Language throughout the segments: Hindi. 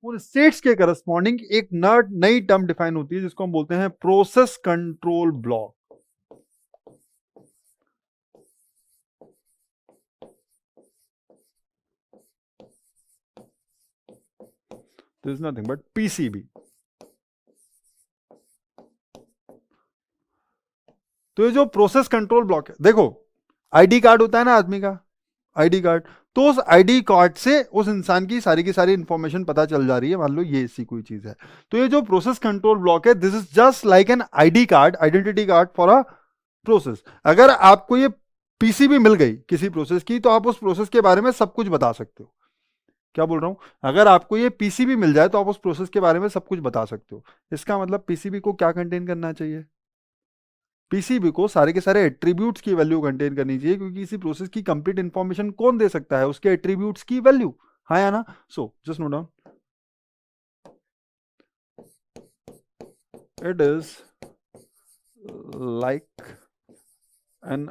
उन स्टेट्स के करस्पॉन्डिंग एक नई टर्म डिफाइन होती है जिसको हम बोलते हैं process control block. This is nothing but PCB. तो ये जो प्रोसेस कंट्रोल ब्लॉक है, देखो आईडी कार्ड होता है ना आदमी का, आईडी कार्ड, तो उस आईडी कार्ड से उस इंसान की सारी इंफॉर्मेशन पता चल जा रही है, मान लो ये ऐसी कोई चीज है। तो ये जो प्रोसेस कंट्रोल ब्लॉक है, this is just like an ID card, identity card for a process. अगर आपको ये पीसीबी मिल गई किसी प्रोसेस की, तो आप उस प्रोसेस के बारे में सब कुछ बता सकते हो। क्या बोल रहा हूं, अगर आपको ये पीसीबी मिल जाए तो आप उस प्रोसेस के बारे में सब कुछ बता सकते हो। इसका मतलब पीसीबी को क्या कंटेन करना चाहिए, पीसीबी को सारे के सारे एट्रीब्यूट्स की वैल्यू कंटेन करनी चाहिए, क्योंकि इसी प्रोसेस की कंप्लीट इंफॉर्मेशन कौन दे सकता है, उसके एट्रीब्यूट्स की वैल्यू। हाँ या ना? सो just note down, it is like an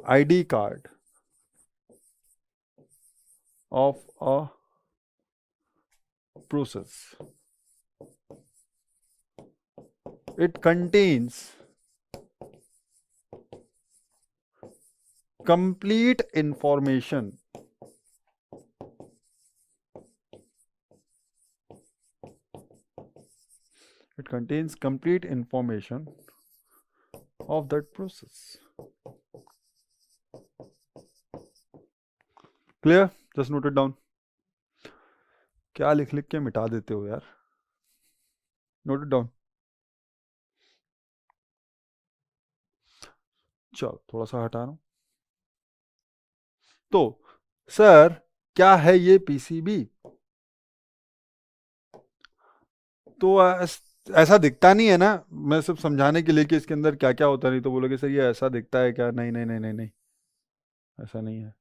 ID card of a process. It contains complete information of that process. Clear? Just note it down. क्या लिख लिख के मिटा देते हो यार, नोट इट डाउन। चलो थोड़ा सा हटा रहा हूं। तो सर क्या है ये पीसीबी, तो ऐसा दिखता नहीं है ना, मैं सब समझाने के लिए कि इसके अंदर क्या क्या होता है, नहीं तो बोलोगे सर ये ऐसा दिखता है क्या, नहीं नहीं नहीं नहीं नहीं, ऐसा नहीं है।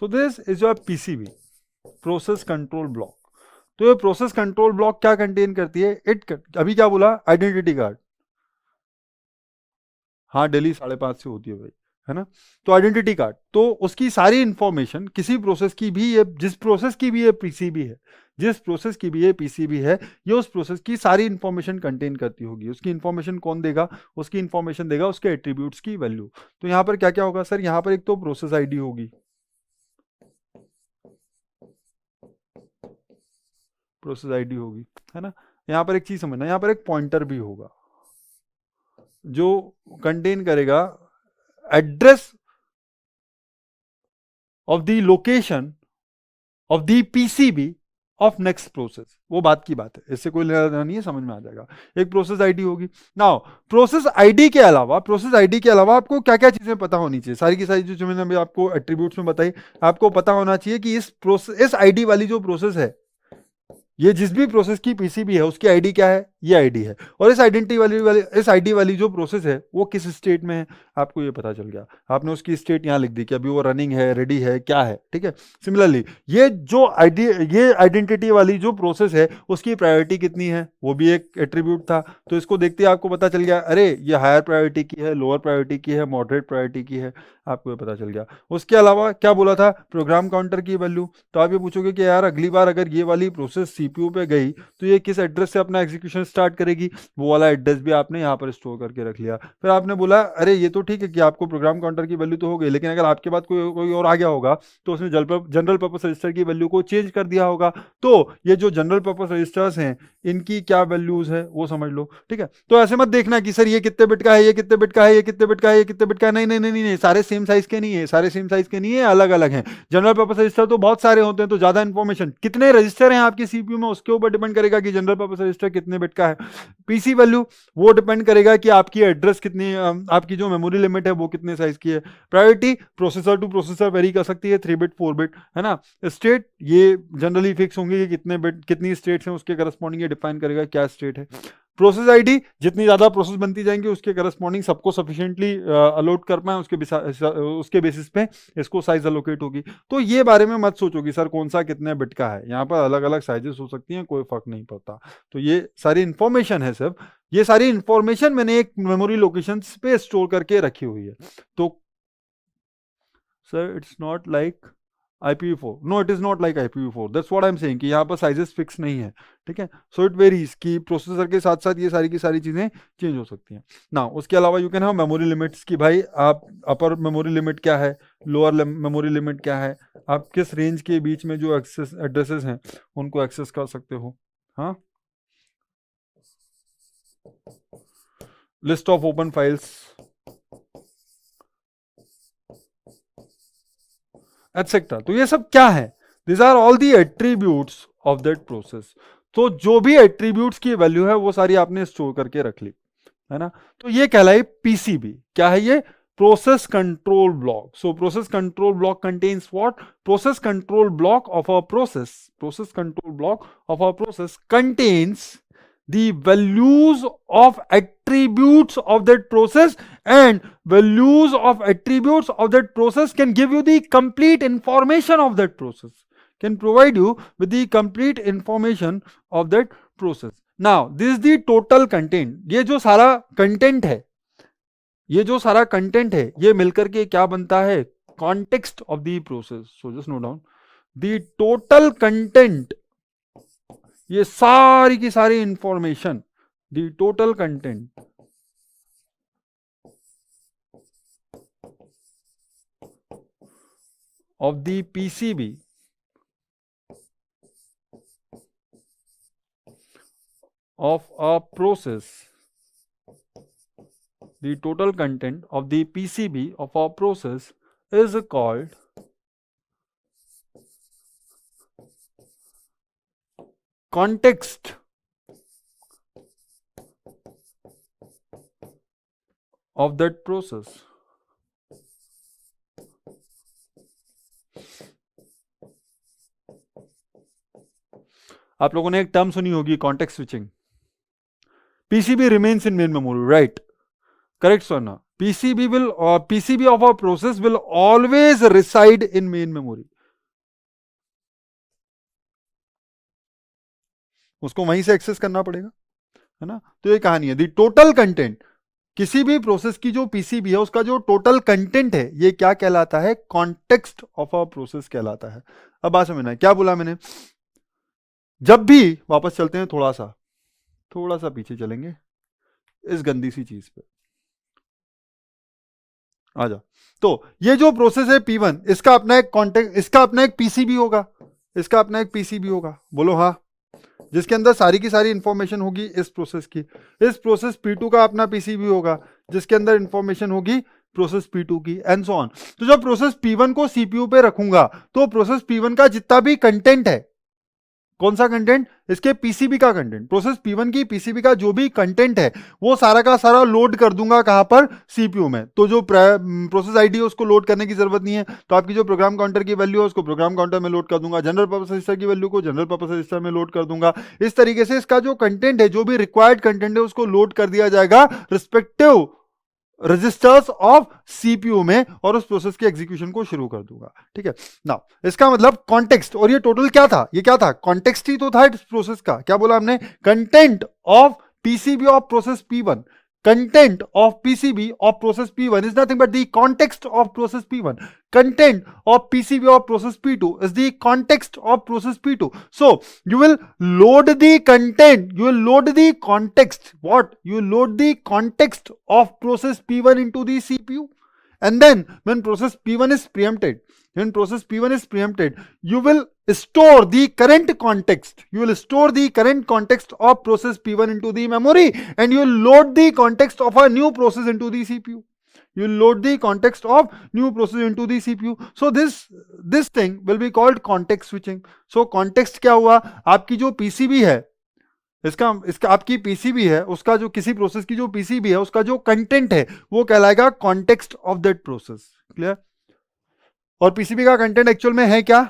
So this is your PCB, process control block. तो ये प्रोसेस कंट्रोल ब्लॉक क्या कंटेन करती है, अभी क्या बोला, आइडेंटिटी कार्ड। हाँ डेली 5:30 से होती है भाई, है ना? तो आइडेंटिटी कार्ड, तो उसकी सारी इंफॉर्मेशन किसी प्रोसेस की भी, ये जिस प्रोसेस की भी ये पीसीबी है, जिस प्रोसेस की भी ये पीसीबी है, ये उस प्रोसेस की सारी इंफॉर्मेशन कंटेन करती होगी। उसकी इंफॉर्मेशन कौन देगा, उसकी इंफॉर्मेशन देगा उसके एट्रीब्यूट्स की वैल्यू। तो यहाँ पर क्या क्या होगा सर, यहाँ पर एक तो प्रोसेस आईडी होगी, प्रोसेस आईडी होगी, है ना? यहाँ पर एक चीज समझना, यहाँ पर एक पॉइंटर भी होगा जो कंटेन करेगा address of the location of the PCB of next process. वो बात की बात है, इससे कोई लेना देना नहीं है, समझ में आ जाएगा। एक प्रोसेस आईडी होगी। नाउ प्रोसेस आईडी के अलावा, प्रोसेस आईडी के अलावा आपको क्या क्या चीजें पता होनी चाहिए, सारी की सारी जो मैंने अभी आपको एट्रीब्यूट्स में बताई, आपको पता होना चाहिए कि इस प्रोसेस, इस आईडी वाली जो प्रोसेस है, ये जिस भी प्रोसेस की पीसीबी है उसकी आईडी क्या है, ये आईडी है। और इस आइडेंटिटी वाली इस आईडी वाली जो प्रोसेस है वो किस स्टेट में है, आपको ये पता चल गया। आपने उसकी स्टेट यहाँ लिख दी कि अभी वो रनिंग है, रेडी है, क्या है, ठीक है। सिमिलरली ये जो आईडी, ये आइडेंटिटी वाली जो प्रोसेस है उसकी प्रायोरिटी कितनी है, वो भी एक एट्रीब्यूट था। तो इसको देखते ही आपको पता चल गया, अरे ये हायर प्रायोरिटी की है, लोअर प्रायोरिटी की है, मॉडरेट प्रायोरिटी की है, आपको ये पता चल गया। उसके अलावा क्या बोला था, प्रोग्राम काउंटर की वैल्यू। तो आप ये पूछोगे कि यार अगली बार अगर ये वाली प्रोसेस सीपीयू पे गई तो ये किस एड्रेस से अपना एग्जीक्यूशन स्टार्ट करेगी, वो वाला एड्रेस भी आपने यहाँ पर स्टोर करके रख लिया। फिर आपने बोला अरे ये तो ठीक है कि आपको प्रोग्राम काउंटर की वैल्यू तो हो गई, लेकिन अगर आपके बाद कोई और आ गया होगा तो उसने जनरल पर्पस रजिस्टर की वैल्यू को चेंज कर दिया होगा। तो ये जो जनरल पर्पस रजिस्टर्स हैं इनकी क्या वैल्यूज है वो समझ लो, ठीक है। तो ऐसे मत देखना कि सर ये कितने बिट का है, ये कितने बिट का है, ये कितने बिट का है, ये कितने बिट का है, नहीं नहीं नहीं नहीं, सारे सेम साइज के नहीं है, सारे सेम साइज के नहीं है, अलग अलग हैं। जनरल पर्पस रजिस्टर तो बहुत सारे होते हैं, तो ज्यादा इंफॉर्मेशन, कितने रजिस्टर हैं आपके सीपीयू में उसके ऊपर डिपेंड करेगा कि जनरल पर्पस रजिस्टर कितने बिट का है। पीसी वैल्यू वो डिपेंड करेगा कि आपकी एड्रेस कितनी, आपकी जो मेमोरी लिमिट है वो कितने साइज की है। Priority processor two processor very कर सकती है, 3 बिट 4 बिट, है ना। स्टेट ये जनरली फिक्स होंगे कि कितने बिट, कितनी स्टेट्स हैं उसके करस्पॉन्डिंग ये डिफाइन करेगा क्या स्टेट है। प्रोसेस आईडी जितनी ज्यादा प्रोसेस बनती जाएंगी उसके करस्पॉन्डिंग सबको सफिशिएंटली अलॉट कर पाए उसके बेसिस पे इसको साइज अलोकेट होगी। तो ये बारे में मत सोचो कि सर कौन सा कितने बिट का है, यहाँ पर अलग अलग साइजेस हो सकती हैं, कोई फर्क नहीं पड़ता। तो ये सारी इंफॉर्मेशन है, सब ये सारी इंफॉर्मेशन मैंने एक मेमोरी लोकेशन पे स्टोर करके रखी हुई है। तो sir it's not like IPv4, no it is not like IPv4, that's what I am saying कि यहाँ पर साइजेस फिक्स नहीं है, ठीक है। सो इट वेरीज कि प्रोसेसर के साथ साथ ये सारी की सारी चीजें चेंज हो सकती हैं ना। उसके अलावा you can have memory limits कि भाई आप अपर मेमोरी लिमिट क्या है, लोअर मेमोरी लिमिट क्या है, आप किस रेंज के बीच में जो एक्सेस एड्रेसेस हैं उनको एक्सेस कर सकते हो। हाँ, list of open files etcetera. तो ये सब क्या है, this are all the attributes of that process. तो जो भी एट्रीब्यूट्स की वैल्यू है वो सारी आपने स्टोर करके रख ली, है ना। तो ये कहलाई पीसीबी। क्या है ये? Process control block. So process control block contains what? Process control block of a process, process control block of a process contains the values of attributes of that process, and values of attributes of that process can give you the complete information of that process, can provide you with the complete information of that process. Now this is the total content. ये जो सारा content है, ये जो सारा content है, ये मिलकर के क्या बनता है? Context of the process. So just note down the total content, ये सारी की सारी information, the total content of the PCB of a process, the total content of the PCB of a process is called context of that process. आप लोगों ने एक टर्म सुनी होगी context switching. PCB remains in main memory, right? Correct sir ना? PCB of a process will always reside in main memory. उसको वहीं से एक्सेस करना पड़ेगा, है ना। तो ये कहानी है। दी टोटल कंटेंट, किसी भी प्रोसेस की जो पीसीबी है उसका जो टोटल कंटेंट है ये क्या कहलाता है? कॉन्टेक्स्ट ऑफ अ प्रोसेस कहलाता है। अब बात समझना, क्या बोला मैंने? जब भी वापस चलते हैं, थोड़ा सा पीछे चलेंगे इस गंदी सी चीज पे, आ जा। तो ये जो प्रोसेस है P1, इसका अपना एक कॉन्टेक्ट, इसका अपना एक पीसीबी होगा, इसका अपना एक पीसीबी होगा, बोलो हाँ, जिसके अंदर सारी की सारी इंफॉर्मेशन होगी इस प्रोसेस की। इस प्रोसेस P2 का अपना पीसीबी होगा जिसके अंदर इंफॉर्मेशन होगी प्रोसेस P2 की, एंड सो ऑन। तो जब प्रोसेस P1 को सीपीयू पे रखूंगा तो प्रोसेस P1 का जितना भी कंटेंट है, कौन सा कंटेंट? इसके पीसीबी का कंटेंट, प्रोसेस P1 की पीसीबी का जो भी कंटेंट है वो सारा का सारा लोड कर दूंगा कहां पर? सीपीयू में। तो जो प्रोसेस आईडी है उसको लोड करने की जरूरत नहीं है, तो आपकी जो प्रोग्राम काउंटर की वैल्यू है उसको प्रोग्राम काउंटर में लोड कर दूंगा, जनरल पर्पस रजिस्टर की वैल्यू को जनरल पर्पस रजिस्टर में लोड कर दूंगा। इस तरीके से इसका जो कंटेंट है, जो भी रिक्वायर्ड कंटेंट है उसको लोड कर दिया जाएगा रिस्पेक्टिव रजिस्टर्स ऑफ सीपीयू में, और उस प्रोसेस के एग्जीक्यूशन को शुरू कर दूंगा, ठीक है ना। इसका मतलब कॉन्टेक्स्ट, और ये टोटल क्या था? ये क्या था? कॉन्टेक्स्ट ही तो था इस प्रोसेस का। क्या बोला हमने? Content of PCB of process P1, content of PCB of process P1 is nothing but the context of process P1. Content of PCB of process P2 is the context of process P2. So you will load the content, you will load the context. What? You will load the context of process P1 into the CPU. And then when process P1 is preempted, you will store the current context. You will store the current context of process P1 into the memory, and you will load the context of a new process into the CPU. You will load the context of new process into the CPU. So this thing will be called context switching. So context क्या हुआ? आपकी जो PCB है, इसका आपकी पीसीबी है, उसका जो किसी प्रोसेस की जो पीसीबी है उसका जो कंटेंट है वो कहलाएगा context of that process. Clear? और पीसीबी का कंटेंट एक्चुअल में है क्या?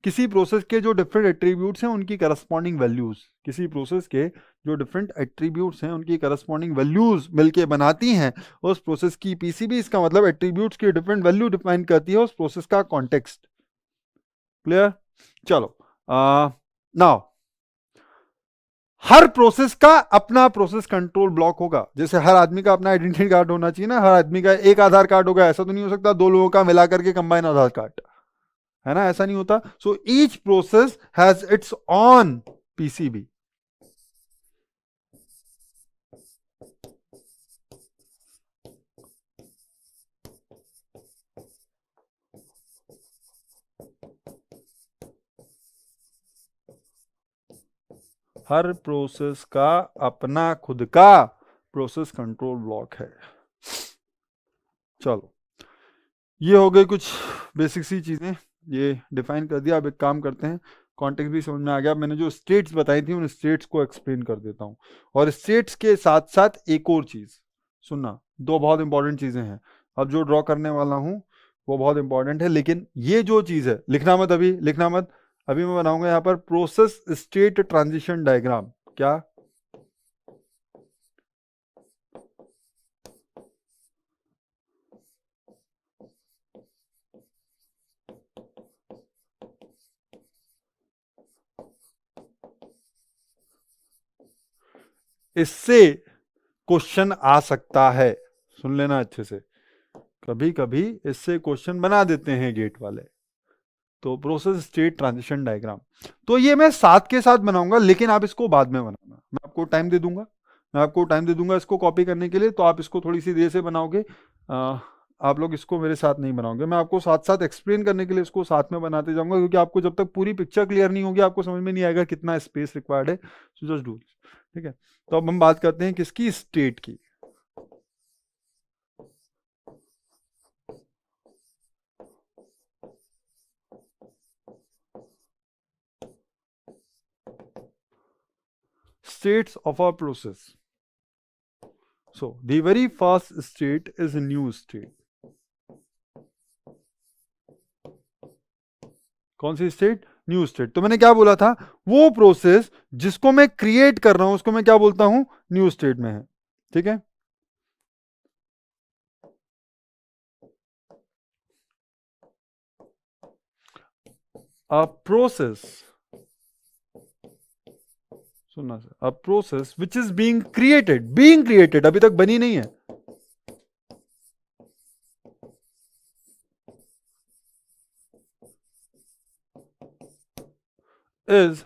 किसी प्रोसेस के जो डिफरेंट एट्रीब्यूट्स हैं उनकी करस्पॉन्डिंग वैल्यूज, किसी प्रोसेस के जो डिफरेंट एट्रीब्यूट्स हैं उनकी करस्पॉन्डिंग वैल्यूज मिलके बनाती हैं उस प्रोसेस की पीसीबी। इसका मतलब एट्रीब्यूट्स की डिफरेंट वैल्यू डिफाइन करती है उस प्रोसेस का कॉन्टेक्स्ट। क्लियर? चलो नाउ हर प्रोसेस का अपना प्रोसेस कंट्रोल ब्लॉक होगा। जैसे हर आदमी का अपना आइडेंटिटी कार्ड होना चाहिए ना, हर आदमी का एक आधार कार्ड होगा, ऐसा तो नहीं हो सकता दो लोगों का मिला करके कंबाइन आधार कार्ड, है ना, ऐसा नहीं होता। So each process has its on PCB. Her process का अपना खुद का प्रोसेस कंट्रोल ब्लॉक है। चलो ये हो गए कुछ बेसिक सी चीजें, ये डिफाइन कर दिया। अब एक काम करते हैं, कॉन्टेक्स्ट भी समझ में आ गया, मैंने जो स्टेट्स बताई थी उन स्टेट्स को एक्सप्लेन कर देता हूं। और स्टेट्स के साथ साथ एक और चीज सुनना, दो बहुत इंपॉर्टेंट चीजें हैं। अब जो ड्रॉ करने वाला हूं वो बहुत इंपॉर्टेंट है, लेकिन ये जो चीज है लिखना मत, अभी लिखना मत। अभी मैं बनाऊंगा यहां पर प्रोसेस स्टेट ट्रांजिशन डायग्राम। क्या? इससे क्वेश्चन आ सकता है, सुन लेना अच्छे से, कभी कभी इससे क्वेश्चन बना देते हैं गेट वाले। तो प्रोसेस स्टेट ट्रांजिशन डायग्राम, तो ये मैं साथ के साथ बनाऊंगा, लेकिन आप इसको बाद में बनाना, मैं आपको टाइम दे दूंगा, मैं आपको टाइम दे दूंगा इसको कॉपी करने के लिए। तो आप इसको थोड़ी सी देर से बनाओगे, आप लोग इसको मेरे साथ नहीं बनाओगे, मैं आपको साथ साथ एक्सप्लेन करने के लिए इसको साथ में बनाते जाऊंगा, क्योंकि आपको जब तक पूरी पिक्चर क्लियर नहीं होगी आपको समझ में नहीं आएगा कितना स्पेस रिक्वायर्ड है। सो जस्ट डू, ठीक है। तो अब हम बात करते हैं किसकी? स्टेट की। States of our process. So the very first state is a new state. कौन सी स्टेट? New state. तो मैंने क्या बोला था, वो प्रोसेस जिसको मैं क्रिएट कर रहा हूं उसको मैं क्या बोलता हूं? न्यू स्टेट में है, ठीक है। अ प्रोसेस, सुनना sir, a process which is being created, अभी तक बनी नहीं है, is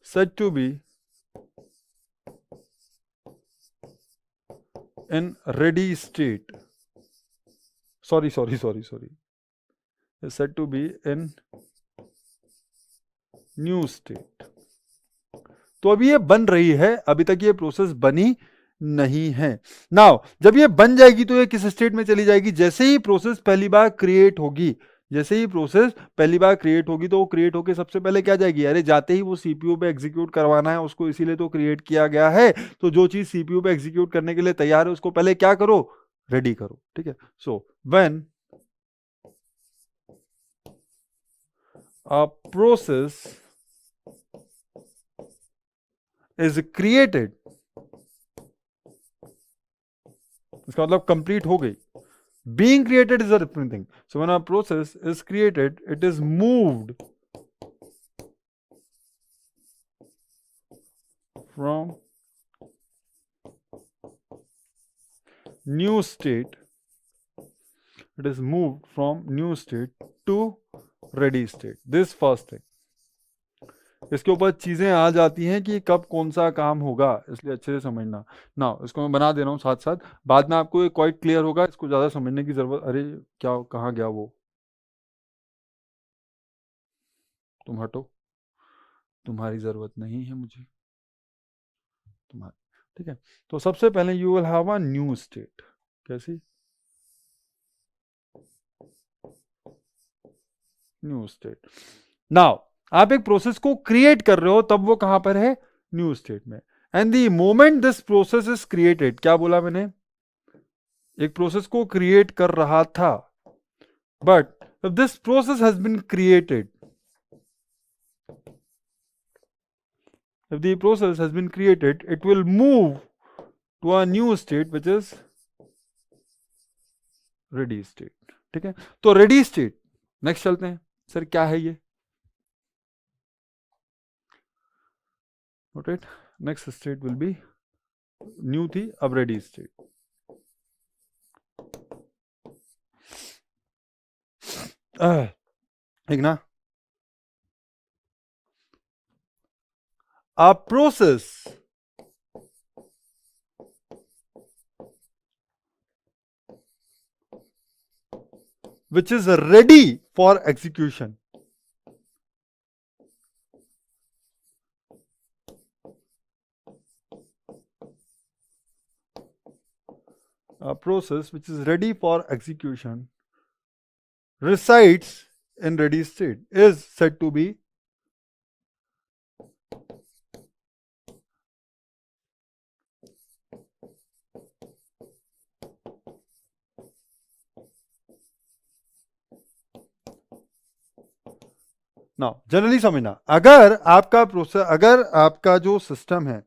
said to be in ready state. Sorry. Is said to be in new state. तो अभी ये बन रही है, अभी तक ये प्रोसेस बनी नहीं है। नाउ जब ये बन जाएगी तो ये किस स्टेट में चली जाएगी? जैसे ही प्रोसेस पहली बार क्रिएट होगी, जैसे ही प्रोसेस पहली बार क्रिएट होगी तो वो क्रिएट होके सबसे पहले क्या जाएगी? अरे जाते ही वो सीपीयू पे एग्जीक्यूट करवाना है उसको, इसीलिए तो क्रिएट किया गया है। तो जो चीज सीपीयू पे एग्जीक्यूट करने के लिए तैयार है उसको पहले क्या करो? रेडी करो, ठीक है। So when a process is created, इसका मतलब कंप्लीट हो गई। being created is a different thing. So when a process is created, it is moved from new state, it is moved from new state to ready state. This first thing. इसके ऊपर चीजें आ जाती हैं कि कब कौन सा काम होगा, इसलिए अच्छे से समझना ना। इसको मैं बना दे रहा हूँ साथ साथ, बाद में आपको ये क्वाइट क्लियर होगा, इसको ज्यादा समझने की जरूरत। अरे क्या, कहाँ गया वो? तुम हटो, तुम्हारी जरूरत नहीं है मुझे तुम्हारी, ठीक है। तो सबसे पहले you will have a new state. कैसी? New state. नाउ आप एक प्रोसेस को क्रिएट कर रहे हो तब वो कहां पर है? न्यू स्टेट में। And the moment this process is created, क्या बोला मैंने? एक प्रोसेस को क्रिएट कर रहा था, but if this process has been created, if the process has been created, it will move to a new state which is ready state. ठीक है, तो ready state नेक्स्ट चलते हैं. सर क्या है ये? Noted. Next state will be, new थी अब रेडी स्टेट. ठीक ना. A process which is ready for execution. A process which is ready for execution resides in ready state is said to be now. Generally समझना, अगर आपका प्रोसेस, अगर आपका जो सिस्टम है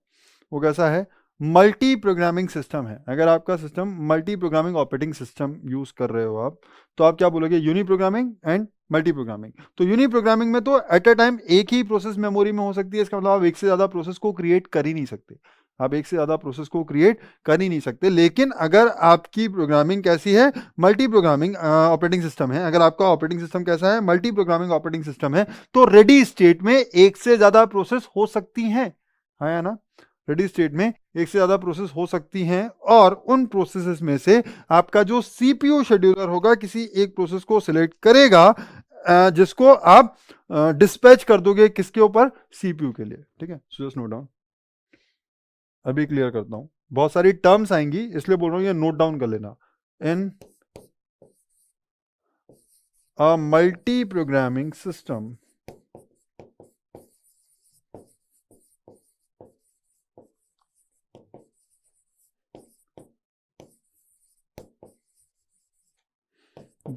वो कैसा है, मल्टी प्रोग्रामिंग सिस्टम है. अगर आपका system multi programming operating system use कर रहे हो आप, तो आप क्या बोलोगे, uni programming and multi programming. तो यूनी प्रोग्रामिंग में तो एट अ टाइम एक ही प्रोसेस मेमोरी में हो सकती है. इसका मतलब आप एक से ज्यादा प्रोसेस को क्रिएट कर ही नहीं सकते. आप एक से ज्यादा प्रोसेस को क्रिएट कर ही नहीं सकते. लेकिन अगर आपकी प्रोग्रामिंग कैसी है, मल्टी प्रोग्रामिंग ऑपरेटिंग सिस्टम है, अगर आपका ऑपरेटिंग सिस्टम कैसा है, मल्टी प्रोग्रामिंग ऑपरेटिंग सिस्टम है, तो रेडी स्टेट में एक से ज्यादा प्रोसेस हो सकती हैं. हाँ या ना. रेडी स्टेट में एक से ज्यादा प्रोसेस हो सकती हैं, और उन प्रोसेसेस में से आपका जो सीपीयू शेड्यूलर होगा किसी एक प्रोसेस को सिलेक्ट करेगा, जिसको आप डिस्पैच कर दोगे किसके ऊपर, सीपीयू के लिए. ठीक है, सो जस्ट नोट डाउन. अभी क्लियर करता हूं, बहुत सारी टर्म्स आएंगी इसलिए बोल रहा हूं ये नोट डाउन कर लेना. In a multi programming system,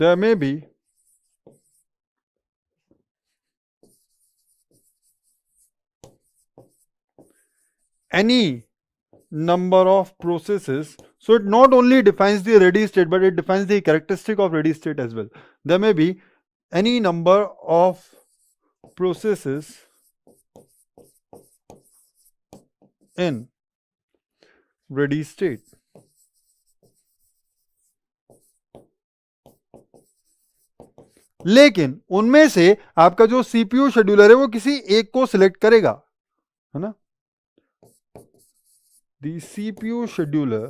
there may be any number of processes. So it not only defines the ready state, but it defines the characteristic of ready state as well. There may be any number of processes in ready state. लेकिन उनमें से आपका जो सीपीयू शेड्यूलर है वो किसी एक को सिलेक्ट करेगा, है ना. The CPU scheduler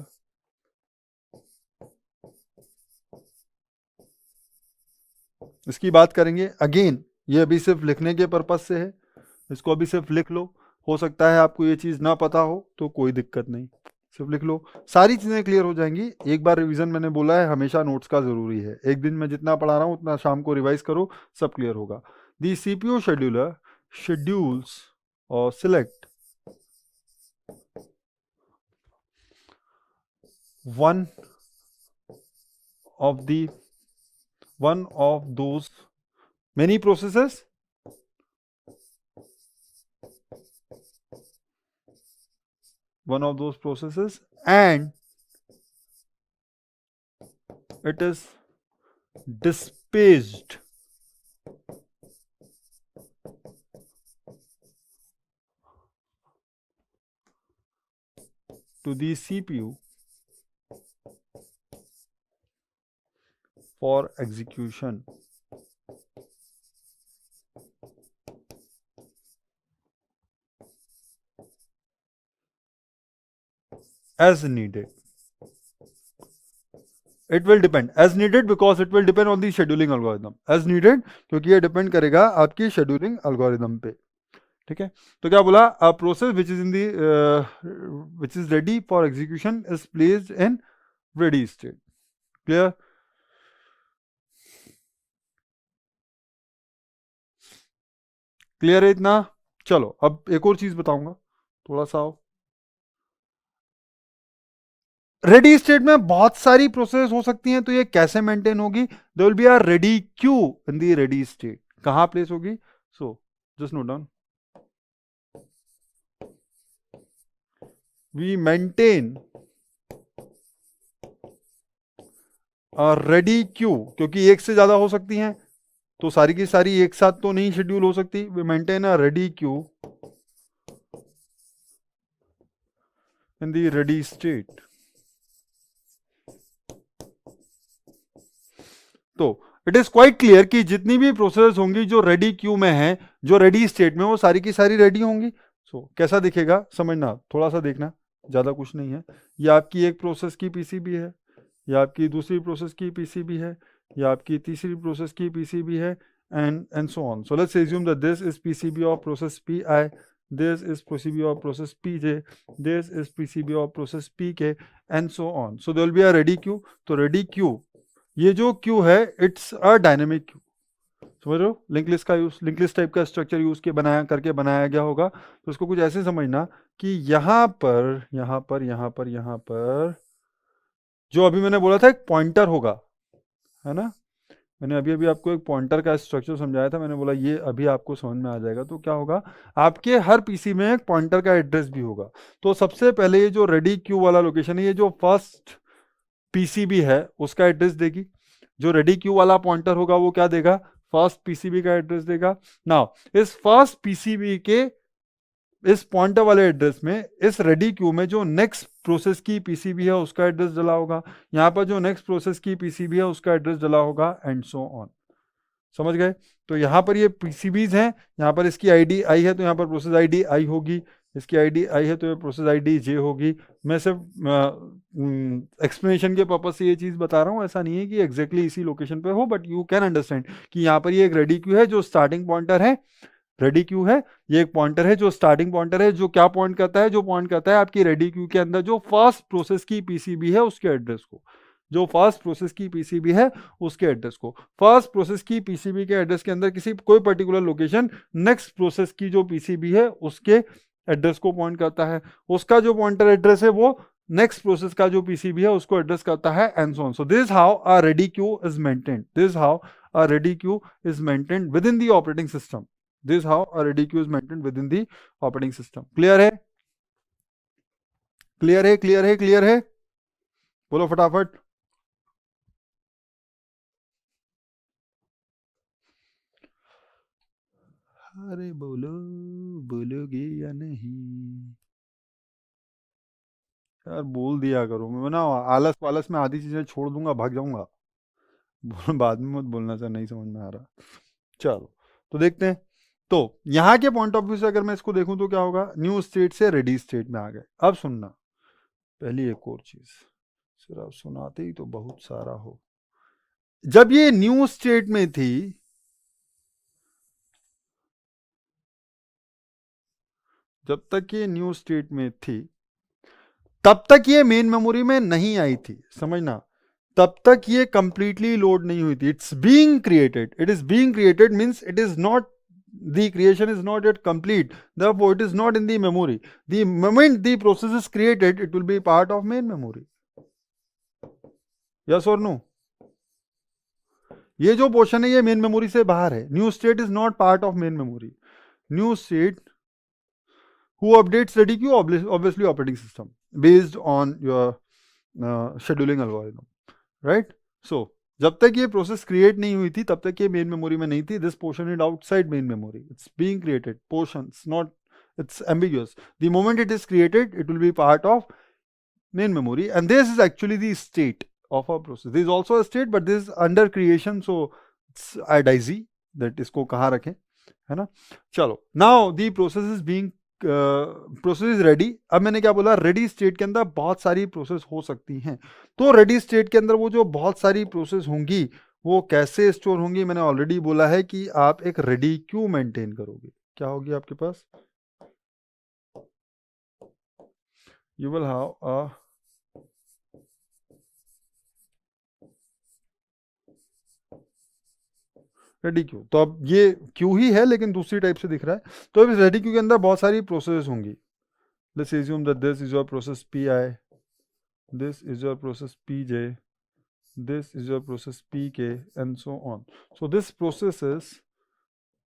इसकी बात करेंगे. अगेन ये अभी सिर्फ लिखने के पर्पज से है, इसको अभी सिर्फ लिख लो. हो सकता है आपको ये चीज ना पता हो तो कोई दिक्कत नहीं, सिर्फ लिख लो, सारी चीजें क्लियर हो जाएंगी. एक बार रिवीजन मैंने बोला है हमेशा नोट्स का जरूरी है. एक दिन में जितना पढ़ा रहा हूं उतना शाम को रिवाइज करो, सब क्लियर होगा. दी सीपीयू शेड्यूलर शेड्यूल्स और select one of those many processes and it is dispatched to the CPU for execution. As needed. It will depend. As needed because it will depend on the scheduling algorithm. As needed क्योंकि ये डिपेंड करेगा आपकी शेड्यूलिंग एल्गोरिदम पे. ठीक है, तो क्या बोला, a process which is ready for execution is placed in ready state. Clear. Clear है इतना. चलो अब एक और चीज बताऊंगा थोड़ा सा. रेडी स्टेट में बहुत सारी प्रोसेस हो सकती हैं, तो ये कैसे मेंटेन होगी, there will be a ready queue in the ready state. कहां प्लेस होगी, so just note down. We maintain ready queue, क्योंकि एक से ज्यादा हो सकती हैं तो सारी की सारी एक साथ तो नहीं शेड्यूल हो सकती। We maintain a ready queue in the ready state. तो इट इज क्वाइट क्लियर कि जितनी भी प्रोसेस होंगी जो रेडी क्यू में है, जो रेडी स्टेट में, वो सारी की सारी रेडी होंगी। सो कैसा दिखेगा समझना, थोड़ा सा देखना, ज्यादा कुछ नहीं है। ये आपकी एक प्रोसेस की पीसीबी है, ये आपकी दूसरी प्रोसेस की पीसीबी है, ये आपकी तीसरी प्रोसेस की पीसीबी है, and so on. So let's assume that this is PCB of process PI, this is PCB of process PJ, this is PCB of process PK, and so on. So there will be a ready queue. तो ready queue, ये जो क्यू है इट्स अ डायनेमिक क्यू। समझ रहे हो, लिंक लिस्ट का यूज, लिंक लिस्ट टाइप का स्ट्रक्चर यूज के बनाया करके बनाया गया होगा। तो इसको कुछ ऐसे समझना कि यहाँ पर यहाँ पर यहाँ पर यहाँ पर जो अभी मैंने बोला था एक पॉइंटर होगा, है ना। मैंने अभी अभी आपको एक पॉइंटर का स्ट्रक्चर समझाया था, मैंने बोला ये अभी आपको समझ में आ जाएगा। तो क्या होगा, आपके हर पीसी में एक पॉइंटर का एड्रेस भी होगा। तो सबसे पहले ये जो रेडी क्यू वाला लोकेशन है, ये जो फर्स्ट पीसीबी है उसका एड्रेस देगी। जो रेडी क्यू वाला पॉइंटर होगा वो क्या देगा, फर्स्ट पीसीबी का एड्रेस देगा। नाउ इस फर्स्ट पीसीबी के इस पॉइंटर वाले एड्रेस में इस रेडी क्यू में जो नेक्स्ट प्रोसेस की पीसीबी है उसका एड्रेस डला होगा, यहाँ पर जो नेक्स्ट प्रोसेस की पीसीबी है उसका एड्रेस डला होगा, एंड सो ऑन। समझ गए। तो यहाँ पर ये पीसीबीज हैं, यहाँ पर इसकी आईडी आई है तो यहाँ पर प्रोसेस आईडी आई होगी, इसकी आईडी आई है तो ये प्रोसेस आईडी जे होगी। मैं सिर्फ एक्सप्लेनेशन के पर्पज से ये चीज़ बता रहा हूँ, ऐसा नहीं है कि एग्जैक्टली इसी लोकेशन पे हो, बट यू कैन अंडरस्टैंड कि यहाँ पर ये एक रेडी क्यू है जो स्टार्टिंग पॉइंटर है, रेडी क्यू है, ये एक पॉइंटर है जो स्टार्टिंग पॉइंटर है, जो क्या पॉइंट करता है, जो पॉइंट करता है आपकी रेडी क्यू के अंदर जो फर्स्ट प्रोसेस की पीसीबी है उसके एड्रेस को, जो फर्स्ट प्रोसेस की पीसीबी है उसके एड्रेस को। फर्स्ट प्रोसेस की पीसीबी के एड्रेस के अंदर किसी कोई पर्टिकुलर लोकेशन नेक्स्ट प्रोसेस की जो पीसीबी है उसके एड्रेस को पॉइंट करता है, उसका जो पॉइंटर एड्रेस है वो नेक्स्ट प्रोसेस का जो पीसीबी है उसको एड्रेस करता है, and so on. So this how a ready Q is maintained, this how a ready Q is maintained with in the operating system, this how a ready Q is maintained with in the operating system. Clear है, क्लियर है, क्लियर है, क्लियर है, बोलो फटाफट। अरे बोलो, बोलोगे या नहीं यार, बोल दिया करो। मैं ना आलस वालस में आधी चीजें छोड़ दूंगा, भाग जाऊंगा। बाद में मत बोलना सर नहीं समझ में आ रहा। चलो तो देखते हैं। तो यहाँ के पॉइंट ऑफ व्यू से अगर मैं इसको देखूं तो क्या होगा, न्यू स्टेट से रेडी स्टेट में आ गए। अब सुनना, पहली एक और चीज, सिर्फ सुनाते ही तो बहुत सारा हो। जब ये न्यू स्टेट में थी, जब तक ये न्यू स्टेट में थी तब तक ये मेन मेमोरी में नहीं आई थी, समझना। तब तक ये कंप्लीटली लोड नहीं हुई थी। It's being created, it is being created means it is not, the creation is not yet complete, therefore it is not in the memory. The moment the process is created, it will be part of main memory. yes or no? ये जो पोर्शन है ये मेन मेमोरी से बाहर है। New state is not part of main memory. New state who updates ready queue, obviously operating system based on your scheduling algorithm, right? So जब तक ये प्रोसेस क्रिएट नहीं हुई थी तब तक ये मेन मेमोरी में नहीं थी। This portion is outside main memory, it's being created portions, not, it's ambiguous. The moment it is created, it will be part of main memory, and this is actually the state of a process. There is also a state, but this is under creation, so it's dicey that इसको कहाँ रखें, है ना। चलो, now the process is being process is ready. अब मैंने क्या बोला, रेडी स्टेट के अंदर बहुत सारी प्रोसेस हो सकती हैं। तो रेडी स्टेट के अंदर वो जो बहुत सारी प्रोसेस होंगी वो कैसे स्टोर होंगी, मैंने ऑलरेडी बोला है कि आप एक रेडी क्यू मेंटेन करोगे। क्या होगी आपके पास, you will have a ready queue. तो अब ये क्यू ही है लेकिन दूसरी टाइप से दिख रहा है। तो अब इस रेडी क्यू के अंदर बहुत सारी प्रोसेस होंगी। Let's assume that this is your process pi, this is your process pj, this is your process pk, and so on. So this processes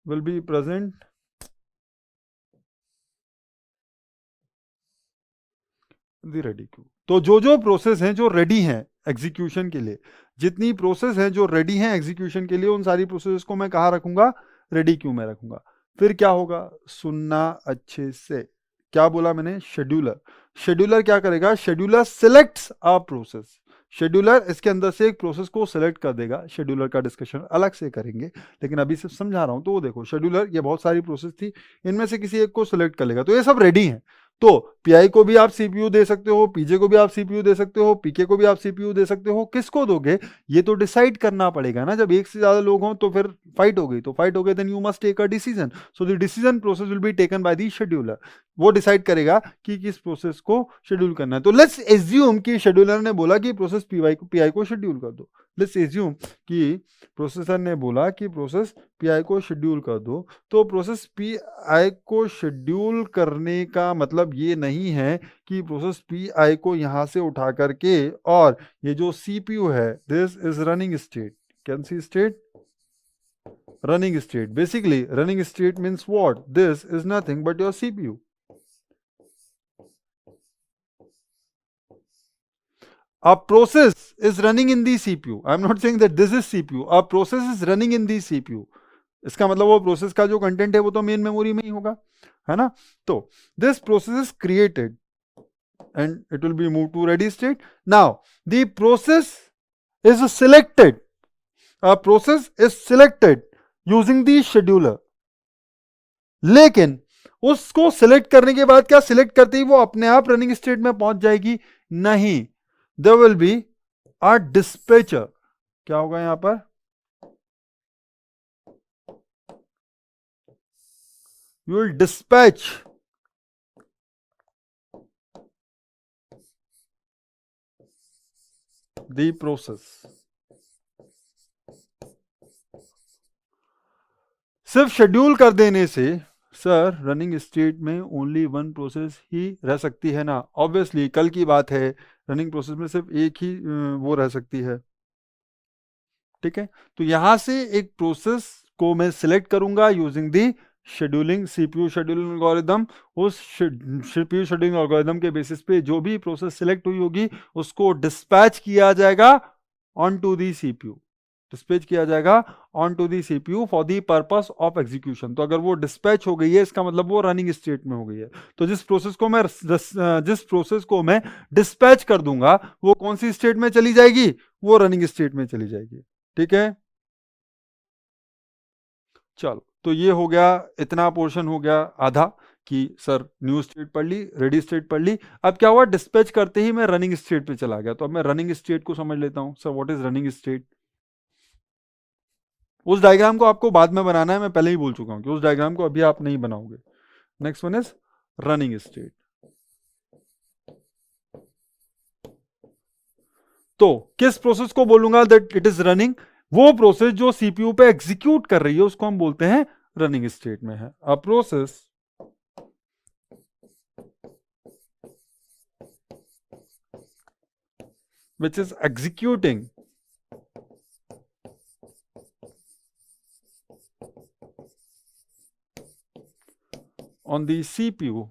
will be present the ready queue. तो जो जो प्रोसेस हैं जो रेडी हैं एग्जीक्यूशन के लिए, जितनी प्रोसेस हैं जो रेडी हैं एग्जीक्यूशन के लिए, उन सारी प्रोसेस को मैं कहाँ रखूंगा? रेडी क्यू में रखूंगा। फिर क्या होगा? सुनना अच्छे से, क्या बोला मैंने? शेड्यूलर। शेड्यूलर क्या करेगा? Scheduler selects a process. Scheduler इसके अंदर से एक प्रोसेस को सिलेक्ट कर देगा। शेड्यूलर का डिस्कशन अलग से करेंगे, लेकिन अभी सिर्फ समझा रहा हूं। तो वो देखो, शेड्यूलर, ये बहुत सारी प्रोसेस थी, इनमें से किसी एक को सिलेक्ट कर लेगा। तो ये सब रेडी है। तो पीआई को भी आप सीपीयू दे सकते हो, पीजे को भी आप सीपीयू दे सकते हो, पीके को भी आप सीपीयू दे सकते हो। किसको दोगे ये तो डिसाइड करना पड़ेगा ना। जब एक से ज्यादा लोग हों तो फिर फाइट हो गई, तो फाइट हो गई, then you must take a decision. So the decision process will be taken by the scheduler. वो डिसाइड करेगा कि किस प्रोसेस को शेड्यूल करना है। तो लेट्स एज्यूम कि शेड्यूलर ने बोला कि प्रोसेस पीआई को शेड्यूल कर दो। लेट्स एज्यूम कि प्रोसेसर ने बोला कि प्रोसेस पीआई को शेड्यूल कर दो। तो प्रोसेस पीआई को शेड्यूल करने का मतलब ये नहीं है कि प्रोसेस पीआई को यहां से उठा करके, और ये जो सीपीयू है, this is running state, can see state, running state. Basically, running state means what? This is nothing but your CPU. A process is running in the CPU. I am not saying that this is CPU. A process is running in the CPU. इसका मतलब वो प्रोसेस का जो कंटेंट है वो तो मेन मेमोरी में ही होगा, है ना। तो this process is created and it will be move to ready state. Now the process is selected, a process is selected using the scheduler. लेकिन उसको सिलेक्ट करने के बाद क्या, सिलेक्ट करते ही वो अपने आप रनिंग स्टेट में पहुंच जाएगी? नहीं, there will be a dispatcher. क्या होगा यहां पर? You will dispatch the process. सिर्फ शेड्यूल कर देने से सर रनिंग स्टेट में ओनली वन प्रोसेस ही रह सकती है ना। ऑब्वियसली कल की बात है, रनिंग प्रोसेस में सिर्फ एक ही वो रह सकती है, ठीक है। तो यहां से एक प्रोसेस को मैं सिलेक्ट करूंगा using the scheduling, CPU scheduling algorithm. उस सीपीयू शेड्यूलिंग एल्गोरिदम के बेसिस पे जो भी प्रोसेस सिलेक्ट हुई होगी उसको डिस्पैच किया जाएगा on to the CPU, dispatch किया जाएगा on to the CPU for the purpose of execution. तो अगर वो डिस्पैच हो गई है, इसका मतलब वो रनिंग स्टेट में हो गई है। तो जिस प्रोसेस को मैं डिस्पैच कर दूंगा वो कौन सी स्टेट में चली जाएगी? वो रनिंग स्टेट में चली जाएगी, ठीक है। चलो, तो ये हो गया, इतना पोर्शन हो गया आधा, कि सर न्यू स्टेट पढ़ ली, रेडी स्टेट पढ़ ली। अब क्या हुआ, डिस्पैच करते ही मैं रनिंग स्टेट पे चला गया। तो अब मैं रनिंग स्टेट को समझ लेता हूं। Sir what is running state? उस डायग्राम को आपको बाद में बनाना है, मैं पहले ही बोल चुका हूं कि उस डायग्राम को अभी आप नहीं बनाओगे। Next one is running state. तो किस प्रोसेस को बोलूंगा दैट इट इज रनिंग? वो प्रोसेस जो सीपीयू पे एग्जीक्यूट कर रही है उसको हम बोलते हैं रनिंग स्टेट में है। A process which is executing on the CPU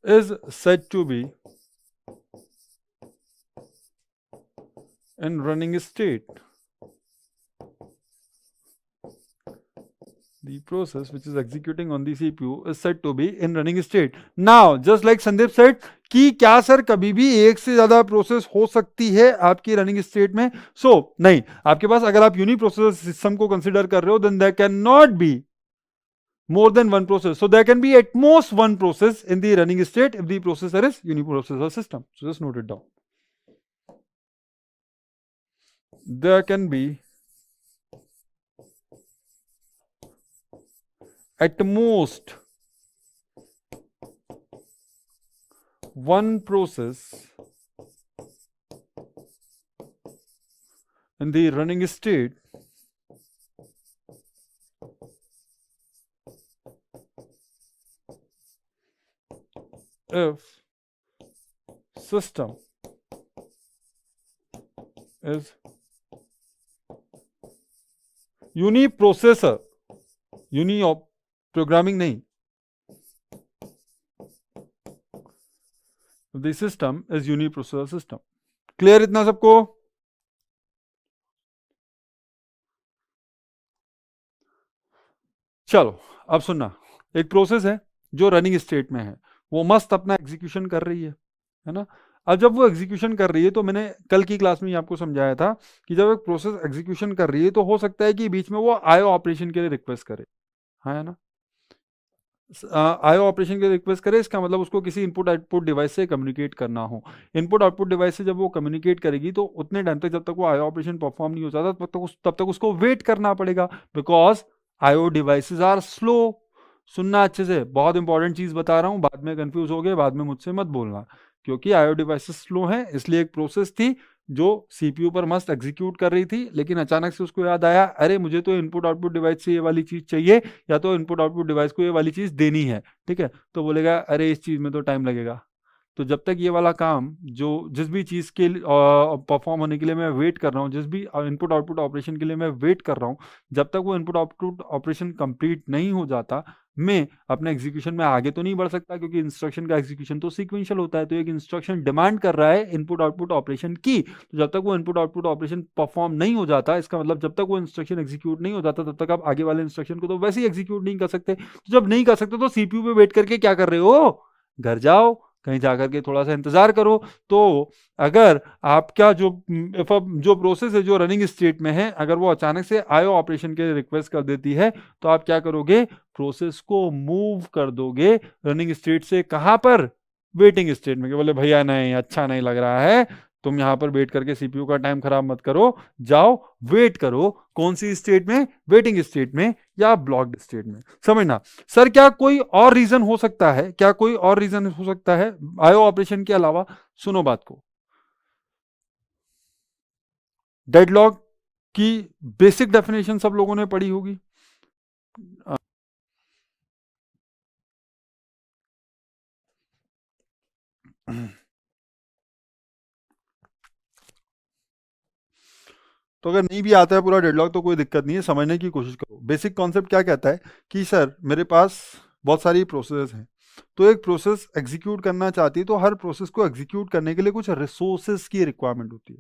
is said to be in running state. The process which is executing on the CPU is said to be in running state. Now, just like Sandeep said, कि क्या सर कभी भी एक से ज्यादा प्रोसेस हो सकती है आपकी रनिंग स्टेट में? नहीं, आपके पास अगर आप यूनिप्रोसेसर सिस्टम को कंसिडर कर रहे हो, then there can not be more than one process. So there can be at most one process in the running state if the processor is uniprocessor system. So just note it down. There can be at most one process in the running state if system is uniprocessor, uni of programming नहीं, the system is uniprocessor system. Clear इतना सबको? चलो अब सुनना, एक प्रोसेस है जो रनिंग स्टेट में है, वो मस्त अपना एग्जीक्यूशन कर रही है ना। अब जब वो एग्जीक्यूशन कर रही है, तो मैंने कल की क्लास में ही आपको समझाया था कि जब एक प्रोसेस एग्जीक्यूशन कर रही है तो हो सकता है कि बीच में वो आईओ ऑपरेशन के लिए रिक्वेस्ट करे, हाँ है ना। आईओ ऑपरेशन के लिए रिक्वेस्ट करे, इसका मतलब उसको किसी इनपुट आउटपुट डिवाइस से कम्युनिकेट करना हो। इनपुट आउटपुट डिवाइस से जब वो कम्युनिकेट करेगी तो उतने टाइम तक, जब तक वो आईओ ऑपरेशन परफॉर्म नहीं हो जाता, तब तक उसको वेट करना पड़ेगा, because IO devices are slow. सुनना अच्छे से, बहुत इंपॉर्टेंट चीज बता रहा हूं, बाद में कंफ्यूज हो गए, बाद में मुझसे मत बोलना, क्योंकि आईओ डिवाइसेस स्लो हैं। इसलिए एक प्रोसेस थी जो सीपीयू पर मस्त एग्जीक्यूट कर रही थी, लेकिन अचानक से उसको याद आया, अरे मुझे तो इनपुट आउटपुट डिवाइस से ये वाली चीज चाहिए, या तो इनपुट आउटपुट डिवाइस को ये वाली चीज देनी है, ठीक है। तो बोलेगा अरे इस चीज में तो टाइम लगेगा, तो जब तक ये वाला काम जो जिस भी चीज़ के परफॉर्म होने के लिए मैं वेट कर रहा हूँ, जिस भी इनपुट आउटपुट ऑपरेशन के लिए मैं वेट कर रहा हूँ, जब तक वो इनपुट आउटपुट ऑपरेशन कंप्लीट नहीं हो जाता, मैं अपने एग्जीक्यूशन में आगे तो नहीं बढ़ सकता, क्योंकि इंस्ट्रक्शन का एग्जीक्यूशन तो सीक्वेंशियल होता है। तो एक इंस्ट्रक्शन डिमांड कर रहा है इनपुट आउटपुट ऑपरेशन की, तो जब तक वो इनपुट आउटपुट ऑपरेशन परफॉर्म नहीं हो जाता, इसका मतलब जब तक वो इंस्ट्रक्शन एग्जीक्यूट नहीं हो जाता, तब तक आप आगे वाले इंस्ट्रक्शन को तो वैसे ही एग्जीक्यूट नहीं कर सकते। तो जब नहीं कर सकते तो सीपीयू पे वेट करके क्या कर रहे हो, घर जाओ, कहीं जाकर के थोड़ा सा इंतजार करो। तो अगर आपका जो प्रोसेस है जो रनिंग स्टेट में है, अगर वो अचानक से आईओ ऑपरेशन के लिए रिक्वेस्ट कर देती है, तो आप क्या करोगे, प्रोसेस को मूव कर दोगे रनिंग स्टेट से कहां पर, वेटिंग स्टेट में। बोले भैया नहीं, अच्छा नहीं लग रहा है, तुम यहां पर वेट करके सीपीयू का टाइम खराब मत करो, जाओ वेट करो। कौन सी स्टेट में, वेटिंग स्टेट में या ब्लॉक्ड स्टेट में। समझना। सर क्या कोई और रीजन हो सकता है, क्या कोई और रीजन हो सकता है आईओ ऑपरेशन के अलावा? सुनो बात को, डेडलॉक की बेसिक डेफिनेशन सब लोगों ने पढ़ी होगी। तो अगर नहीं भी आता है पूरा डेडलॉक तो कोई दिक्कत नहीं है, समझने की कोशिश करो। बेसिक कॉन्सेप्ट क्या कहता है कि सर मेरे पास बहुत सारी प्रोसेस हैं, तो एक प्रोसेस एग्जीक्यूट करना चाहती है, तो हर प्रोसेस को एग्जीक्यूट करने के लिए कुछ रिसोर्सेज की रिक्वायरमेंट होती है।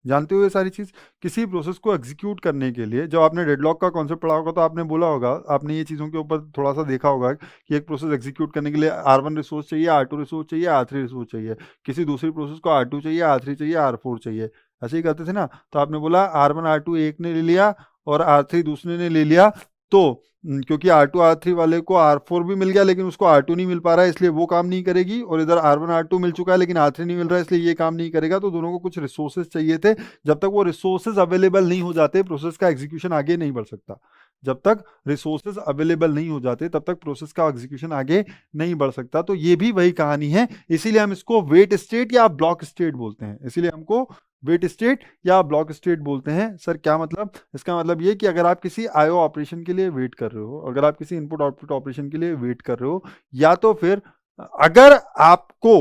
जानते हो ये सारी चीज़? किसी प्रोसेस को एग्जीक्यूट करने के लिए, जब आपने डेडलॉक का कॉन्सेप्ट पढ़ा होगा तो आपने बोला होगा, आपने ये चीज़ों के ऊपर थोड़ा सा देखा होगा कि एक प्रोसेस एग्जीक्यूट करने के लिए R1 रिसोर्स चाहिए, R2 रिसोर्स चाहिए, R3 रिसोर्स चाहिए। किसी दूसरी प्रोसेस को R2 चाहिए, R3 चाहिए, R4 चाहिए, ऐसे ही करते थे ना। तो आपने बोला R1 R2 एक ने ले लिया और R3 दूसरे ने ले लिया, तो क्योंकि R2 R3 वाले को R4 भी मिल गया लेकिन उसको R2 नहीं मिल पा रहा है, इसलिए वो काम नहीं करेगी, और इधर R1 R2 मिल चुका है लेकिन R3 नहीं मिल रहा है, इसलिए ये काम नहीं करेगा। तो दोनों को कुछ रिसोर्सेज चाहिए थे, जब तक वो रिसोर्सेज अवेलेबल नहीं हो जाते प्रोसेस का एग्जीक्यूशन आगे नहीं बढ़ सकता। जब तक रिसोर्सेज अवेलेबल नहीं हो जाते तब तक प्रोसेस का एग्जीक्यूशन आगे नहीं बढ़ सकता। तो ये भी वही कहानी है, इसीलिए हम इसको वेट स्टेट या ब्लॉक स्टेट बोलते हैं, इसीलिए हमको वेट स्टेट या ब्लॉक स्टेट बोलते हैं। सर क्या मतलब? इसका मतलब ये कि अगर आप किसी आईओ ऑपरेशन के लिए वेट कर रहे हो, अगर आप किसी इनपुट आउटपुट ऑपरेशन के लिए वेट कर रहे हो, या तो फिर अगर आपको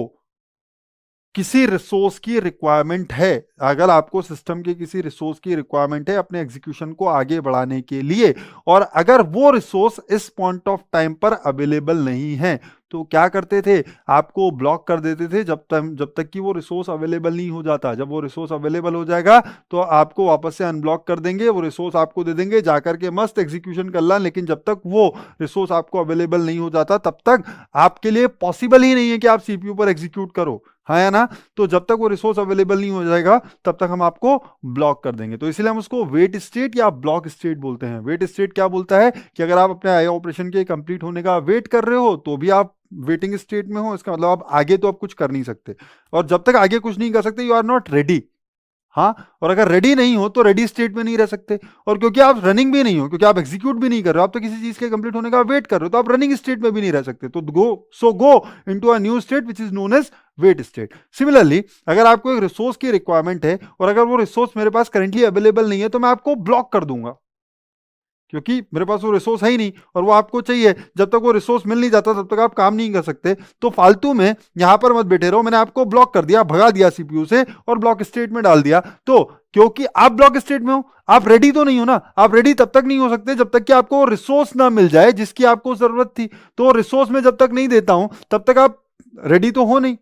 किसी रिसोर्स की रिक्वायरमेंट है, अगर आपको सिस्टम के किसी रिसोर्स की रिक्वायरमेंट है अपने एग्जीक्यूशन को आगे बढ़ाने के लिए, और अगर वो रिसोर्स इस पॉइंट ऑफ टाइम पर अवेलेबल नहीं है, तो क्या करते थे, आपको ब्लॉक कर देते थे जब तक कि वो रिसोर्स अवेलेबल नहीं हो जाता। जब वो रिसोर्स अवेलेबल हो जाएगा तो आपको वापस से अनब्लॉक कर देंगे, वो रिसोर्स आपको दे देंगे, जाकर के मस्त एग्जीक्यूशन कर ला। लेकिन जब तक वो रिसोर्स आपको अवेलेबल नहीं हो जाता तब तक आपके लिए पॉसिबल ही नहीं है कि आप सीपीयू पर एग्जीक्यूट करो, हाँ या ना। तो जब तक वो रिसोर्स अवेलेबल नहीं हो जाएगा तब तक हम आपको ब्लॉक कर देंगे। तो इसलिए हम उसको वेट स्टेट या ब्लॉक स्टेट बोलते हैं। वेट स्टेट क्या बोलता है कि अगर आप अपने आईओ ऑपरेशन के कंप्लीट होने का वेट कर रहे हो तो भी आप वेटिंग स्टेट में हो, इसका मतलब आप आगे तो आप कुछ कर नहीं सकते, और जब तक आगे कुछ नहीं कर सकते यू आर नॉट रेडी। हाँ, और अगर रेडी नहीं हो तो रेडी स्टेट में नहीं रह सकते, और क्योंकि आप रनिंग भी नहीं हो, क्योंकि आप एग्जीक्यूट भी नहीं कर रहे हो, आप तो किसी चीज के कंप्लीट होने का वेट कर रहे हो, तो आप रनिंग स्टेट में भी नहीं रह सकते। तो go into a new state which is known as wait state. Similarly अगर आपको एक रिसोर्स की रिक्वायरमेंट है और अगर वो रिसोर्स मेरे पास करेंटली अवेलेबल नहीं है, तो मैं आपको ब्लॉक कर दूंगा, क्योंकि मेरे पास वो रिसोर्स है ही नहीं और वो आपको चाहिए। जब तक वो रिसोर्स मिल नहीं जाता तब तक आप काम नहीं कर सकते। तो फालतू में यहां पर मत बैठे रहो, मैंने आपको ब्लॉक कर दिया, भगा दिया सीपीयू से और ब्लॉक स्टेट में डाल दिया। तो क्योंकि आप ब्लॉक स्टेट में हो, आप रेडी तो नहीं हो ना। आप रेडी तब तक नहीं हो सकते जब तक कि आपको रिसोर्स ना मिल जाए जिसकी आपको जरूरत थी। तो रिसोर्स में जब तक नहीं देता हूं तब तक आप रेडी तो हो नहीं।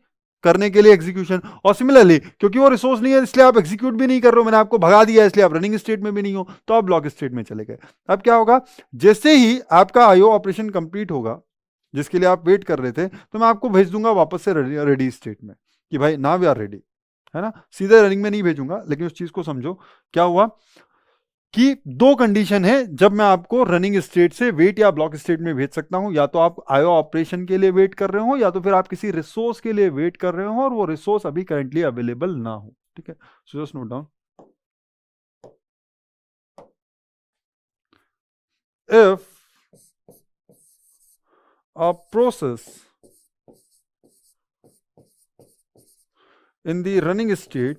करने के लिए एग्जीक्यूशन, और सिमिलरली क्योंकि वो रिसोर्स नहीं है इसलिए आप एग्जीक्यूट भी नहीं कर रहे हो, मैंने आपको भगा दिया इसलिए आप रनिंग स्टेट में भी नहीं हो, तो आप ब्लॉक स्टेट में चले गए। अब क्या होगा, जैसे ही आपका आईओ ऑपरेशन कंप्लीट होगा जिसके लिए आप वेट कर रहे थे, तो मैं आपको भेज दूंगा वापस से रेडी स्टेट में कि भाई नाउ वी आर रेडी, है ना। सीधे रनिंग में नहीं भेजूंगा, लेकिन उस चीज को समझो। क्या हुआ कि दो कंडीशन है जब मैं आपको रनिंग स्टेट से वेट या ब्लॉक स्टेट में भेज सकता हूं, या तो आप आईओ ऑपरेशन के लिए वेट कर रहे हो, या तो फिर आप किसी रिसोर्स के लिए वेट कर रहे हो और वो रिसोर्स अभी करंटली अवेलेबल ना हो। ठीक है, सो just note down, if a process in the running state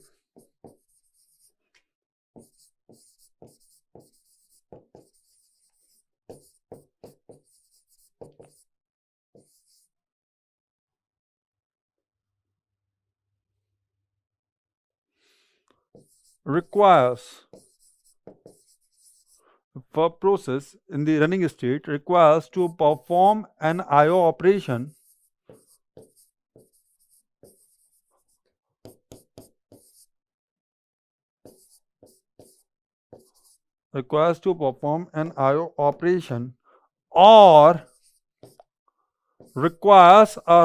requires for process in the running state requires to perform an IO operation requires to perform an IO operation or requires a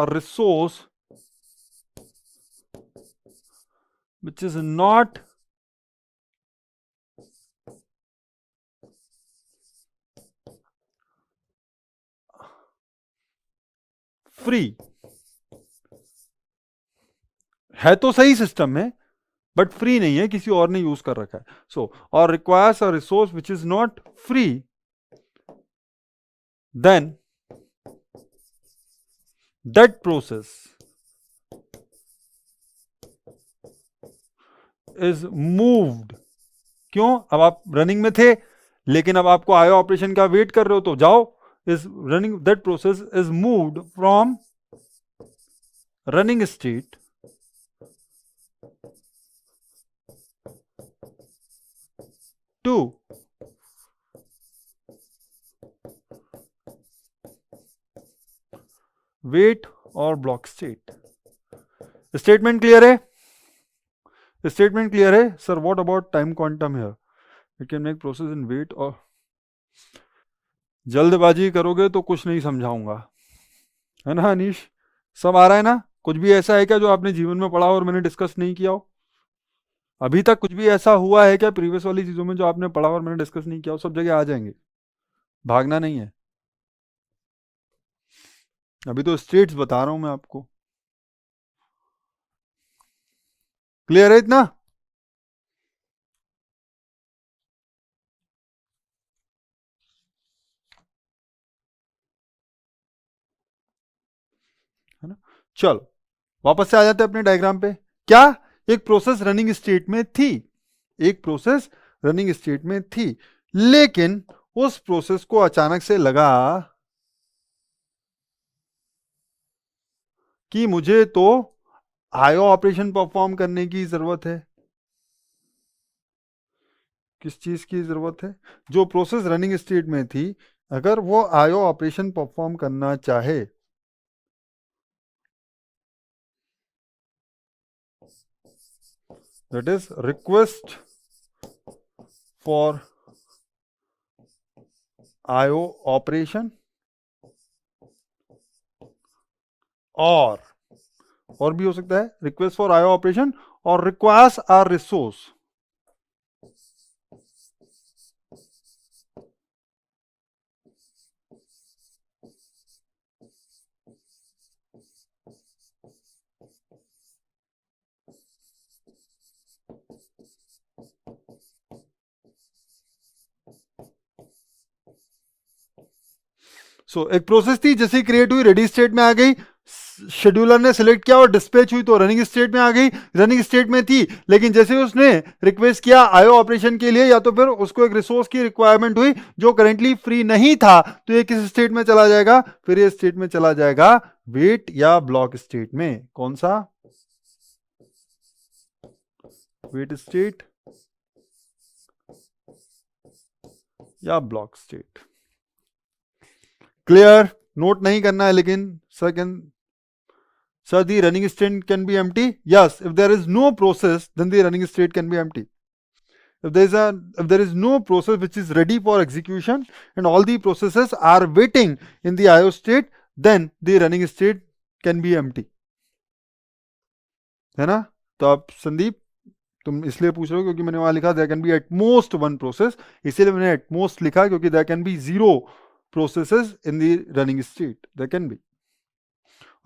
resource which is not free, है तो सही सिस्टम में बट फ्री नहीं है, किसी और ने यूज कर रखा है। सो और requires a resource which is not free, then that process is moved. क्यों, अब आप रनिंग में थे लेकिन अब आपको आयो ऑपरेशन का वेट कर रहे हो, तो जाओ, is running, that process is moved from running state to wait और ब्लॉक स्टेट। स्टेटमेंट क्लियर है? स्टेटमेंट क्लियर है sir? What about time quantum here? It can make process in wait और जल्दबाजी करोगे तो कुछ नहीं समझाऊंगा, है ना अनीश? सब आ रहा है ना? कुछ भी ऐसा है क्या जो आपने जीवन में पढ़ा और मैंने डिस्कस नहीं किया हो? अभी तक कुछ भी ऐसा हुआ है क्या प्रीवियस वाली चीजों में जो आपने पढ़ा और मैंने डिस्कस नहीं किया हो? सब जगह आ जाएंगे, भागना नहीं है। अभी तो स्टेट्स बता रहा हूं मैं आपको। क्लियर है इतना? है ना? चलो वापस से आ जाते हैं अपने डायग्राम पे। क्या, एक प्रोसेस रनिंग स्टेट में थी, एक प्रोसेस रनिंग स्टेट में थी, लेकिन उस प्रोसेस को अचानक से लगा कि मुझे तो आयो ऑपरेशन परफॉर्म करने की जरूरत है। किस चीज की जरूरत है? जो प्रोसेस रनिंग स्टेट में थी, अगर वो आयो ऑपरेशन परफॉर्म करना चाहे, दैट इज रिक्वेस्ट फॉर आयो ऑपरेशन और भी हो सकता है, रिक्वेस्ट फॉर आयो ऑपरेशन और रिक्वायर्स आर रिसोर्स। एक प्रोसेस थी, जैसे क्रिएट हुई रेडी स्टेट में आ गई, शेड्यूलर ने सिलेक्ट किया और डिस्पैच हुई तो रनिंग स्टेट में आ गई। रनिंग स्टेट में थी लेकिन जैसे उसने रिक्वेस्ट किया आयो ऑपरेशन के लिए, या तो फिर उसको एक रिसोर्स की रिक्वायरमेंट हुई जो करेंटली फ्री नहीं था, तो ये किस स्टेट में चला जाएगा? फिर ये स्टेट में चला जाएगा वेट या ब्लॉक स्टेट में। कौन सा? वेट स्टेट या ब्लॉक स्टेट। क्लियर? नोट नहीं करना है लेकिन sir the running state can be empty. Yes, if there is no process then the running state can be empty. If there is no process which is ready for execution and all the processes are waiting in the IO state, then the running state can be empty. है ना? तो आप संदीप तुम इसलिए पूछ रहे हो क्योंकि मैंने वहां लिखा there can be at most one process, इसीलिए मैंने at most लिखा क्योंकि there can be zero processes in the running state. There can be.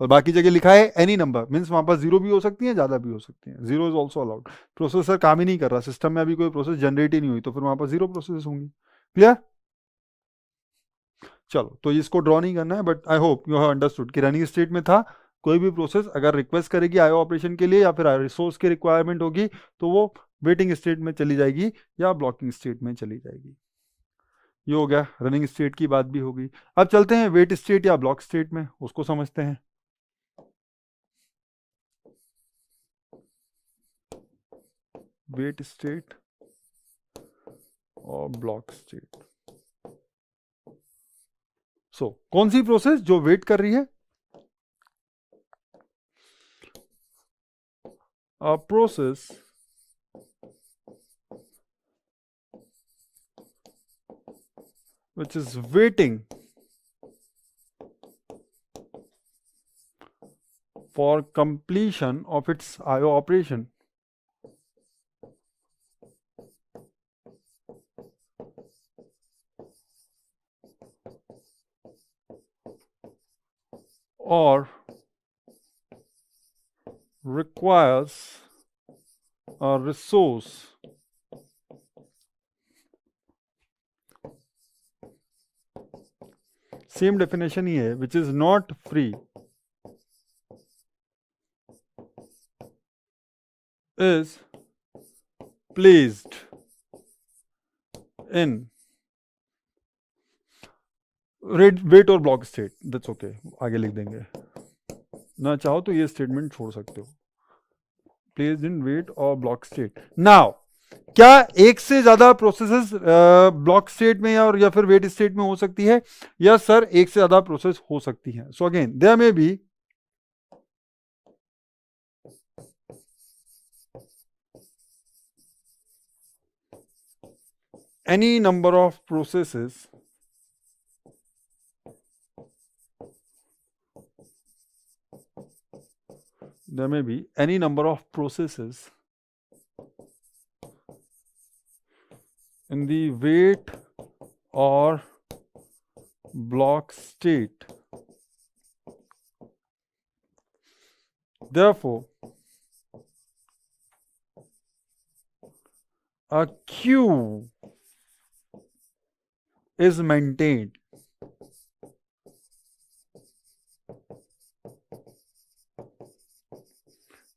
और बाकी जगह लिखा है एनी नंबर, मीन्स वहां पर जीरो भी हो सकती है, ज्यादा भी हो सकती है। Zero is also allowed. Processor काम ही नहीं कर रहा, सिस्टम में अभी कोई प्रोसेस जनरेट ही नहीं हुई, तो फिर वहां पर जीरो प्रोसेस होंगी। क्लियर? चलो, तो इसको ड्रॉ नहीं करना है, but I hope you have understood कि रनिंग स्टेट में था, कोई भी प्रोसेस अगर रिक्वेस्ट करेगी आईओ ऑपरेशन के लिए या फिर रिसोर्स की रिक्वायरमेंट होगी तो वो वेटिंग स्टेट में चली जाएगी या ब्लॉकिंग स्टेट में चली जाएगी। ये हो गया, रनिंग स्टेट की बात भी होगी। अब चलते हैं वेट स्टेट या ब्लॉक स्टेट में, उसको समझते हैं। वेट स्टेट और ब्लॉक स्टेट। सो कौन सी प्रोसेस जो वेट कर रही है? A process which is waiting for completion of its IO operation. Or requires a resource same definition ही है, which is not free is placed in wait और ब्लॉक स्टेट। दैट्स ओके, आगे लिख देंगे, ना चाहो तो ये स्टेटमेंट छोड़ सकते हो। प्लेस्ड इन वेट और ब्लॉक स्टेट। नाउ क्या एक से ज्यादा प्रोसेसेस ब्लॉक स्टेट में या फिर वेट स्टेट में हो सकती है? यस सर, एक से ज्यादा प्रोसेस हो सकती है। सो अगेन देयर में B any number of processes there may be any number of processes in the wait or block state. Therefore, a queue is maintained.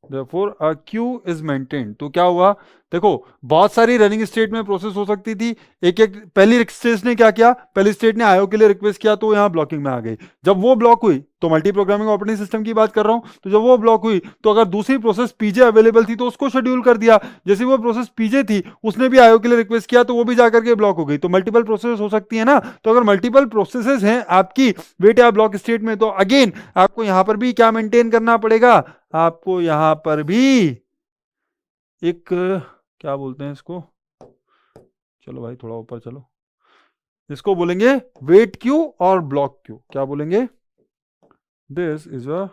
Therefore, a queue is maintained. तो क्या हुआ? देखो, बहुत सारी रनिंग स्टेट में प्रोसेस हो सकती थी। एक एक पहली स्टेट ने क्या किया? पहली स्टेट ने आईओ के लिए रिक्वेस्ट किया तो यहां ब्लॉकिंग में आ गई। जब वो ब्लॉक हुई तो मल्टी प्रोग्रामिंग ऑपरेटिंग सिस्टम की बात कर रहा हूं, तो जब वो ब्लॉक हुई तो अगर दूसरी प्रोसेस पीजे अवेलेबल थी तो उसको शेड्यूल कर दिया। जैसे वो प्रोसेस पीजे थी उसने भी आईओ के लिए रिक्वेस्ट किया तो वो भी जाकर के ब्लॉक हो गई। तो मल्टीपल प्रोसेस हो सकती है ना। तो अगर मल्टीपल प्रोसेसेस हैं आपकी वेट या ब्लॉक स्टेट में, तो अगेन आपको यहां पर भी क्या मेंटेन करना पड़ेगा? आपको यहां पर भी एक, क्या बोलते हैं इसको, चलो भाई थोड़ा ऊपर चलो, इसको बोलेंगे वेट क्यू और ब्लॉक क्यू। क्या बोलेंगे? This is a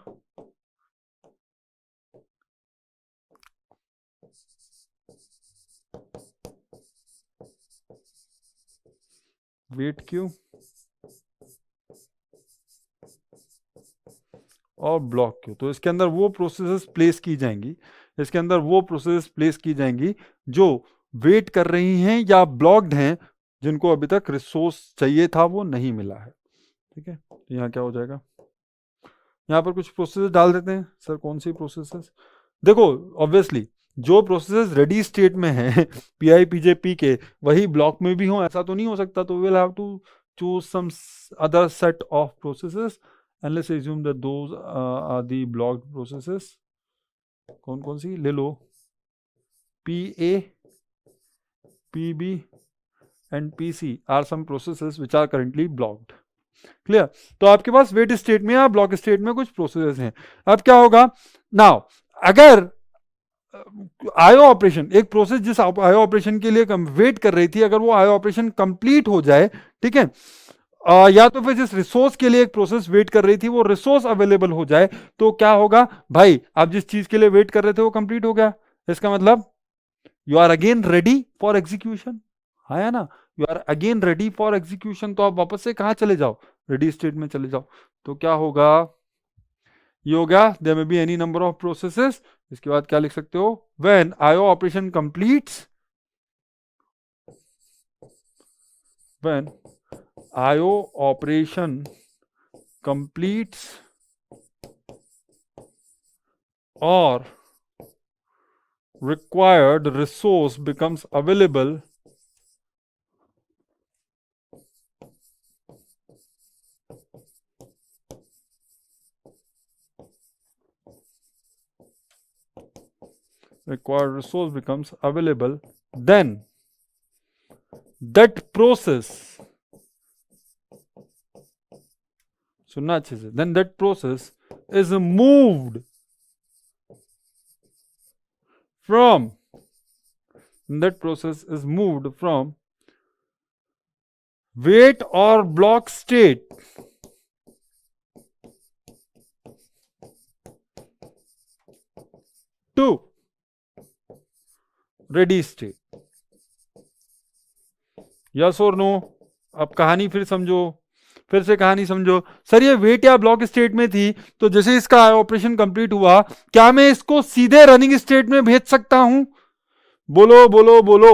wait queue और ब्लॉक क्यू। तो इसके अंदर वो प्रोसेसेस प्लेस की जाएंगी, इसके अंदर वो प्रोसेस प्लेस की जाएंगी जो वेट कर रही हैं या ब्लॉक्ड हैं, जिनको अभी तक रिसोर्स चाहिए था वो नहीं मिला है। ठीक है, तो यहाँ क्या हो जाएगा? यहाँ पर कुछ प्रोसेस डाल देते हैं। सर कौन सी प्रोसेसेस? देखो, ऑब्वियसली जो प्रोसेसेस रेडी स्टेट में है पीआई पीजे पी के, वही ब्लॉक में भी हो, ऐसा तो नहीं हो सकता। तो will have to choose some other set of processes and let's assume that those are the blocked processes। कौन कौन सी ले लो? P A, P B and PC are some processes which are currently blocked. Clear? तो आपके पास वेट स्टेट में या ब्लॉक स्टेट में कुछ प्रोसेसेस हैं. अब क्या होगा नाउ, अगर आयो ऑपरेशन, एक प्रोसेस जिस आयो ऑपरेशन के लिए वेट कर रही थी, अगर वो आयो ऑपरेशन कंप्लीट हो जाए, ठीक है, या तो फिर जिस रिसोर्स के लिए एक प्रोसेस वेट कर रही थी वो रिसोर्स अवेलेबल हो जाए, तो क्या होगा भाई, आप जिस चीज के लिए वेट कर रहे थे वो कंप्लीट हो गया, इसका मतलब you are again ready for execution. है ना, you are again ready for execution. तो आप वापस से कहां चले जाओ, रेडी स्टेट में चले जाओ. तो क्या होगा, ये हो गया there may be any number of processes. इसके बाद क्या लिख सकते हो, when IO operation completes, when IO operation completes और required resource becomes available, then that process, सुनना अच्छे से, then that process is moved from, wait or block state to ready state. Yes और नो. अब कहानी फिर समझो, फिर से कहानी समझो. सर ये वेट या ब्लॉक स्टेट में थी, तो जैसे इसका ऑपरेशन कंप्लीट हुआ, क्या मैं इसको सीधे रनिंग स्टेट में भेज सकता हूं? बोलो बोलो बोलो.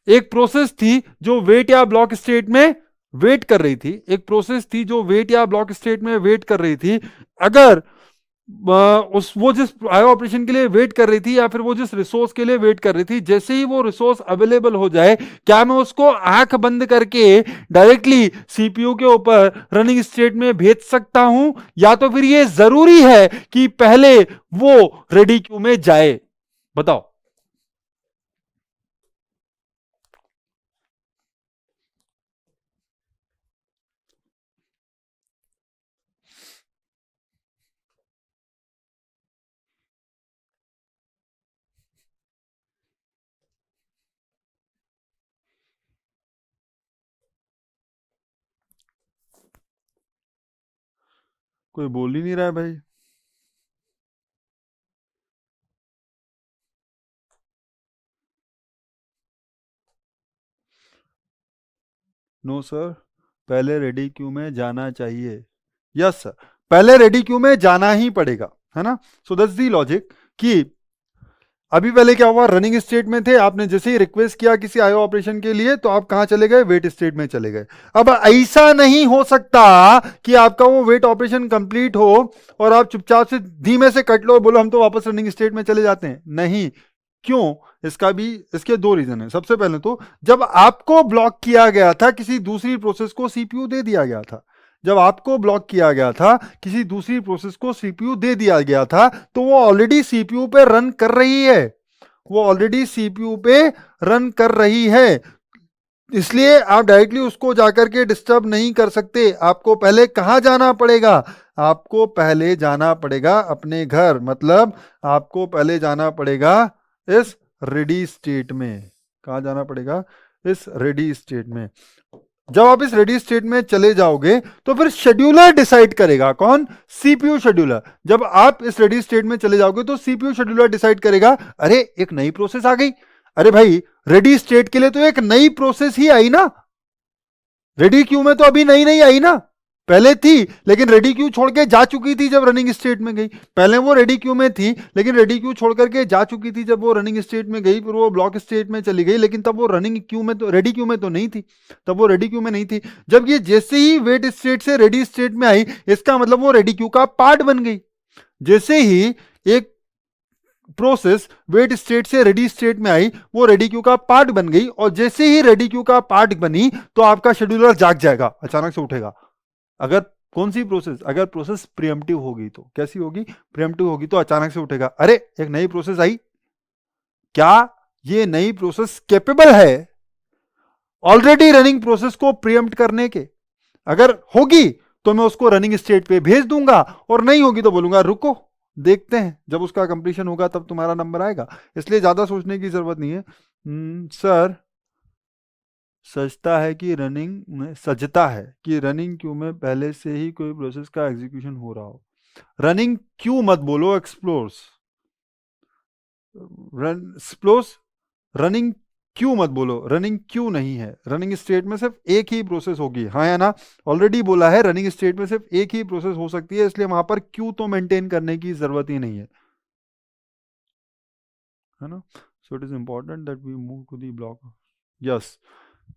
एक प्रोसेस थी जो वेट या ब्लॉक स्टेट में वेट कर रही थी, एक प्रोसेस थी जो वेट या ब्लॉक स्टेट में वेट कर रही थी. अगर वो जिस आयो ऑपरेशन के लिए वेट कर रही थी, या फिर वो जिस रिसोर्स के लिए वेट कर रही थी, जैसे ही वो रिसोर्स अवेलेबल हो जाए, क्या मैं उसको आंख बंद करके डायरेक्टली सीपीयू के ऊपर रनिंग स्टेट में भेज सकता हूं, या तो फिर ये जरूरी है कि पहले वो रेडी क्यू में जाए? बताओ. कोई बोल ही नहीं रहा है भाई. नो सर, पहले रेडी क्यू में जाना चाहिए. यस सर, पहले रेडी क्यू में जाना ही पड़ेगा, है ना. सो दैट्स दी लॉजिक कि अभी पहले क्या हुआ, रनिंग स्टेट में थे, आपने जैसे ही रिक्वेस्ट किया किसी आईओ ऑपरेशन के लिए, तो आप कहां चले गए, वेट स्टेट में चले गए. अब ऐसा नहीं हो सकता कि आपका वो वेट ऑपरेशन कंप्लीट हो और आप चुपचाप से धीमे से कट लो, बोलो हम तो वापस रनिंग स्टेट में चले जाते हैं. नहीं. क्यों? इसका भी, इसके दो रीजन है. सबसे पहले तो जब आपको ब्लॉक किया गया था, किसी दूसरी प्रोसेस को सीपीयू दे दिया गया था. जब आपको ब्लॉक किया गया था, किसी दूसरी प्रोसेस को सीपीयू दे दिया गया था, तो वो ऑलरेडी सीपीयू पे रन कर रही है. वो ऑलरेडी सीपीयू पे रन कर रही है. इसलिए आप डायरेक्टली उसको जाकर के डिस्टर्ब नहीं कर सकते. आपको पहले कहां जाना पड़ेगा? आपको पहले जाना पड़ेगा अपने घर. मतलब आपको पहले जाना पड़ेगा इस रेडी स्टेट में. कहां जाना पड़ेगा? इस रेडी स्टेट में. जब आप इस रेडी स्टेट में चले जाओगे तो फिर शेड्यूलर डिसाइड करेगा. कौन? CPU scheduler. जब आप इस रेडी स्टेट में चले जाओगे तो सीपीयू शेड्यूलर डिसाइड करेगा, अरे एक नई प्रोसेस आ गई. अरे भाई, रेडी स्टेट के लिए तो एक नई प्रोसेस ही आई ना. रेडी क्यू में तो अभी नई नहीं आई ना, पहले थी लेकिन रेडी क्यू छोड़ के जा चुकी थी जब रनिंग स्टेट में गई. पहले वो रेडी क्यू में थी लेकिन रेडी क्यू छोड़ करके जा चुकी थी जब वो रनिंग स्टेट में गई. फिर वो ब्लॉक स्टेट में चली गई, लेकिन तब वो रनिंग क्यू में तो, रेडी क्यू में तो नहीं थी. तब वो रेडी क्यू में नहीं थी. जब ये जैसे ही वेट स्टेट से रेडी स्टेट में आई, इसका मतलब वो रेडी क्यू का पार्ट बन गई. जैसे ही एक प्रोसेस वेट स्टेट से रेडी स्टेट में आई, वो रेडी क्यू का पार्ट बन गई. और जैसे ही रेडी क्यू का पार्ट बनी तो आपका शेड्यूलर जाग जाएगा, अचानक से उठेगा. अगर कौन सी प्रोसेस, अगर प्रोसेस प्रीएम्प्टिव होगी तो कैसी होगी? प्रीएम्प्टिव होगी तो अचानक से उठेगा, अरे एक नई प्रोसेस आई, क्या ये नई प्रोसेस कैपेबल है ऑलरेडी रनिंग प्रोसेस को प्रीएम्प्ट करने के। अगर होगी तो मैं उसको रनिंग स्टेट पे भेज दूंगा, और नहीं होगी तो बोलूंगा रुको, देखते हैं, जब उसका कंप्लीशन होगा तब तुम्हारा नंबर आएगा। इसलिए ज्यादा सोचने की जरूरत नहीं है। सर सजता है कि रनिंग में सजता है कि रनिंग क्यू में पहले से ही कोई प्रोसेस का एग्जीक्यूशन हो रहा हो। रनिंग क्यू मत बोलो, एक्सप्लोर्स। एक्सप्लोर्स रनिंग क्यू मत बोलो, रनिंग क्यू नहीं है। रनिंग स्टेट में सिर्फ एक ही प्रोसेस होगी, हाँ या ना? ऑलरेडी बोला है रनिंग स्टेट में सिर्फ एक ही प्रोसेस हो सकती है, इसलिए वहां पर क्यू तो मेंटेन करने की जरूरत ही नहीं है ना? So it is important that we move to the block. Yes,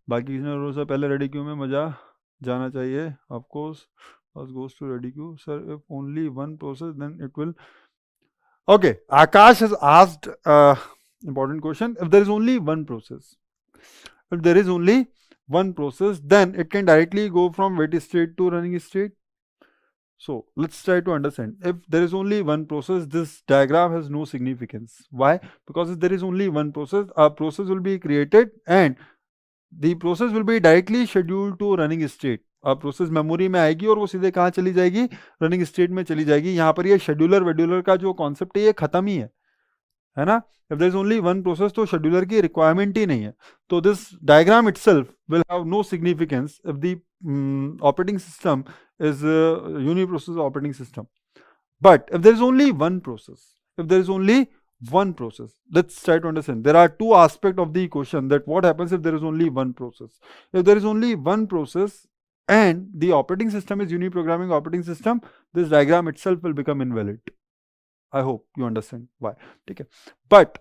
बाकी किसी ने रोज पहले रेडी क्यू में मजा जाना चाहिए, of course first goes to ready queue. Sir if only one process then it will. Okay, Akash has asked important question. If there is only one process, if there is only one process, then it can directly go from wait state to running state. So let's try to understand. If there is only one process, this diagram has no significance. Why? Because if there is only one process, a process will be created and the process will be directly scheduled to running state. अब प्रोसेस मेमोरी में आएगी और वो सीधे कहाँ चली जाएगी? रनिंग स्टेट में चली जाएगी। यहाँ पर ये शेड्यूलर वेड्यूलर का जो कॉन्सेप्ट है ये खत्म ही है ना? If there is only one process तो शेड्यूलर की रिक्वायरमेंट ही नहीं है। तो this diagram itself will have no significance if the operating system is uniprocess operating system. But if there is only one process, if there is only one process, let's try to understand. There are two aspects of the equation, that what happens if there is only one process. If there is only one process and the operating system is uniprogramming operating system, this diagram itself will become invalid. I hope you understand why. Okay. But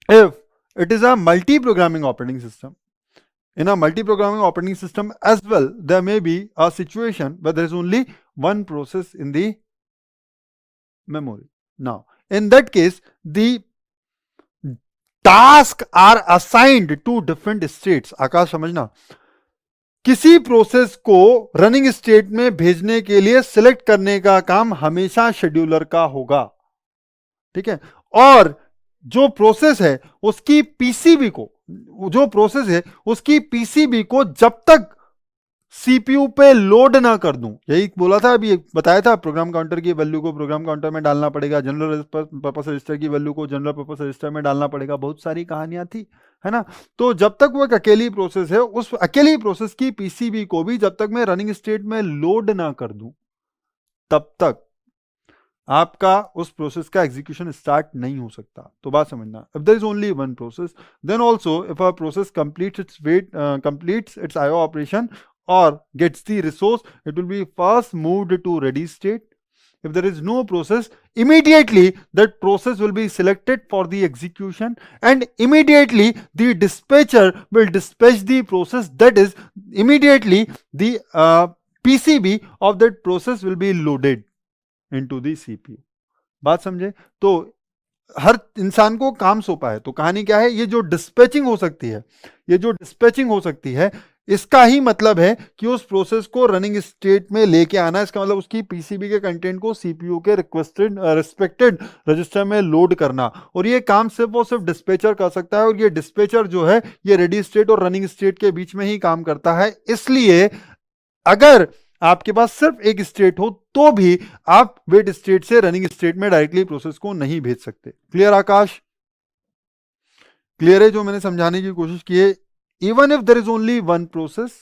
if it is a multi-programming operating system, in a multi-programming operating system as well, there may be a situation where there is only one process in the memory. Now, in that case, the tasks are assigned to different states. आकाश समझना, किसी प्रोसेस को रनिंग स्टेट में भेजने के लिए सिलेक्ट करने का काम हमेशा शेड्यूलर का होगा, ठीक है? और जो प्रोसेस है उसकी पीसीबी को, जो प्रोसेस है उसकी पीसीबी को जब तक सीपीयू पे लोड ना कर दूं, यही बोला था अभी, बताया था, प्रोग्राम काउंटर की वैल्यू को प्रोग्राम काउंटर में डालना पड़ेगा, जनरल पर्पस रजिस्टर की वैल्यू को जनरल पर्पस रजिस्टर में डालना पड़ेगा, बहुत सारी कहानियां थी, है ना? तो जब तक वो एक अकेली प्रोसेस है, उस अकेली प्रोसेस की पीसीबी को भी जब तक मैं रनिंग स्टेट में लोड ना कर दूं, तब तक आपका उस प्रोसेस का एग्जीक्यूशन स्टार्ट नहीं हो सकता। तो बात समझना, if there is only one process, then also if a process completes its IO operation or gets the resource, it will be first moved to ready state. If there is no process, immediately that process will be selected for the execution, and immediately the dispatcher will dispatch the process. That is, immediately the PCB of that process will be loaded into the CPU. बात समझे? तो हर इंसान को काम सौंपा है, तो कहानी क्या है? ये जो डिस्पैचिंग हो सकती है, ये जो डिस्पैचिंग हो सकती है, इसका ही मतलब है कि उस प्रोसेस को रनिंग स्टेट में लेके आना। इसका मतलब उसकी पीसीबी के कंटेंट को सीपीयू के रिस्पेक्टेड रजिस्टर में लोड करना, और ये काम सिर्फ और सिर्फ डिस्पैचर कर सकता है। और ये डिस्पैचर जो है ये रेडी स्टेट और रनिंग स्टेट के बीच में ही काम करता है। इसलिए अगर आपके पास सिर्फ एक स्टेट हो तो भी आप वेट स्टेट से रनिंग स्टेट में डायरेक्टली प्रोसेस को नहीं भेज सकते। क्लियर आकाश? क्लियर है जो मैंने समझाने की कोशिश की है? Even if there is only one process,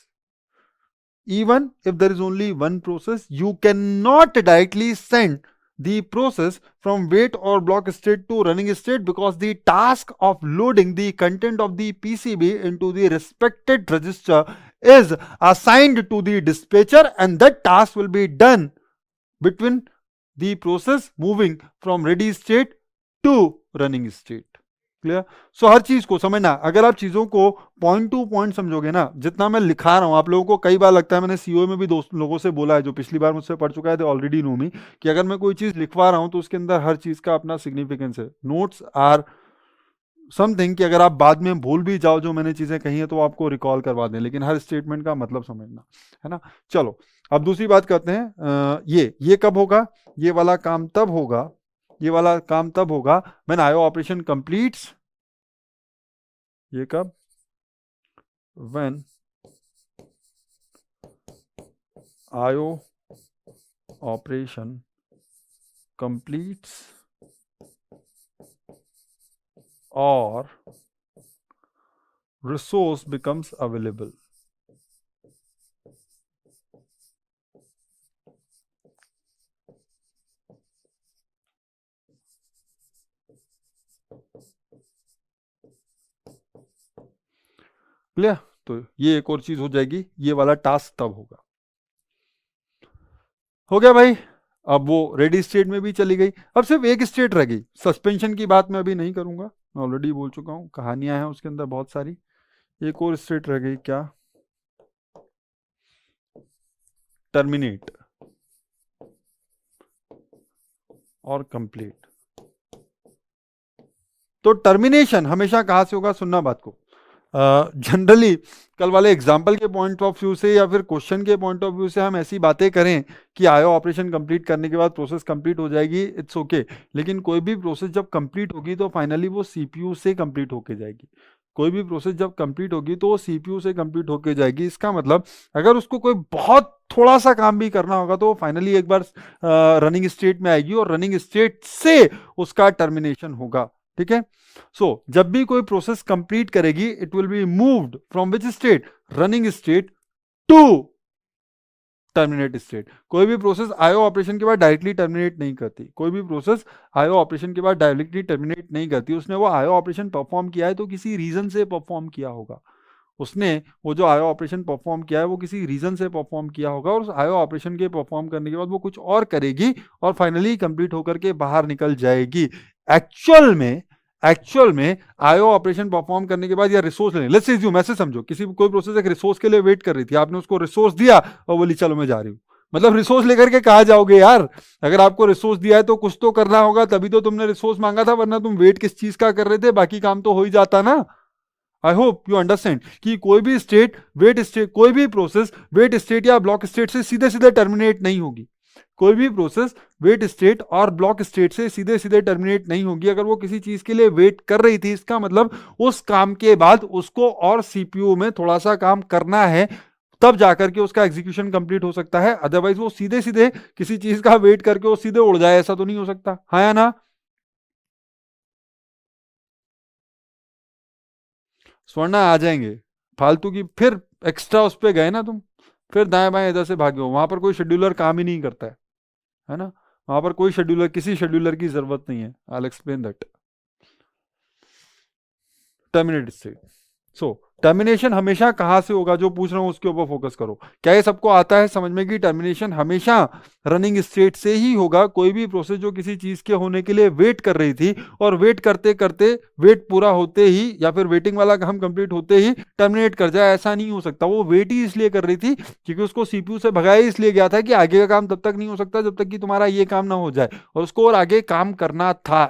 even if there is only one process, you cannot directly send the process from wait or block state to running state, because the task of loading the content of the PCB into the respected register is assigned to the dispatcher, and that task will be done between the process moving from ready state to running state. Clear? So हर चीज को समझना, अगर आप चीजों को पॉइंट टू पॉइंट समझोगे ना, जितना मैं लिखा रहा हूं, आप लोगों को कई बार लगता है, मैंने सीओ में भी दोस्त लोगों से बोला है जो पिछली बार मुझसे पढ़ चुका है, तो ऑलरेडी नो मी, कि अगर मैं कोई चीज लिखवा रहा हूं तो उसके अंदर हर चीज का अपना सिग्निफिकेंस है। नोट्स आर समथिंग कि अगर आप बाद में भूल भी जाओ जो मैंने चीजें कही है तो आपको रिकॉल करवा दें, लेकिन हर स्टेटमेंट का मतलब समझना, है ना? चलो अब दूसरी बात करते हैं। ये कब होगा? ये वाला काम तब होगा, ये वाला काम तब होगा व्हेन आईओ ऑपरेशन कंप्लीट्स। ये कब? when IO operation completes or resource becomes available. Clear? तो ये एक और चीज हो जाएगी, ये वाला टास्क तब होगा। हो गया भाई। अब वो रेडी स्टेट में भी चली गई, अब सिर्फ एक स्टेट रह गई। सस्पेंशन की बात मैं अभी नहीं करूंगा, मैं ऑलरेडी बोल चुका हूं, कहानियां हैं उसके अंदर बहुत सारी। एक और स्टेट रह गई, क्या? टर्मिनेट और कंप्लीट। तो टर्मिनेशन हमेशा कहां से होगा, सुनना बात को। जनरली कल वाले एग्जाम्पल के पॉइंट ऑफ व्यू से या फिर क्वेश्चन के पॉइंट ऑफ व्यू से हम ऐसी बातें करें कि आयो ऑपरेशन कंप्लीट करने के बाद प्रोसेस कंप्लीट हो जाएगी, इट्स ओके। लेकिन कोई भी प्रोसेस जब कंप्लीट होगी तो फाइनली वो सीपीयू से कंप्लीट होके जाएगी। कोई भी प्रोसेस जब कंप्लीट होगी तो वो सीपीयू से कंप्लीट होके जाएगी। इसका मतलब अगर उसको कोई बहुत थोड़ा सा काम भी करना होगा तो फाइनली एक बार रनिंग स्टेट में आएगी और रनिंग स्टेट से उसका टर्मिनेशन होगा। ठीक है? सो जब भी कोई प्रोसेस कंप्लीट करेगी, it will be moved from which state, running state to terminate state. कोई भी प्रोसेस आईओ ऑपरेशन के बाद डायरेक्टली टर्मिनेट नहीं करती। कोई भी प्रोसेस आईओ ऑपरेशन के बाद डायरेक्टली टर्मिनेट नहीं करती। उसने वो आईओ ऑपरेशन परफॉर्म किया है तो किसी रीजन से परफॉर्म किया होगा। उसने वो जो आईओ ऑपरेशन परफॉर्म किया है वो किसी रीजन से परफॉर्म किया होगा, और उस आईओ ऑपरेशन के परफॉर्म करने के बाद वो कुछ और करेगी और फाइनली कंप्लीट होकर के बाहर निकल जाएगी। एक्चुअल में आईओ ऑपरेशन परफॉर्म करने के बाद या रिसोर्स लेने, लेट्स एज्यूम, ऐसे समझो किसी कोई प्रोसेस एक रिसोर्स के लिए वेट कर रही थी, आपने उसको रिसोर्स दिया और बोली चलो मैं जा रही हूं। मतलब रिसोर्स लेकर के कहा जाओगे यार? अगर आपको रिसोर्स दिया है तो कुछ तो करना होगा, तभी तो तुमने रिसोर्स मांगा था, वरना तुम वेट किस चीज का कर रहे थे? बाकी काम तो हो ही जाता ना। आई होप यू अंडरस्टैंड कि कोई भी स्टेट वेट स्टेट, कोई भी प्रोसेस वेट स्टेट या ब्लॉक स्टेट से सीधे सीधे टर्मिनेट नहीं होगी। कोई भी प्रोसेस वेट स्टेट और ब्लॉक स्टेट से सीधे सीधे टर्मिनेट नहीं होगी। अगर वो किसी चीज के लिए वेट कर रही थी, इसका मतलब उस काम के बाद उसको और सीपीयू में थोड़ा सा काम करना है, तब जाकर के उसका एग्जीक्यूशन कंप्लीट हो सकता है। अदरवाइज वो सीधे सीधे किसी चीज का वेट करके वो सीधे उड़ जाए, ऐसा तो नहीं हो सकता, हाँ या ना? स्वर्ण आ जाएंगे फालतू की, फिर एक्स्ट्रा उस पे गए ना तुम, फिर दाएं बाएं इधर से भागे हो। वहां पर कोई शेड्यूलर काम ही नहीं करता है ना? वहां पर कोई शेड्यूलर, किसी शेड्यूलर की जरूरत नहीं है। I explain that. Terminate state. So termination हमेशा कहां से होगा, जो पूछ रहा हूं उसके ऊपर फोकस करो। क्या ये सबको आता है समझ में कि टर्मिनेशन हमेशा रनिंग स्टेट से ही होगा? कोई भी प्रोसेस जो किसी चीज के होने के लिए वेट कर रही थी और वेट करते करते वेट पूरा होते ही या फिर वेटिंग वाला काम कंप्लीट होते ही टर्मिनेट कर जाए, ऐसा नहीं हो सकता। वो वेट ही इसलिए कर रही थी क्योंकि उसको सीपीयू से भगाया इसलिए गया था कि आगे का काम तब तक नहीं हो सकता जब तक कि तुम्हारा ये काम ना हो जाए, और उसको और आगे काम करना था।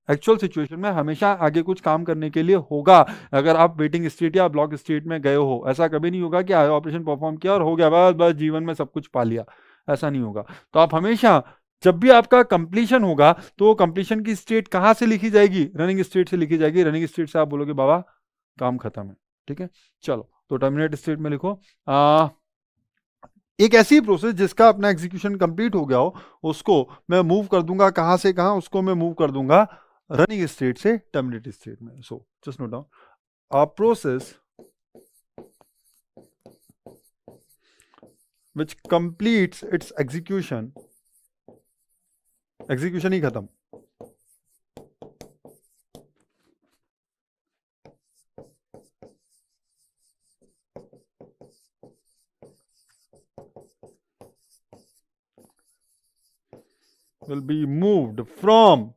एक्चुअल सिचुएशन में हमेशा आगे कुछ काम करने के लिए होगा। अगर आप वेटिंग स्टेट या ब्लॉक स्टेट में गए हो, ऐसा कभी नहीं होगा कि आयो ऑपरेशन परफॉर्म किया और हो गया, बस बस जीवन में सब कुछ पा लिया, ऐसा नहीं होगा। तो आप हमेशा जब भी आपका कंप्लीशन होगा तो वो कंप्लीशन की स्टेट कहां से लिखी जाएगी? रनिंग स्टेट से लिखी जाएगी। रनिंग स्टेट से आप बोलोगे बाबा काम खत्म है। ठीक है, चलो तो टर्मिनेट स्टेट में लिखो एक ऐसी प्रोसेस जिसका अपना एग्जीक्यूशन कंप्लीट हो गया हो, उसको मैं मूव कर दूंगा कहां से कहां, उसको मैं मूव कर दूंगा रनिंग स्टेट से टर्मिनेट स्टेट में। सो just note down, a process which completes its execution ही खत्म, will be moved from,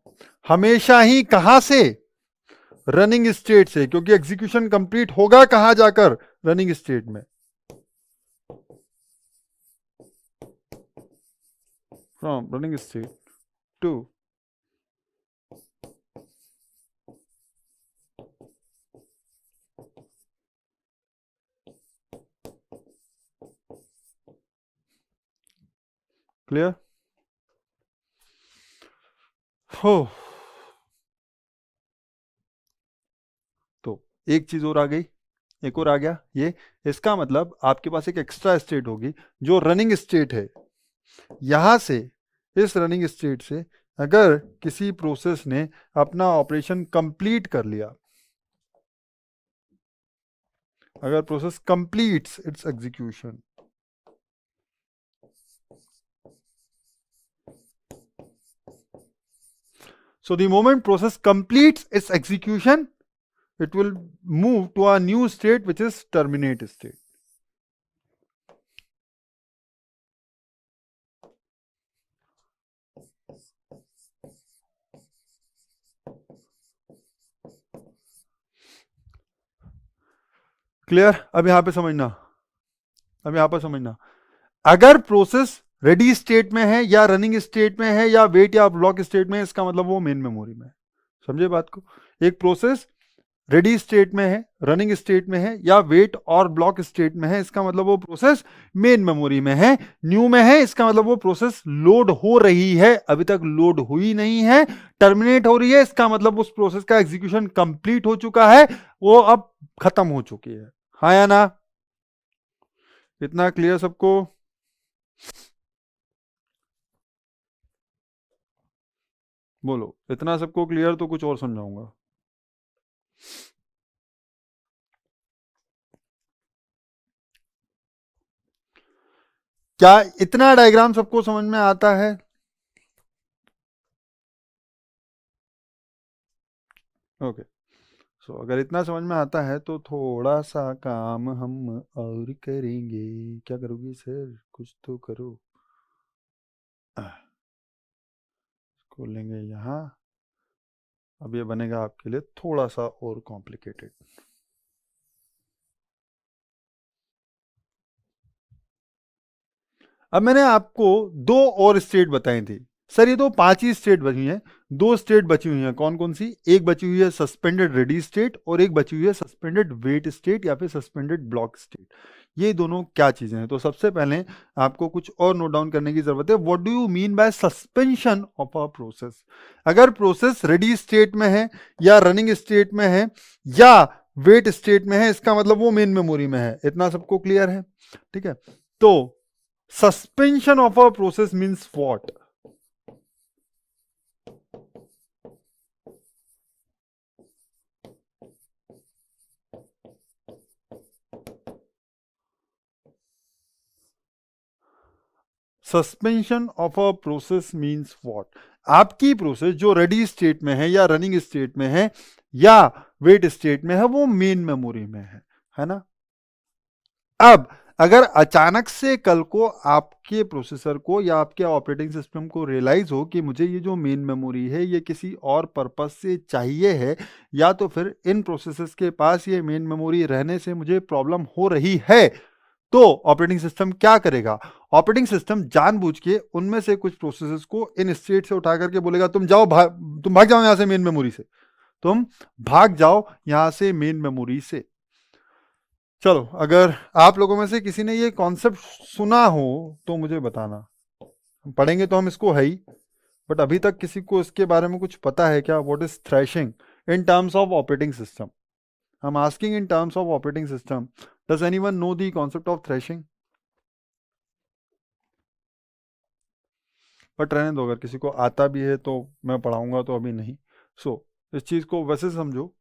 हमेशा ही कहां से? रनिंग स्टेट से, क्योंकि एग्जीक्यूशन कंप्लीट होगा कहां जाकर? रनिंग स्टेट में। From running state to clear? हो, तो एक चीज और आ गई, एक और आ गया ये। इसका मतलब आपके पास एक एक्स्ट्रा स्टेट होगी जो रनिंग स्टेट है। यहां से, इस रनिंग स्टेट से अगर किसी प्रोसेस ने अपना ऑपरेशन कंप्लीट कर लिया, अगर process completes it's execution, so the moment process completes its execution, it will move to a new state which is terminate state. Clear? अब यहां पे समझना, अब यहां पर समझना, अगर प्रोसेस रेडी स्टेट में है या रनिंग स्टेट में है या वेट या ब्लॉक स्टेट में है, इसका मतलब वो मेन मेमोरी में है। समझे बात को? एक प्रोसेस रेडी स्टेट में है, रनिंग स्टेट में है या वेट और ब्लॉक स्टेट में है, इसका मतलब वो प्रोसेस मेन मेमोरी में है। न्यू में है, इसका मतलब वो प्रोसेस लोड हो रही है, अभी तक लोड हुई नहीं है, टर्मिनेट हो रही है, इसका मतलब उस प्रोसेस का एग्जीक्यूशन कंप्लीट हो चुका है, वो अब खत्म हो चुकी है। हाँ या ना? इतना क्लियर सबको? बोलो, इतना सबको क्लियर? तो कुछ और समझाऊंगा। क्या इतना डायग्राम सबको समझ में आता है? ओके, सो अगर इतना समझ में आता है तो थोड़ा सा काम हम और करेंगे। क्या करोगी सर? कुछ तो करो। खोलेंगे यहाँ। अब ये बनेगा आपके लिए थोड़ा सा और कॉम्प्लिकेटेड। अब मैंने आपको दो और स्टेट बताई थी सर, ये तो 5 ही स्टेट बची हैं। दो स्टेट बची हुई हैं, कौन कौन सी? एक बची हुई है सस्पेंडेड रेडी स्टेट और एक बची हुई है सस्पेंडेड वेट स्टेट या फिर सस्पेंडेड ब्लॉक स्टेट। ये दोनों क्या चीजें हैं? तो सबसे पहले आपको कुछ और नोट डाउन करने की जरूरत है। What do you mean by suspension of a process? अगर प्रोसेस रेडी स्टेट में है या रनिंग स्टेट में है या वेट स्टेट में है, इसका मतलब वो मेन मेमोरी में है। इतना सबको क्लियर है? ठीक है, तो suspension of a process means what? Suspension of a process means what? आपकी प्रोसेस जो रेडी स्टेट में है या रनिंग स्टेट में है या वेट स्टेट में है, वो मेन मेमोरी में है ना? अब अगर अचानक से कल को आपके प्रोसेसर को या आपके ऑपरेटिंग सिस्टम को रियलाइज हो कि मुझे ये जो मेन मेमोरी है ये किसी और पर्पस से चाहिए है, या तो फिर इन प्रोसेसर्स के पास ये मेन मेमोरी रहने से मुझे प्रॉब्लम हो रही है, तो ऑपरेटिंग सिस्टम क्या करेगा? ऑपरेटिंग सिस्टम जानबूझ के उनमें से कुछ प्रोसेसर्स को इन स्टेट से उठा करके बोलेगा तुम जाओ, तुम भाग जाओ यहां से मेन मेमोरी से, तुम भाग जाओ यहां से मेन मेमोरी से। चलो, अगर आप लोगों में से किसी ने ये कॉन्सेप्ट सुना हो तो मुझे बताना। हम पढ़ेंगे तो हम इसको है ही, बट अभी तक किसी को इसके बारे में कुछ पता है क्या? What is threshing in terms of operating system? I am asking in terms of operating system, does anyone know the concept of threshing? But रहने दो, अगर किसी को आता भी है तो मैं पढ़ाऊंगा, तो अभी नहीं। इस चीज़ को वैसे समझो,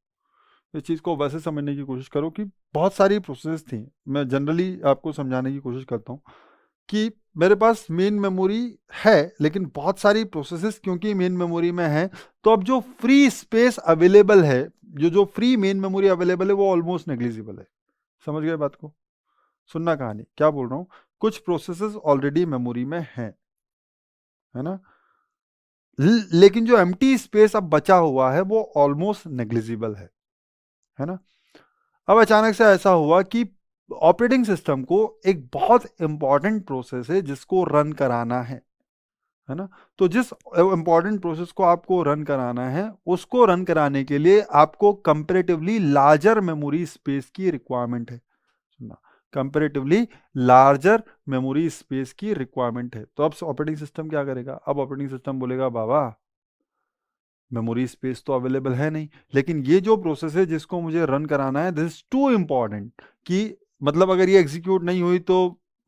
इस चीज़ को वैसे समझने की कोशिश करो कि बहुत सारी प्रोसेस थी। मैं जनरली आपको समझाने की कोशिश करता हूँ कि मेरे पास मेन मेमोरी है, लेकिन बहुत सारी प्रोसेसेस क्योंकि मेन मेमोरी में है, तो अब जो फ्री स्पेस अवेलेबल है, जो फ्री मेन मेमोरी अवेलेबल है, वो ऑलमोस्ट नेग्लिजिबल है। समझ गए बात को? सुनना कहानी क्या बोल रहा हूँ। कुछ प्रोसेसेस ऑलरेडी मेमोरी में है ना, लेकिन जो एम्प्टी स्पेस अब बचा हुआ है वो ऑलमोस्ट नेग्लिजिबल है ना। अब अचानक से ऐसा हुआ कि ऑपरेटिंग सिस्टम को एक बहुत इंपॉर्टेंट प्रोसेस है जिसको रन कराना है ना। तो जिस इंपॉर्टेंट प्रोसेस को आपको रन कराना है, उसको रन कराने के लिए आपको कंपैरेटिवली लार्जर मेमोरी स्पेस की रिक्वायरमेंट है। सुनना, कंपैरेटिवली लार्जर मेमोरी स्पेस की रिक्वायरमेंट है। तो अब ऑपरेटिंग सिस्टम क्या करेगा? अब ऑपरेटिंग सिस्टम बोलेगा बाबा मेमोरी स्पेस तो अवेलेबल है नहीं, लेकिन ये जो प्रोसेस है जिसको मुझे रन कराना है, दिस इज टू इम्पॉर्टेंट कि मतलब अगर ये एग्जीक्यूट नहीं हुई तो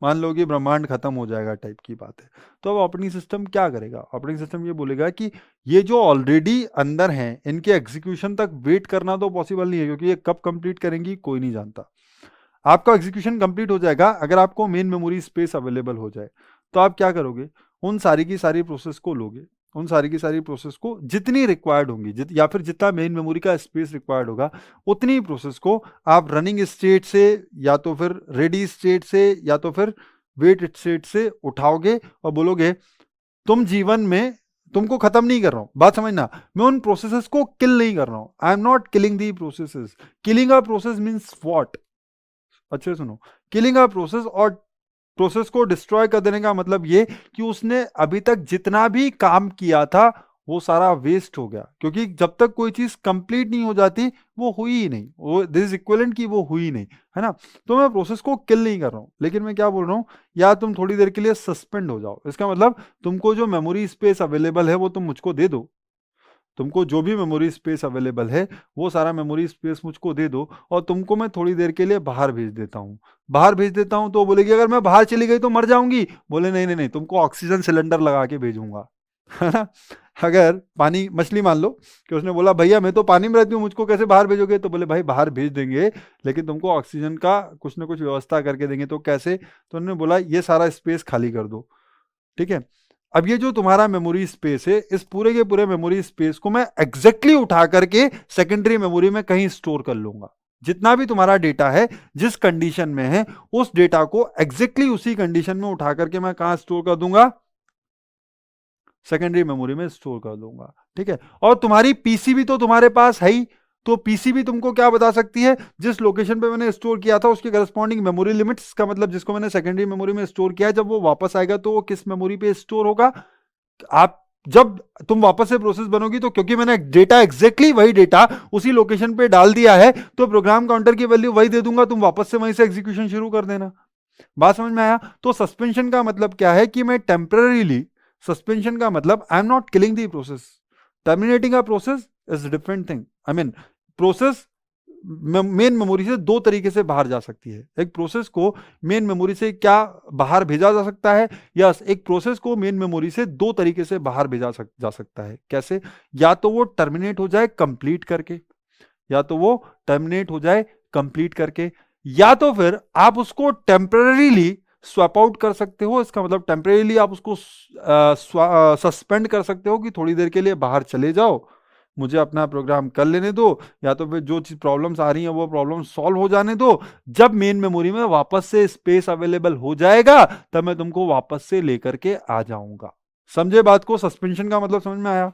मान लो कि ब्रह्मांड खत्म हो जाएगा टाइप की बात है। तो अब ऑपरेटिंग सिस्टम क्या करेगा? ऑपरेटिंग सिस्टम ये बोलेगा कि ये जो ऑलरेडी अंदर हैं इनके एग्जीक्यूशन तक वेट करना तो पॉसिबल नहीं है, क्योंकि ये कब कंप्लीट करेंगी कोई नहीं जानता। आपका एग्जीक्यूशन कंप्लीट हो जाएगा अगर आपको मेन मेमोरी स्पेस अवेलेबल हो जाए। तो आप क्या करोगे? उन सारी की सारी प्रोसेस को लोगे, उन सारी की सारी प्रोसेस को जितनी रिक्वायर्ड होंगी या फिर जितना मेन मेमोरी का स्पेस रिक्वायर्ड होगा उतनी प्रोसेस को आप रनिंग स्टेट से या तो फिर रेडी स्टेट से या तो फिर वेट स्टेट से उठाओगे और बोलोगे तुम जीवन में तुमको खत्म नहीं कर रहा हूं। बात समझना, मैं उन प्रोसेसेस को किल नहीं कर रहा हूं। I am not killing the processes. Killing a process means what? अच्छे सुनो, किलिंग अ प्रोसेस और प्रोसेस को डिस्ट्रॉय कर देने का मतलब ये कि उसने अभी तक जितना भी काम किया था वो सारा वेस्ट हो गया, क्योंकि जब तक कोई चीज कंप्लीट नहीं हो जाती वो हुई ही नहीं, वो दिस इज इक्विवेलेंट की वो हुई नहीं, है ना। तो मैं प्रोसेस को किल नहीं कर रहा हूं, लेकिन मैं क्या बोल रहा हूं, या तुम थोड़ी देर के लिए सस्पेंड हो जाओ। इसका मतलब तुमको जो मेमोरी स्पेस अवेलेबल है वो तुम मुझको दे दो। तुमको जो भी मेमोरी स्पेस अवेलेबल है वो सारा मेमोरी स्पेस मुझको दे दो और तुमको मैं थोड़ी देर के लिए बाहर भेज देता हूँ। बाहर भेज देता हूँ तो बोलेगी अगर मैं बाहर चली गई तो मर जाऊंगी। बोले नहीं नहीं नहीं, तुमको ऑक्सीजन सिलेंडर लगा के भेजूंगा, है ना। अगर पानी मछली मान लो कि उसने बोला भैया मैं तो पानी में रहती हूँ, मुझको कैसे बाहर भेजोगे? तो बोले भाई बाहर भेज देंगे लेकिन तुमको ऑक्सीजन का कुछ ना कुछ व्यवस्था करके देंगे। तो कैसे? तो उन्होंने बोला ये सारा स्पेस खाली कर दो, ठीक है। अब ये जो तुम्हारा मेमोरी स्पेस है, इस पूरे के पूरे मेमोरी स्पेस को मैं एग्जैक्टली उठा करके सेकेंडरी मेमोरी में कहीं स्टोर कर लूंगा। जितना भी तुम्हारा डेटा है जिस कंडीशन में है उस डेटा को एग्जैक्टली उसी कंडीशन में उठा करके मैं कहां स्टोर कर दूंगा? सेकेंडरी मेमोरी में स्टोर कर दूंगा, ठीक है। और तुम्हारी पीसीबी तो तुम्हारे पास है ही, तो पीसीबी तुमको क्या बता सकती है? जिस लोकेशन पे मैंने स्टोर किया था उसके करस्पॉन्डिंग मेमोरी लिमिट्स, का मतलब जिसको मैंने सेकेंडरी मेमोरी में स्टोर किया है जब वो वापस आएगा तो वो किस मेमोरी पे स्टोर होगा। आप जब तुम वापस से प्रोसेस बनोगी तो क्योंकि मैंने डेटा एग्जैक्टली वही डेटा उसी लोकेशन पे डाल दिया है तो प्रोग्राम काउंटर की वैल्यू वही दे दूंगा, तुम वापस से वहीं से एग्जीक्यूशन शुरू कर देना। बात समझ में आया? तो सस्पेंशन का मतलब क्या है कि मैं टेम्पररीली, सस्पेंशन का मतलब I am not killing the process, terminating a process is different thing. I mean process main memory से दो तरीके से बाहर जा सकती है। एक प्रोसेस को मेन मेमोरी से क्या बाहर भेजा जा सकता है? यस, एक प्रोसेस को मेन मेमोरी से दो तरीके से बाहर भेजा जा सकता है। कैसे? या तो वो टर्मिनेट हो जाए कंप्लीट करके, या तो वो टर्मिनेट हो जाए कंप्लीट करके, या तो फिर आप उसको टेम्पररीली स्वैप आउट कर सकते हो। इसका मतलब टेम्पररीली आप उसको सस्पेंड कर सकते हो कि थोड़ी देर के लिए बाहर चले जाओ, मुझे अपना प्रोग्राम कर लेने दो, या तो फिर जो चीज प्रॉब्लम्स आ रही हैं वो प्रॉब्लम सॉल्व हो जाने दो। जब मेन मेमोरी में वापस से स्पेस अवेलेबल हो जाएगा तब मैं तुमको वापस से लेकर के आ जाऊंगा। समझे बात को? सस्पेंशन का मतलब समझ में आया?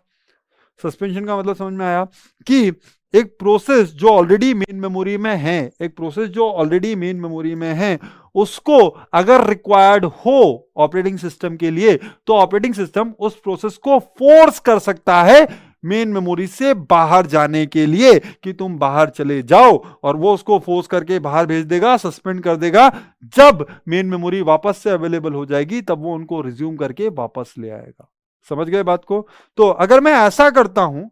सस्पेंशन का मतलब समझ में आया कि एक प्रोसेस जो ऑलरेडी मेन मेमोरी में है, एक प्रोसेस जो ऑलरेडी मेन मेमोरी में है, उसको अगर रिक्वायर्ड हो ऑपरेटिंग सिस्टम के लिए तो ऑपरेटिंग सिस्टम उस प्रोसेस को फोर्स कर सकता है मेन मेमोरी से बाहर जाने के लिए कि तुम बाहर चले जाओ, और वो उसको फोर्स करके बाहर भेज देगा, सस्पेंड कर देगा। जब मेन मेमोरी वापस से अवेलेबल हो जाएगी तब वो उनको रिज्यूम करके वापस ले आएगा। समझ गए बात को? तो अगर मैं ऐसा करता हूं,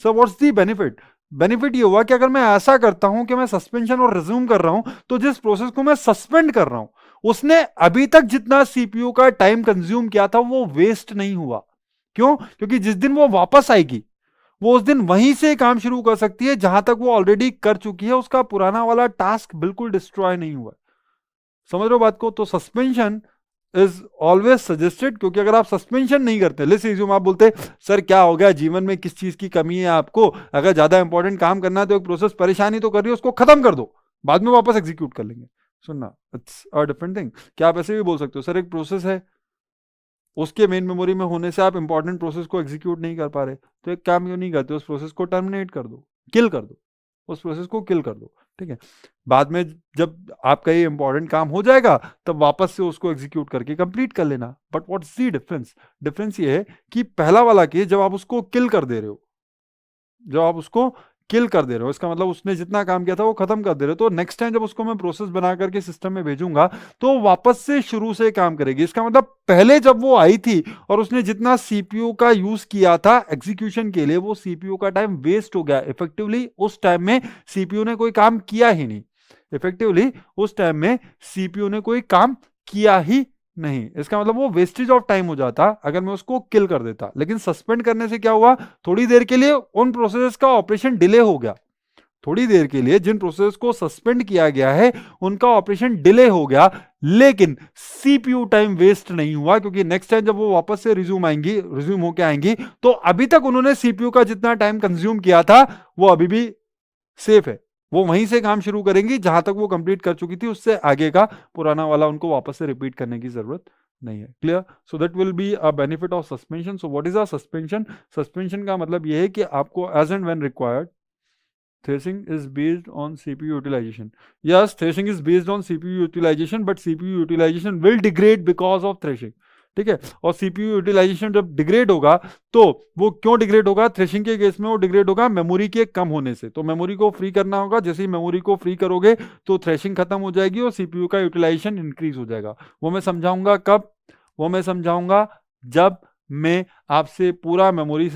so what's the benefit? Benefit ये हुआ कि अगर मैं ऐसा करता हूं कि मैं सस्पेंशन और रिज्यूम कर रहा हूं तो जिस प्रोसेस को मैं सस्पेंड कर रहा हूं उसने अभी तक जितना सीपीयू का टाइम कंज्यूम किया था वो वेस्ट नहीं हुआ। क्यों? क्योंकि जिस दिन वो वापस आएगी वो उस दिन वहीं से काम शुरू कर सकती है जहां तक वो ऑलरेडी कर चुकी है, उसका पुराना वाला टास्क बिल्कुल डिस्ट्रॉय नहीं हुआ। समझ रहे हो बात को? तो सस्पेंशन इज ऑलवेज सजेस्टेड, क्योंकि अगर आप सस्पेंशन नहीं करते, लेट्स अज्यूम आप बोलते सर क्या हो गया, जीवन में किस चीज की कमी है आपको, अगर ज्यादा इंपॉर्टेंट काम करना है तो एक प्रोसेस परेशानी तो कर रही है उसको खत्म कर दो, बाद में वापस एग्जीक्यूट कर लेंगे। सुनना, इट्स अ डिफरेंट थिंग। क्या आप ऐसे भी बोल सकते हो सर एक प्रोसेस है उसके मेन मेमोरी में होने से आप इंपॉर्टेंट प्रोसेस को एग्जीक्यूट नहीं कर पा रहे, तो एक काम क्यों नहीं करते, उस प्रोसेस को टर्मिनेट कर दो, किल कर दो, उस प्रोसेस को किल कर दो, ठीक है। बाद में जब आपका ये इंपॉर्टेंट काम हो जाएगा तब वापस से उसको एग्जीक्यूट करके कंप्लीट कर लेना। But what's the difference? Difference ये है कि पहला वाला केस जब आप उसको किल कर दे रहे हो, जब आप उसको किल कर दे रहे हो, इसका मतलब उसने जितना काम किया था वो खत्म कर दे रहे हो। तो नेक्स्ट टाइम जब उसको मैं प्रोसेस बना करके सिस्टम में भेजूंगा तो वापस से शुरू से काम करेगी। इसका मतलब पहले जब वो आई थी और उसने जितना सीपीयू का यूज किया था एग्जीक्यूशन के लिए, वो सीपीयू का टाइम वेस्ट हो गया। इफेक्टिवली उस टाइम में सीपीयू ने कोई काम किया ही नहीं, इफेक्टिवली उस टाइम में सीपीयू ने कोई काम किया ही नहीं। इसका मतलब वो वेस्टेज ऑफ टाइम हो जाता अगर मैं उसको किल कर देता। लेकिन सस्पेंड करने से क्या हुआ, थोड़ी देर के लिए उन प्रोसेस का ऑपरेशन डिले हो गया। थोड़ी देर के लिए जिन प्रोसेस को सस्पेंड किया गया है उनका ऑपरेशन डिले हो गया, लेकिन सीपीयू टाइम वेस्ट नहीं हुआ, क्योंकि नेक्स्ट टाइम जब वो वापस से रिज्यूम होके आएंगी तो अभी तक उन्होंने सीपीयू का जितना टाइम कंज्यूम किया था वो अभी भी सेफ है। वो वहीं से काम शुरू करेंगी जहां तक वो कंप्लीट कर चुकी थी, उससे आगे का पुराना वाला उनको वापस से रिपीट करने की जरूरत नहीं है। Clear? So that will be a benefit of suspension. So what is a suspension? Suspension का मतलब यह है कि आपको as and when required, thrashing is based on CPU utilization. Yes, thrashing is based on CPU utilization, but CPU utilization will degrade because of thrashing. ठीक है? और CPU यूटिलाइजेशन जब डिग्रेड होगा तो वो क्यों डिग्रेड होगा? थ्रेशिंग के केस में वो डिग्रेड होगा मेमोरी के कम होने से। तो मेमोरी को फ्री करना होगा, जैसे ही मेमोरी को फ्री करोगे तो थ्रेशिंग खत्म हो जाएगी और सीपीयू का यूटिलाइजेशन इंक्रीज हो जाएगा। वो मैं समझाऊंगा कब? वो मैं समझाऊंगा जब मैं आपसे पूरा मेमोरी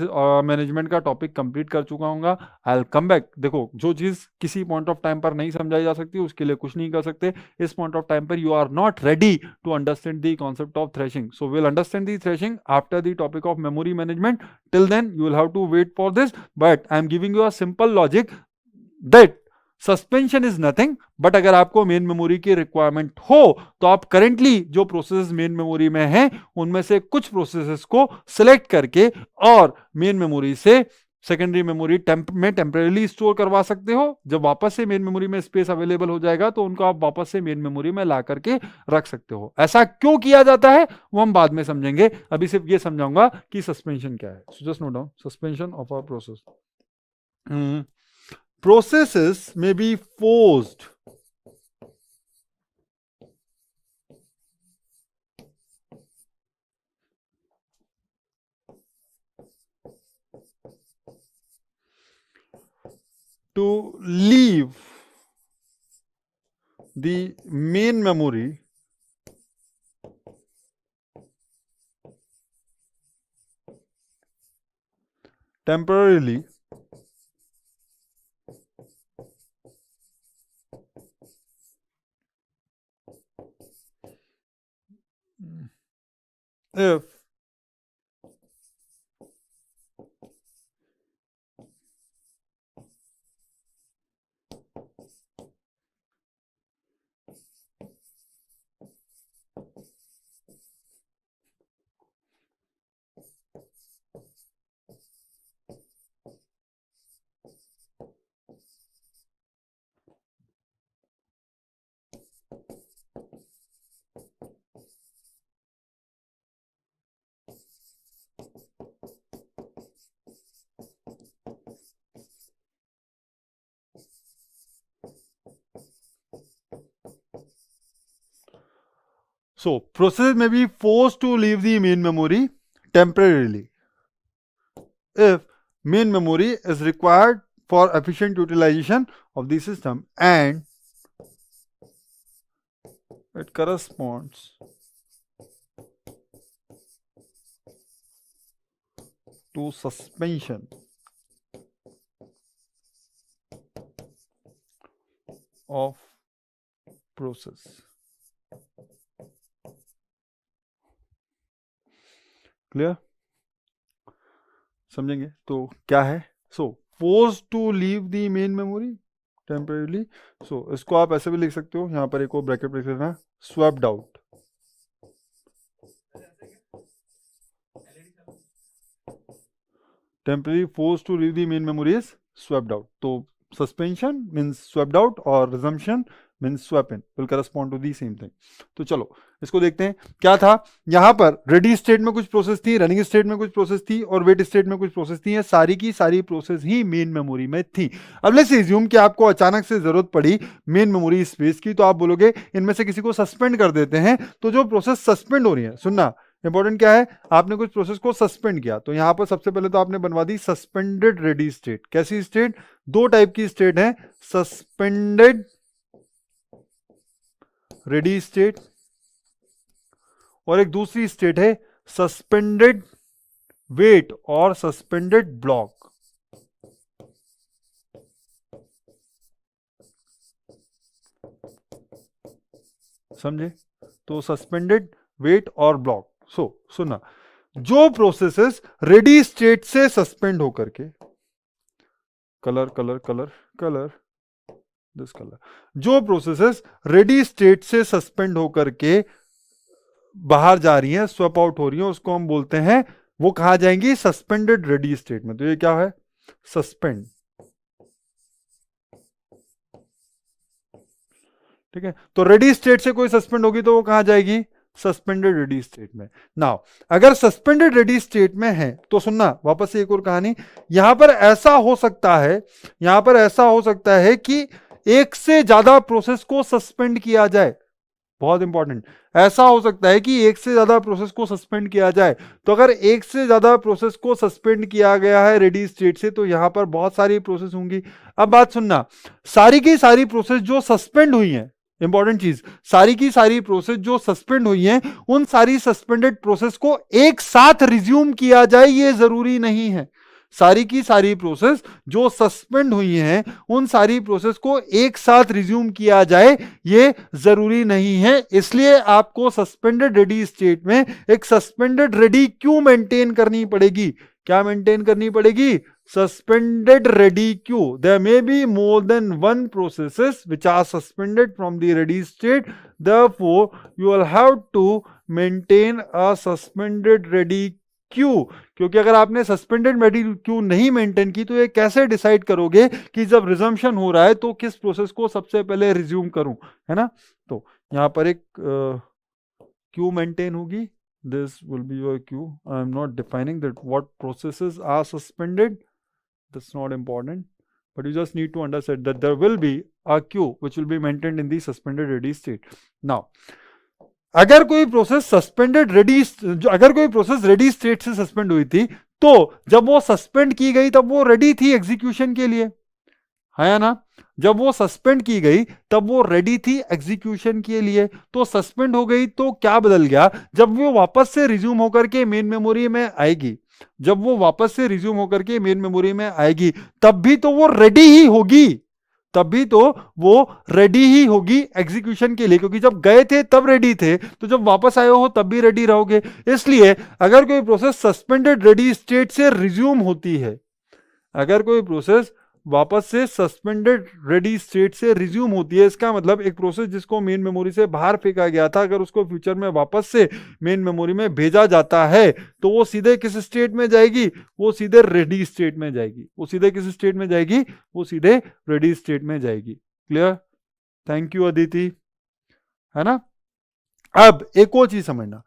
मैनेजमेंट का टॉपिक कंप्लीट कर चुका हूँ। I will come back. देखो, जो चीज किसी पॉइंट ऑफ टाइम पर नहीं समझाई जा सकती उसके लिए कुछ नहीं कर सकते। इस पॉइंट ऑफ टाइम पर you are not ready to understand the concept of thrashing, so will understand the thrashing after the topic of memory management. Till then you will have to wait for this, but I am giving you a simple logic that suspension is nothing, but अगर आपको मेन मेमोरी की रिक्वायरमेंट हो तो आप करेंटली जो प्रोसेस मेन मेमोरी में हैं उनमें से कुछ प्रोसेसेस को सिलेक्ट करके और मेन मेमोरी से सेकेंडरी मेमोरी में टेम्परेली स्टोर करवा सकते हो। जब वापस से मेन मेमोरी में स्पेस अवेलेबल हो जाएगा तो उनको आप वापस से मेन मेमोरी में ला करके रख सकते हो। ऐसा क्यों किया जाता है वो हम बाद में समझेंगे, अभी सिर्फ ये समझाऊंगा कि सस्पेंशन क्या है। सो just note down suspension of a process. Processes may be forced to leave the main memory temporarily if so process may be forced to leave the main memory temporarily if main memory is required for efficient utilization of the system and it corresponds to suspension of process. Clear? समझेंगे तो क्या है? So force to leave the main memory temporarily. So इसको आप ऐसे भी लिख सकते हो, यहां पर एक और ब्रैकेट लिख देना, swapped out. Temporary force to leave the main memory is swapped out. तो सस्पेंशन मीन्स स्वैप्ड आउट और resumption means swap in will correspond to the same thing. तो चलो इसको देखते हैं क्या था। यहां पर रेडी स्टेट में कुछ प्रोसेस थी, रनिंग स्टेट में कुछ प्रोसेस थी और वेट स्टेट में कुछ प्रोसेस थी। सारी की सारी प्रोसेस ही मेन मेमोरी में थी। अब लेट्स अज्यूम कि आपको अचानक से जरूरत पड़ी मेन मेमोरी स्पेस की, तो आप बोलोगे इनमें से किसी को सस्पेंड कर देते हैं। तो जो प्रोसेस सस्पेंड हो रही है, सुनना, इंपॉर्टेंट क्या है, आपने कुछ प्रोसेस को सस्पेंड किया, तो यहां पर सबसे पहले तो आपने बनवा दी सस्पेंडेड रेडी स्टेट। कैसी स्टेट? दो टाइप की स्टेट है, सस्पेंडेड रेडी स्टेट और एक दूसरी स्टेट है सस्पेंडेड वेट और सस्पेंडेड ब्लॉक। समझे? तो सस्पेंडेड, वेट और ब्लॉक। सुनना, जो प्रोसेसेस रेडी स्टेट से सस्पेंड होकर के, colour colour colour colour this colour, जो प्रोसेसेस रेडी स्टेट से सस्पेंड होकर के बाहर जा रही हैं, स्वैप आउट हो रही हैं, उसको हम बोलते हैं, वो कहा जाएंगी सस्पेंडेड रेडी स्टेट में। तो ये क्या है? सस्पेंड। ठीक है, तो रेडी स्टेट से कोई सस्पेंड होगी तो वो कहां जाएगी? सस्पेंडेड रेडी स्टेट में। नाउ अगर सस्पेंडेड रेडी स्टेट में है तो सुनना, वापस से एक और कहानी, यहां पर ऐसा हो सकता है, यहां पर ऐसा हो सकता है कि एक से ज्यादा प्रोसेस को सस्पेंड किया जाए। बहुत इंपॉर्टेंट, ऐसा हो सकता है कि एक से ज्यादा प्रोसेस को सस्पेंड किया जाए। तो अगर एक से ज्यादा प्रोसेस को सस्पेंड किया गया है रेडी स्टेट से, तो यहां पर बहुत सारी प्रोसेस होंगी। अब बात सुनना, सारी की सारी प्रोसेस जो सस्पेंड हुई हैं, इंपॉर्टेंट चीज, सारी की सारी प्रोसेस जो सस्पेंड हुई हैं, उन सारी सस्पेंडेड प्रोसेस को एक साथ रिज्यूम किया जाए ये जरूरी नहीं है। सारी की सारी प्रोसेस जो सस्पेंड हुई हैं, उन सारी प्रोसेस को एक साथ रिज्यूम किया जाए ये जरूरी नहीं है। इसलिए आपको सस्पेंडेड रेडी स्टेट में एक सस्पेंडेड रेडी क्यू मेंटेन करनी पड़ेगी। क्या मेंटेन करनी पड़ेगी? Suspended ready queue. There may be more than one processes which are suspended from the ready state. Therefore, you will have to maintain a suspended ready queue. क्योंकि अगर आपने सस्पेंडेड रेडी क्यू नहीं मेंटेन की तो ये कैसे डिसाइड करोगे कि जब रिजम्पशन हो रहा है तो किस प्रोसेस को सबसे पहले रिज्यूम करूं, है ना? तो यहां पर एक क्यू मेंटेन होगी. This will be your queue. I am not defining that what processes are suspended. That's not important, but you just need to understand that there will be a queue which will be maintained in the suspended ready state. Now, अगर कोई प्रोसेस सस्पेंडेड रेडी, अगर कोई प्रोसेस रेडी स्टेट से सस्पेंड हुई थी, तो जब वो सस्पेंड की गई तब वो रेडी थी एग्जीक्यूशन के लिए, है ना? जब वो सस्पेंड की गई तब वो रेडी थी एग्जीक्यूशन के लिए। तो सस्पेंड हो गई तो क्या बदल गया? जब वो वापस से रिज्यूम होकर के मेन मेमोरी में आएगी, जब वो वापस से रिज्यूम होकर के मेन मेमोरी में आएगी, तब भी तो वो रेडी ही होगी, तब भी तो वो रेडी ही होगी एग्जीक्यूशन के लिए, क्योंकि जब गए थे तब रेडी थे, तो जब वापस आए हो तब भी रेडी रहोगे। इसलिए अगर कोई प्रोसेस सस्पेंडेड रेडी स्टेट से रिज्यूम होती है, अगर कोई प्रोसेस वापस से सस्पेंडेड रेडी स्टेट से रिज्यूम होती है, इसका मतलब एक प्रोसेस जिसको मेन मेमोरी से बाहर फेंका गया था, अगर उसको फ्यूचर में वापस से मेन मेमोरी में भेजा जाता है तो वो सीधे किस स्टेट में जाएगी? वो सीधे रेडी स्टेट में जाएगी। वो सीधे किस स्टेट में जाएगी? वो सीधे रेडी स्टेट में जाएगी। क्लियर? थैंक यू अदिति, है ना? अब एक और चीज समझना,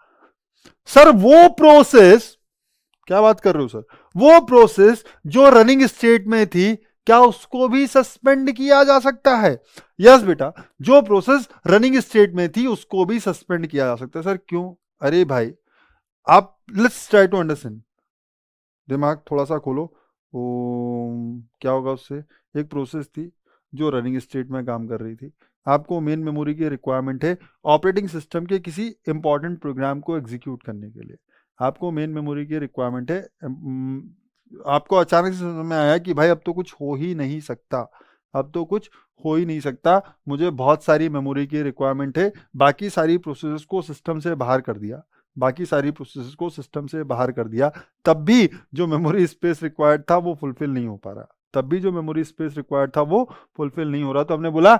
सर वो प्रोसेस, क्या बात कर रहे हो सर? वो प्रोसेस जो रनिंग स्टेट में थी, क्या उसको भी सस्पेंड किया जा सकता है? यस बेटा, जो प्रोसेस रनिंग स्टेट में थी उसको भी सस्पेंड किया जा सकता है। सर क्यों? अरे भाई, आप लेट्स ट्राई टू अंडरस्टैंड, दिमाग थोड़ा सा खोलो। क्या होगा उससे? एक प्रोसेस थी जो रनिंग स्टेट में काम कर रही थी, आपको मेन मेमोरी की रिक्वायरमेंट है ऑपरेटिंग सिस्टम के किसी इंपॉर्टेंट प्रोग्राम को एग्जीक्यूट करने के लिए, आपको मेन मेमोरी की रिक्वायरमेंट है। आपको अचानक से समझ में आया कि भाई अब तो कुछ हो ही नहीं सकता, अब तो कुछ हो ही नहीं सकता, मुझे बहुत सारी मेमोरी की रिक्वायरमेंट है। बाकी सारी प्रोसेसेस को सिस्टम से बाहर कर दिया, बाकी सारी प्रोसेसेस को सिस्टम से बाहर कर दिया, तब भी जो मेमोरी स्पेस रिक्वायर्ड था वो फुलफिल नहीं हो पा रहा, तब भी जो मेमोरी स्पेस रिक्वायर्ड था वो फुलफिल नहीं हो रहा। तो हमने बोला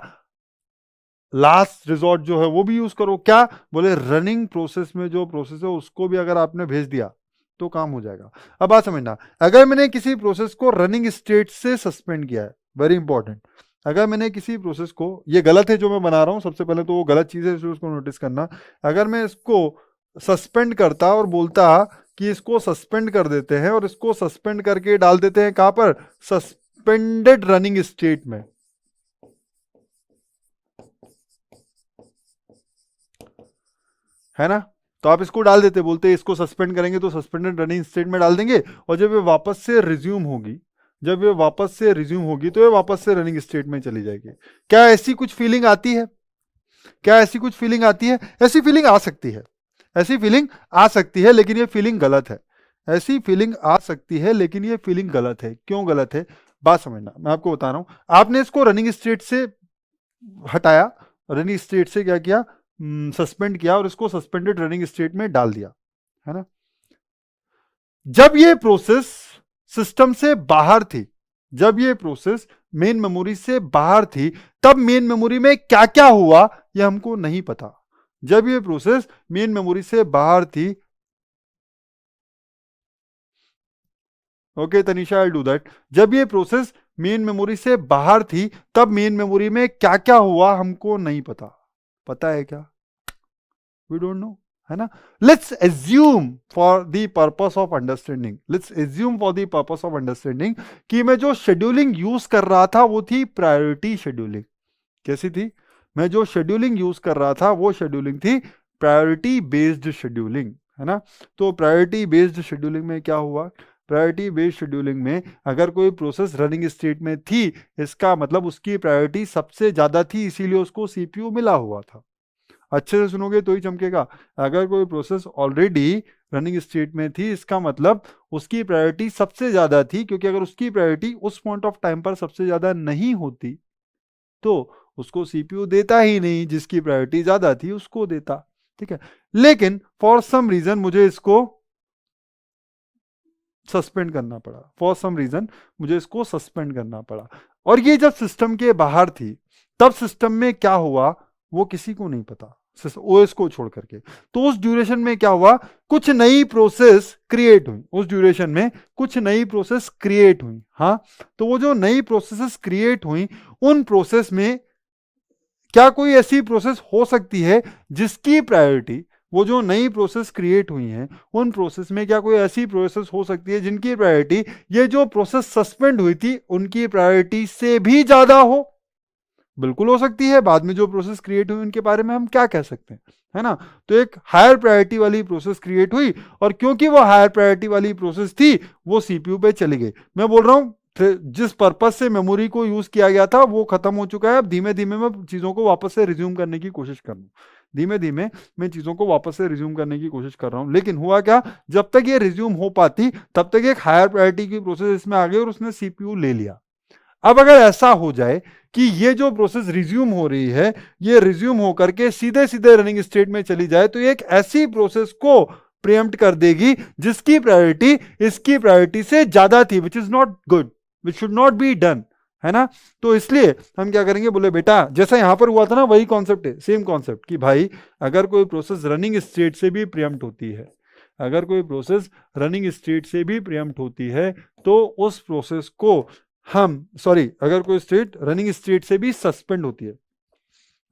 लास्ट रिजॉर्ट जो है वो भी यूज करो। क्या बोले? रनिंग प्रोसेस में जो प्रोसेस है उसको भी अगर आपने भेज दिया तो काम हो जाएगा। अब बात समझना, अगर मैंने किसी प्रोसेस को रनिंग स्टेट से सस्पेंड किया है, वेरी इंपॉर्टेंट, अगर मैंने किसी प्रोसेस को, ये गलत है जो मैं बना रहा हूं, सबसे पहले तो वो गलत चीज है, उसको नोटिस करना। अगर मैं इसको सस्पेंड करता और बोलता कि इसको सस्पेंड कर देते हैं और इसको सस्पेंड करके डाल देते हैं कहां पर? सस्पेंडेड रनिंग स्टेट में, है ना? तो आप इसको डाल देते, बोलते इसको सस्पेंड करेंगे तो सस्पेंडेड रनिंग स्टेट में डाल देंगे, और जब ये वापस से रिज्यूम होगी, जब ये वापस से रिज्यूम होगी तो ये वापस से रनिंग स्टेट में चली जाएगी। क्या ऐसी कुछ फीलिंग आती है? क्या ऐसी कुछ फीलिंग आती है? ऐसी फीलिंग आ सकती है, ऐसी फीलिंग आ सकती है, लेकिन ये फीलिंग गलत है। ऐसी फीलिंग आ सकती है लेकिन ये फीलिंग गलत है। क्यों गलत है? बात समझना, मैं आपको बता रहा हूं। आपने इसको रनिंग स्टेट से हटाया, रनिंग स्टेट से क्या किया, सस्पेंड किया, और इसको सस्पेंडेड रनिंग स्टेट में डाल दिया, है ना। जब ये प्रोसेस सिस्टम से बाहर थी, जब ये प्रोसेस मेन मेमोरी से बाहर थी, तब मेन मेमोरी में क्या क्या हुआ ये हमको नहीं पता। जब ये प्रोसेस मेन मेमोरी से बाहर थी, okay Tanisha, I do that. जब ये प्रोसेस मेन मेमोरी से बाहर थी, तब मेन मेमोरी में क्या क्या हुआ हमको नहीं पता। पता है क्या? वी डोंट नो, है ना। Let's assume for the purpose of understanding, let's assume for the purpose of understanding कि मैं जो शेड्यूलिंग यूज कर रहा था वो थी प्रायोरिटी शेड्यूलिंग। कैसी थी? मैं जो शेड्यूलिंग यूज कर रहा था वो शेड्यूलिंग थी प्रायोरिटी बेस्ड शेड्यूलिंग, है ना। तो प्रायोरिटी बेस्ड शेड्यूलिंग में क्या हुआ? प्रायोरिटी बेस्ड शेड्यूलिंग में अगर कोई प्रोसेस रनिंग स्टेट में थी, इसका मतलब उसकी प्रायोरिटी सबसे ज्यादा थी, इसीलिए उसको सीपीयू मिला हुआ था। अच्छे से सुनोगे तो ही चमकेगा। अगर कोई प्रोसेस ऑलरेडी रनिंग स्टेट में थी, इसका मतलब उसकी प्रायोरिटी सबसे ज्यादा थी, क्योंकि अगर उसकी प्रायोरिटी उस पॉइंट ऑफ टाइम पर सबसे ज्यादा नहीं होती तो उसको सीपीयू देता ही नहीं, जिसकी प्रायोरिटी ज्यादा थी उसको देता। ठीक है, लेकिन फॉर सम रीजन मुझे इसको सस्पेंड करना पड़ा, फॉर सम रीजन मुझे इसको सस्पेंड करना पड़ा। और ये जब सिस्टम के बाहर थी, तब सिस्टम में क्या हुआ वो किसी को नहीं पता, ओएस को छोड़ करके। तो उस ड्यूरेशन में क्या हुआ, कुछ नई प्रोसेस क्रिएट हुई, उस ड्यूरेशन में कुछ नई प्रोसेस क्रिएट हुई। हाँ, तो वो जो नई प्रोसेसेस क्रिएट हुई, उन प्रोसेस में क्या कोई ऐसी प्रोसेस हो सकती है जिसकी प्रायोरिटी, वो जो नई प्रोसेस क्रिएट हुई हैं उन प्रोसेस में क्या कोई ऐसी प्रोसेस हो सकती है जिनकी प्रायोरिटी ये जो प्रोसेस सस्पेंड हुई थी उनकी प्रायोरिटी से भी ज्यादा हो? बिल्कुल हो सकती है। बाद में जो प्रोसेस क्रिएट हुई उनके बारे में हम क्या कह सकते हैं, है ना। तो एक हायर प्रायोरिटी वाली प्रोसेस क्रिएट हुई, और क्योंकि वो हायर प्रायोरिटी वाली प्रोसेस थी वो सीपीयू पे चली गई। मैं बोल रहा हूं जिस पर्पज से मेमोरी को यूज किया गया था वो खत्म हो चुका है। अब धीमे धीमे मैं चीजों को वापस से रिज्यूम करने की कोशिश कर रहा हूँ, धीमे धीमे मैं चीजों को वापस से रिज्यूम करने की कोशिश कर रहा हूँ। लेकिन हुआ क्या, जब तक ये रिज्यूम हो पाती तब तक एक हायर प्रायोरिटी की प्रोसेस इसमें आ गई और उसने सीपीयू ले लिया। अब अगर ऐसा हो जाए कि ये जो प्रोसेस रिज्यूम हो रही है ये रिज्यूम होकर के सीधे सीधे रनिंग स्टेट में चली जाए, तो एक ऐसी प्रोसेस को प्रीएम्प्ट कर देगी जिसकी प्रायोरिटी इसकी प्रायोरिटी से ज्यादा थी, विच is not good, which should not be done, है ना। तो इसलिए हम क्या करेंगे, बोले बेटा जैसा यहां पर हुआ था ना वही कॉन्सेप्ट है, सेम कॉन्सेप्ट, कि भाई अगर कोई प्रोसेस रनिंग स्टेट से भी प्रीएम्प्ट होती है, अगर कोई प्रोसेस रनिंग स्टेट से भी प्रीएम्प्ट होती है तो उस प्रोसेस को अगर कोई स्टेट रनिंग स्टेट से भी सस्पेंड होती है,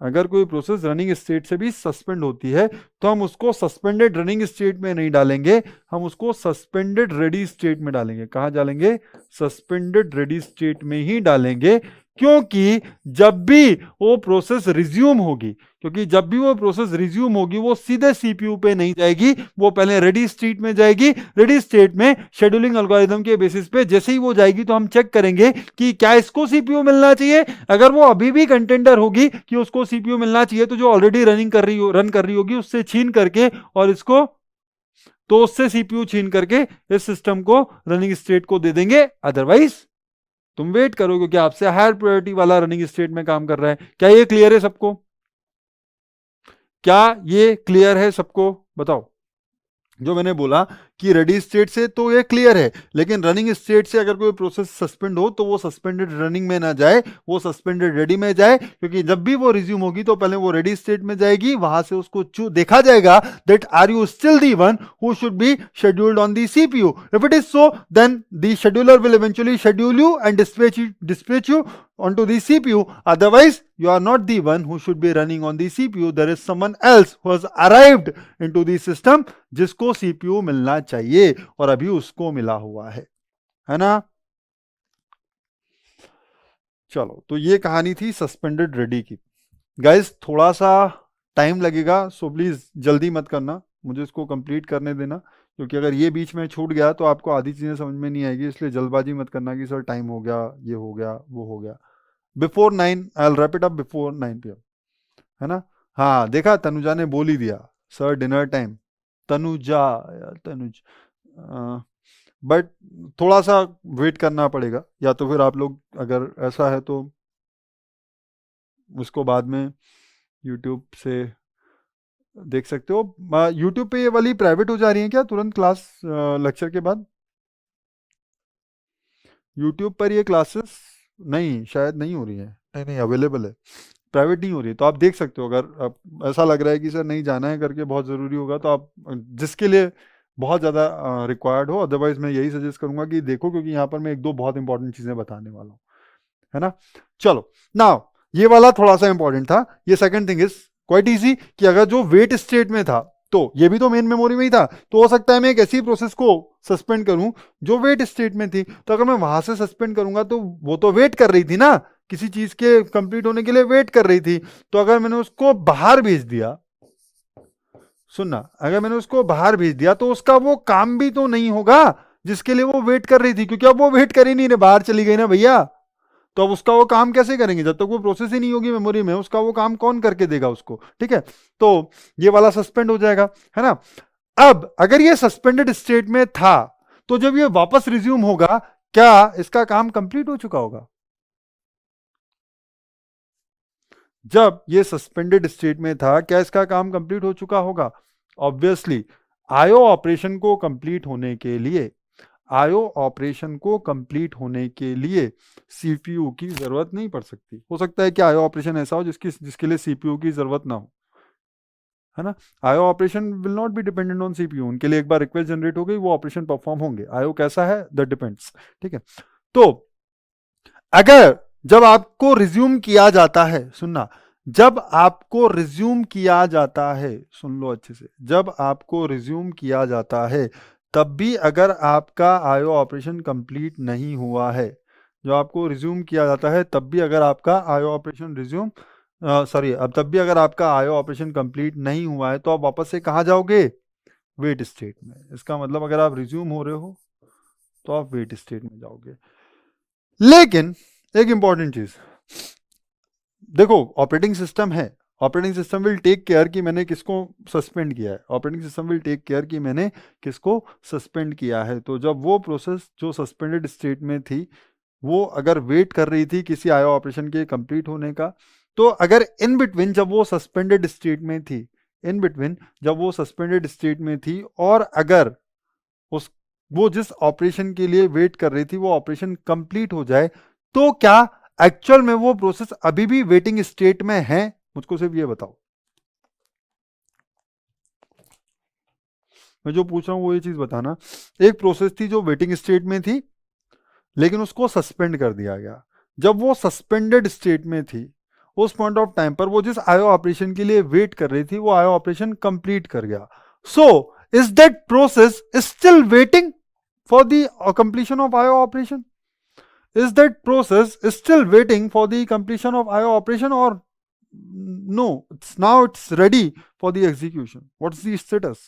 अगर कोई प्रोसेस रनिंग स्टेट से भी सस्पेंड होती है तो हम उसको सस्पेंडेड रनिंग स्टेट में नहीं डालेंगे, हम उसको सस्पेंडेड रेडी स्टेट में डालेंगे। कहां डालेंगे? सस्पेंडेड रेडी स्टेट में ही डालेंगे, क्योंकि जब भी वो प्रोसेस रिज्यूम होगी, क्योंकि जब भी वो प्रोसेस रिज्यूम होगी वो सीधे सीपीयू पे नहीं जाएगी, वो पहले रेडी स्टेट में जाएगी। रेडी स्टेट में शेड्यूलिंग एल्गोरिथम के बेसिस पे जैसे ही वो जाएगी तो हम चेक करेंगे कि क्या इसको सीपीयू मिलना चाहिए। अगर वो अभी भी कंटेंडर होगी कि उसको सीपीयू मिलना चाहिए तो जो ऑलरेडी रन कर रही होगी उससे छीन करके और इसको, तो उससे सीपीयू छीन करके इस सिस्टम को रनिंग स्टेट को दे देंगे। अदरवाइज तुम वेट करो, क्योंकि आपसे हायर प्रायोरिटी वाला रनिंग स्टेट में काम कर रहा है। क्या ये क्लियर है सबको? क्या ये क्लियर है सबको? बताओ। जो मैंने बोला कि रेडी स्टेट से तो ये क्लियर है, लेकिन रनिंग स्टेट से अगर कोई प्रोसेस सस्पेंड हो तो वो सस्पेंडेड रनिंग में ना जाए, वो सस्पेंडेड रेडी में जाए, क्योंकि जब भी वो रिज्यूम होगी तो पहले वो रेडी स्टेट में जाएगी, वहां से उसको देखा जाएगा that are you still the one who should be scheduled on the CPU. If it is so then the scheduler will eventually schedule you and dispatch you onto the CPU. Otherwise, you are not the one who should be running on the CPU. There is someone else who has arrived into the system जिसको CPU मिलना चाहिए और अभी उसको मिला हुआ है ना। चलो, तो ये कहानी थी सस्पेंडेड रेडी की। गाइस थोड़ा सा टाइम लगेगा, सो प्लीज जल्दी मत करना, मुझे इसको कंप्लीट करने देना, क्योंकि अगर ये बीच में छूट गया तो आपको आधी चीज़ें समझ में नहीं आएगी, इसलिए जल्दबाजी मत करना कि सर टाइम हो गया, ये हो गया, वो हो गया। Before 9 I will wrap it up before 9 PM, है ना। हाँ देखा, तनुजा ने बोल ही दिया सर डिनर टाइम। तनुजा, यार तनुज, बट थोड़ा सा वेट करना पड़ेगा, या तो फिर आप लोग अगर ऐसा है तो उसको बाद में यूट्यूब से देख सकते हो। यूट्यूब पे ये वाली प्राइवेट हो जा रही है क्या तुरंत क्लास लेक्चर के बाद? यूट्यूब पर ये क्लासेस नहीं, शायद नहीं हो रही है, नहीं नहीं अवेलेबल है, प्राइवेट नहीं हो रही है। तो आप देख सकते हो, अगर आप ऐसा लग रहा है कि सर नहीं जाना है करके बहुत ज़रूरी होगा, तो आप जिसके लिए बहुत ज़्यादा रिक्वायर्ड हो, अदरवाइज मैं यही सजेस्ट करूंगा कि देखो, क्योंकि यहाँ पर मैं एक दो बहुत इंपॉर्टेंट चीज़ें बताने वाला हूँ, है ना। चलो नाउ, ये वाला थोड़ा सा इंपॉर्टेंट था। ये second thing is quite easy, कि अगर जो वेट स्टेट में था तो ये भी तो मेन मेमोरी में ही था, तो हो सकता है मैं एक ऐसी प्रोसेस को सस्पेंड करूं जो वेट स्टेट में थी। तो अगर मैं वहां से सस्पेंड करूंगा तो वो तो वेट कर रही थी ना, किसी चीज के कंप्लीट होने के लिए वेट कर रही थी। तो अगर मैंने उसको बाहर भेज दिया, सुनना, अगर मैंने उसको बाहर भेज दिया तो उसका वो काम भी तो नहीं होगा जिसके लिए वो वेट कर रही थी, क्योंकि अब वो वेट कर ही नहीं रही, बाहर चली गई ना भैया। तो अब उसका वो काम कैसे करेंगे, जब तक वो प्रोसेस ही नहीं होगी मेमोरी में, उसका वो काम कौन करके देगा उसको, ठीक है। तो ये वाला सस्पेंड हो जाएगा, है ना। अब अगर ये सस्पेंडेड स्टेट में था, तो जब ये वापस रिज्यूम होगा, क्या इसका काम कंप्लीट हो चुका होगा? जब ये सस्पेंडेड स्टेट में था, क्या इसका काम कंप्लीट हो चुका होगा? ऑब्वियसली आईओ ऑपरेशन को कंप्लीट होने के लिए, आईओ ऑपरेशन को कंप्लीट होने के लिए सीपीयू की जरूरत नहीं पड़ सकती। हो सकता है कि आईओ ऑपरेशन ऐसा हो जिसके लिए सीपीयू की जरूरत ना हो, है ना। IO operation will not be dependent on CPU, उनके लिए एक बार रिक्वेस्ट जनरेट हो गई, वो ऑपरेशन परफॉर्म होंगे। आईओ कैसा है दैट डिपेंड्स, ठीक है। तो अगर जब आपको रिज्यूम किया जाता है, सुनना, जब आपको रिज्यूम किया जाता है, सुन लो अच्छे से, जब आपको रिज्यूम किया जाता है, तब भी अगर आपका आईओ ऑपरेशन कंप्लीट नहीं हुआ है, जो आपको रिज्यूम किया जाता है तब भी अगर आपका आईओ ऑपरेशन रिज्यूम सॉरी अब तब भी अगर आपका आईओ ऑपरेशन कंप्लीट नहीं हुआ है, तो आप वापस से कहाँ जाओगे? वेट स्टेट में। इसका मतलब अगर आप रिज्यूम हो रहे हो तो आप वेट स्टेट में जाओगे। लेकिन एक इंपॉर्टेंट चीज देखो, ऑपरेटिंग सिस्टम है, operating system will take care कि मैंने किसको सस्पेंड किया है, operating system will take care कि मैंने किसको सस्पेंड किया है। तो जब वो प्रोसेस जो सस्पेंडेड स्टेट में थी, वो अगर वेट कर रही थी किसी आईओ ऑपरेशन के कंप्लीट होने का, तो अगर इन बिटवीन जब वो सस्पेंडेड स्टेट में थी, इन बिटवीन जब वो सस्पेंडेड स्टेट में थी, और अगर उस वो जिस ऑपरेशन के लिए वेट कर रही थी वो ऑपरेशन कंप्लीट हो जाए, तो क्या एक्चुअल में वो प्रोसेस अभी भी वेटिंग स्टेट में है? मुझको सिर्फ ये बताओ। मैं जो पूछ रहा हूं वो ये चीज बताना। एक प्रोसेस थी जो वेटिंग स्टेट में थी, लेकिन उसको सस्पेंड कर दिया गया। जब वो सस्पेंडेड स्टेट में थी, उस पॉइंट ऑफ टाइम पर वो जिस आईओ ऑपरेशन के लिए वेट कर रही थी वो आईओ ऑपरेशन कंप्लीट कर गया। So is that process still waiting for the completion of IO operation? Is that process still waiting for the completion of IO operation, or no, it's ready for the execution? What's the status?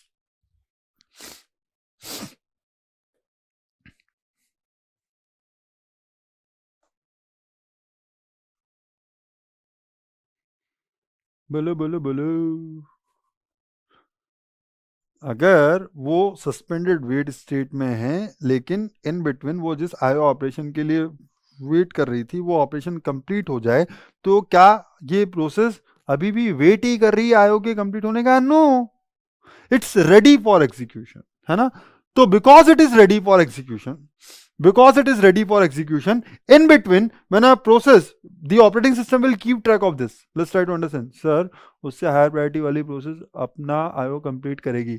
बोलो बोलो बोलो। अगर वो सस्पेंडेड वेट स्टेट में है, लेकिन इन बिटवीन वो जिस आईओ ऑपरेशन के लिए वेट कर रही थी वो ऑपरेशन कंप्लीट हो जाए, तो क्या ये प्रोसेस अभी भी वेट ही कर रही है आईओ के कंप्लीट होने का? No, it's ready for execution, है ना। तो because it is ready for execution, because it is ready for execution, in between when a process, the operating system will keep track of this. Let's try to understand. Sir, उससे हायर प्रायोरिटी वाली प्रोसेस अपना आईओ कंप्लीट करेगी।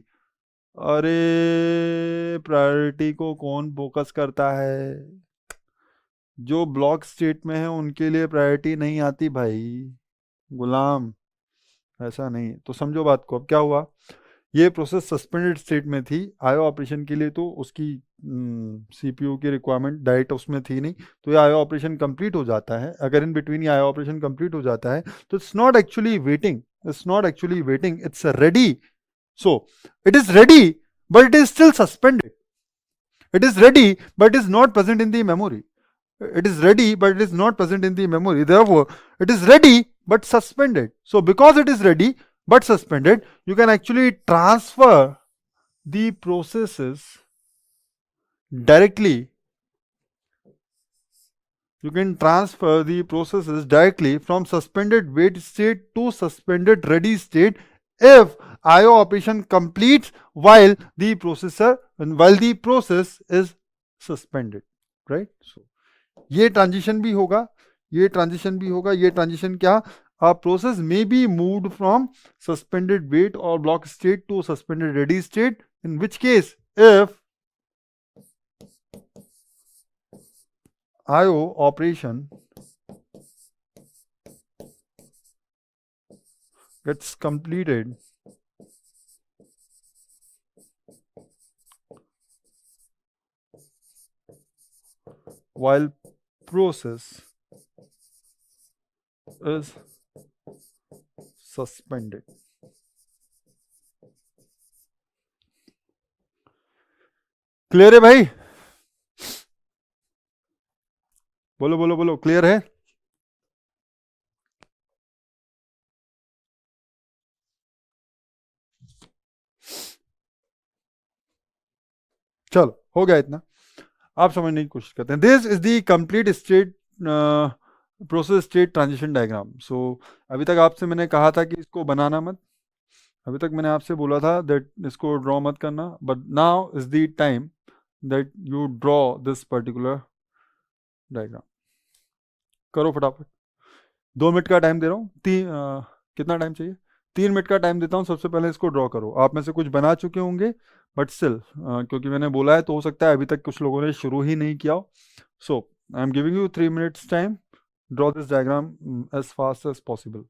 अरे प्रायोरिटी को कौन फोकस करता है? जो ब्लॉक स्टेट में है उनके लिए प्रायोरिटी नहीं आती भाई, गुलाम, ऐसा नहीं। तो समझो बात को। अब क्या हुआ, ये प्रोसेस सस्पेंडेड स्टेट में थी आईओ ऑपरेशन के लिए, तो उसकी सीपीयू की रिक्वायरमेंट डायरेक्ट उसमें थी नहीं, तो ये आईओ ऑपरेशन कंप्लीट हो जाता है। अगर इन बिटवीन ये आईओ ऑपरेशन कंप्लीट हो जाता है, तो it's not actually waiting, it's not actually waiting, it's ready So it is ready, but it is still suspended. It is ready, but it is not present in the memory. It is ready, but it is not present in the memory. Therefore, it is ready but suspended. So because it is ready but suspended, you can actually transfer the processes directly. You can transfer the processes directly from suspended wait state to suspended ready state if IO operation completes while the process is suspended, right? So ये ट्रांजिशन भी होगा, ये ट्रांजिशन भी होगा. ये ट्रांजिशन क्या? A process may be moved from suspended wait or block state to suspended ready state, in which case if IO operation gets completed while process is suspended. Clear है भाई? बोलो बोलो बोलो, क्लियर है? चलो हो गया इतना. आप समझने की कोशिश करते हैं. This is the complete state process state transition diagram. So अभी तक आपसे मैंने कहा था कि इसको बनाना मत. अभी तक मैंने आपसे बोला था दैट इसको ड्रॉ मत करना, but now is the time that you draw this particular diagram. करो फटाफट. 2 मिनट का टाइम दे रहा हूँ. कितना टाइम चाहिए? 3 मिनट का टाइम देता हूँ. सबसे पहले इसको ड्रॉ करो. आप में से कुछ बना चुके होंगे, बट स्टिल क्योंकि मैंने बोला है तो हो सकता है अभी तक कुछ लोगों ने शुरू ही नहीं किया हो. So I am giving you 3 minutes time. Draw this diagram as fast as possible.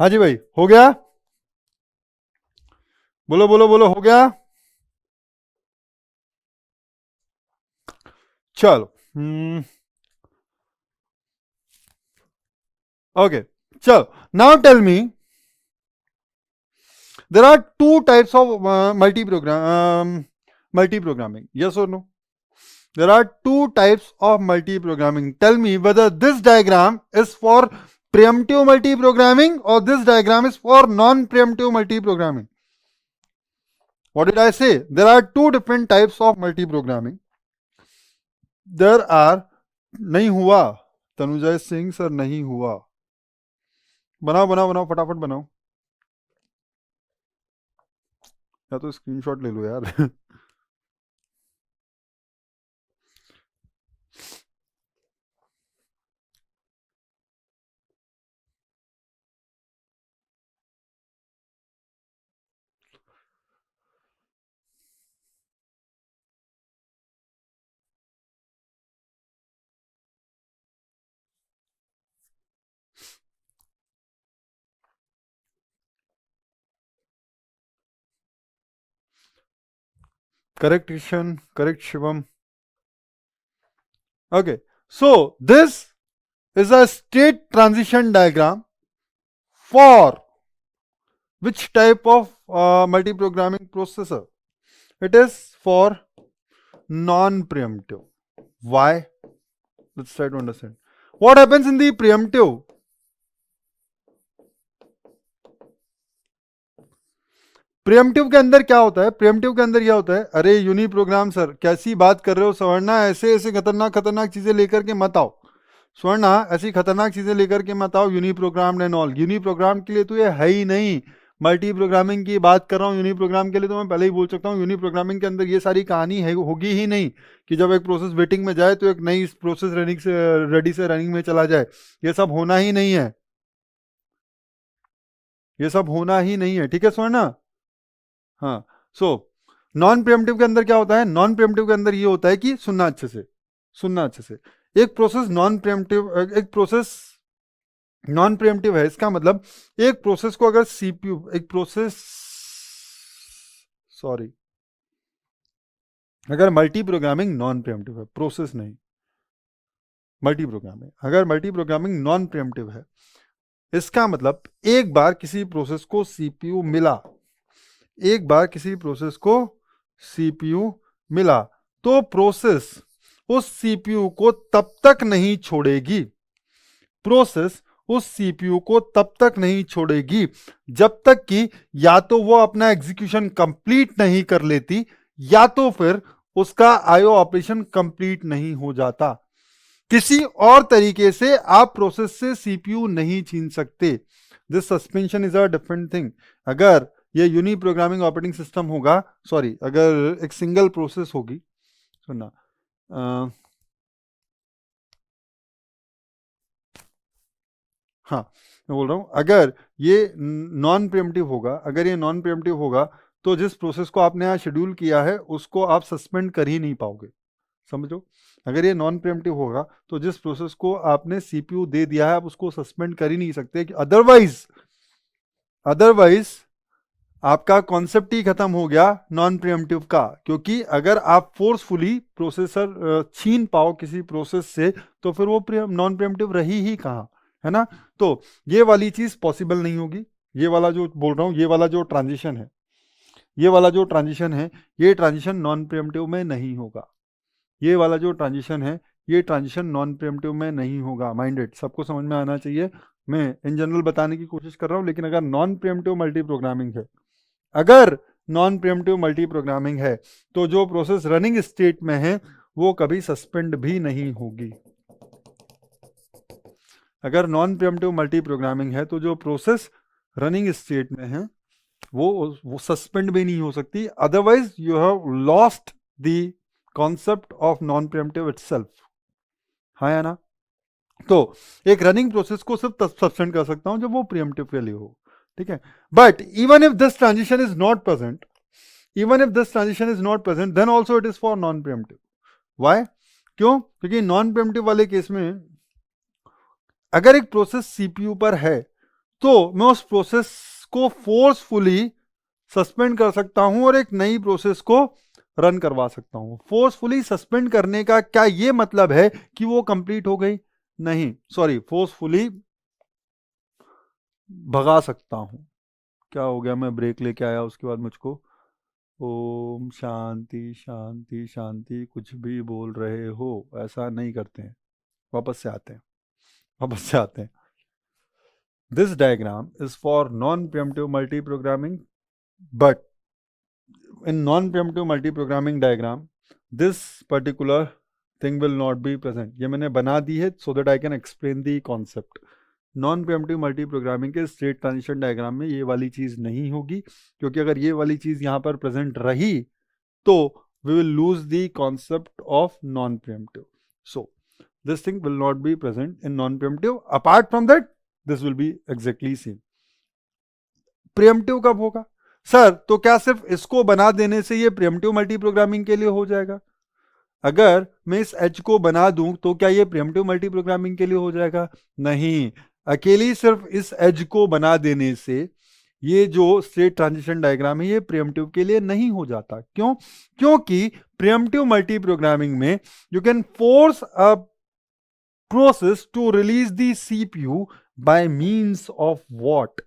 हाँ जी भाई, हो गया? बोलो बोलो बोलो, हो गया? चलो. Okay. So now tell me, there are two types of multi-programming. Yes or no? There are two types of multi-programming. Tell me whether this diagram is for preemptive multi-programming or this diagram is for non-preemptive multi-programming. What did I say? There are two different types of multi-programming. There are नहीं हुआ. तनुजय सिंह सर नहीं हुआ. बनाओ बनाओ बनाओ, फटाफट बनाओ. या तो स्क्रीनशॉट ले लो यार. Correct, Ishan. Correct, Shivam. Okay. So this is a state transition diagram for which type of multi-programming processor? It is for non-preemptive. Why? Let's try to understand. What happens in the preemptive? Pre-emptive के अंदर क्या होता है? प्रिएम्प्टिव के अंदर क्या होता है? अरे यूनि प्रोग्राम सर, कैसी बात कर रहे हो स्वर्णा? ऐसे ऐसे खतरनाक खतरनाक चीजें लेकर के मत आओ स्वर्णा, ऐसी खतरनाक चीजें लेकर के मत आओ। Uni program and all, uni program के लिए तो ये है ही नहीं। मल्टी प्रोग्रामिंग की बात कर रहा हूँ, यूनि प्रोग्राम के लिए तो मैं पहले ही बोल सकता हूँ, यूनि प्रोग्रामिंग के अंदर ये सारी कहानी है होगी ही नहीं कि जब एक प्रोसेस वेटिंग में जाए तो एक नई प्रोसेस रनिंग से रेडी से रनिंग में चला जाए। ये सब होना ही नहीं है, ये सब होना ही नहीं है। ठीक है स्वर्णा? हाँ। सो नॉन प्रिएम्प्टिव के अंदर क्या होता है? नॉन प्रिएम्प्टिव के अंदर ये होता है कि सुनना अच्छे से, सुनना अच्छे से। एक प्रोसेस नॉन प्रिएम्प्टिव, एक प्रोसेस नॉन प्रिएम्प्टिव है, इसका मतलब एक प्रोसेस को अगर सीपीयू, एक प्रोसेस, सॉरी, अगर मल्टी प्रोग्रामिंग नॉन प्रिएम्प्टिव है, प्रोसेस नहीं, मल्टी प्रोग्रामिंग, अगर मल्टी प्रोग्रामिंग नॉन प्रिएम्प्टिव है, इसका मतलब एक बार किसी प्रोसेस को सीपीयू मिला, एक बार किसी प्रोसेस को सीपीयू मिला तो प्रोसेस उस सीपीयू को तब तक नहीं छोड़ेगी, प्रोसेस उस सीपीयू को तब तक नहीं छोड़ेगी जब तक कि या तो वो अपना एग्जीक्यूशन कंप्लीट नहीं कर लेती या तो फिर उसका आईओ ऑपरेशन कंप्लीट नहीं हो जाता। किसी और तरीके से आप प्रोसेस से सीपीयू नहीं छीन सकते। This suspension is a different thing. अगर ये यूनि प्रोग्रामिंग ऑपरेटिंग सिस्टम होगा, सॉरी, अगर एक सिंगल प्रोसेस होगी, सुनना, हाँ मैं बोल रहा हूं, अगर ये नॉन प्रिएम्प्टिव होगा, अगर ये नॉन प्रिएम्प्टिव होगा तो जिस प्रोसेस को आपने यहाँ शेड्यूल किया है उसको आप सस्पेंड कर ही नहीं पाओगे। समझो, अगर ये नॉन प्रिएम्प्टिव होगा तो जिस प्रोसेस को आपने सीपीयू दे दिया है आप उसको सस्पेंड कर ही नहीं सकते, कि अदरवाइज आपका कॉन्सेप्ट ही खत्म हो गया नॉन प्रिएम्प्टिव का। क्योंकि अगर आप फोर्सफुली प्रोसेसर छीन पाओ किसी प्रोसेस से तो फिर वो नॉन प्रिएम्प्टिव रही ही कहाँ, है ना? तो ये वाली चीज पॉसिबल नहीं होगी। ये वाला जो बोल रहा हूं, ये वाला जो ट्रांजिशन है, ये वाला जो ट्रांजिशन है, ये ट्रांजिशन नॉन प्रिएम्प्टिव में नहीं होगा। ये वाला जो ट्रांजिशन है, ये ट्रांजिशन नॉन प्रिएम्प्टिव में नहीं होगा। माइंडेड, सबको समझ में आना चाहिए। मैं इन जनरल बताने की कोशिश कर रहा हूं, लेकिन अगर नॉन प्रिएम्प्टिव मल्टी प्रोग्रामिंग है, अगर नॉन प्रिएम्प्टिव मल्टी प्रोग्रामिंग है तो जो प्रोसेस रनिंग स्टेट में है वो कभी सस्पेंड भी नहीं होगी। अगर नॉन प्रिएम्प्टिव मल्टी प्रोग्रामिंग है तो जो प्रोसेस रनिंग स्टेट में है वो सस्पेंड भी नहीं हो सकती। Otherwise you have lost the concept of non preemptive itself. हाँ या ना? तो एक रनिंग प्रोसेस को सिर्फ सस्पेंड कर सकता हूं जब वो प्रिएम्प्टिव के लिए हो। ठीक है? But even if this transition is not present, even if this transition is not present, then also it is for non preemptive. Why? क्यों? क्योंकि नॉन प्रिएम्प्टिव वाले केस में अगर एक प्रोसेस सीपीयू पर है तो मैं उस प्रोसेस को फोर्सफुली सस्पेंड कर सकता हूं और एक नई प्रोसेस को रन करवा सकता हूं। फोर्सफुली सस्पेंड करने का क्या ये मतलब है कि वो कंप्लीट हो गई? नहीं, सॉरी, फोर्सफुली भगा सकता हूं। क्या हो गया? मैं ब्रेक लेके आया, उसके बाद मुझको ओम शांति शांति शांति कुछ भी बोल रहे हो, ऐसा नहीं करते हैं। वापस से आते हैं, वापस से आते हैं। This diagram is for non preemptive multi programming, but in non-preemptive multi-programming diagram this particular thing will not be present। ये मैंने बना दी है so that I can explain the concept। Non preemptive multi programming के स्टेट ट्रांजिशन डायग्राम में ये वाली चीज नहीं होगी, क्योंकि अगर ये वाली चीज यहां पर प्रेजेंट रही तो we will lose the concept of non preemptive. So this thing will not be present in non preemptive. Apart from that this will be exactly same. Preemptive कब होगा सर? तो क्या सिर्फ इसको बना देने से ये प्रिएम्प्टिव मल्टी प्रोग्रामिंग के लिए हो जाएगा? अगर मैं इस एच को बना दूं तो क्या ये प्रिएम्प्टिव मल्टी प्रोग्रामिंग के लिए हो जाएगा? नहीं। अकेली सिर्फ इस एज को बना देने से ये जो स्टेट ट्रांजिशन डायग्राम है ये प्रिएम्प्टिव के लिए नहीं हो जाता। क्यों? क्योंकि प्रिएम्प्टिव मल्टी प्रोग्रामिंग में you can force a process to release the CPU by means of what?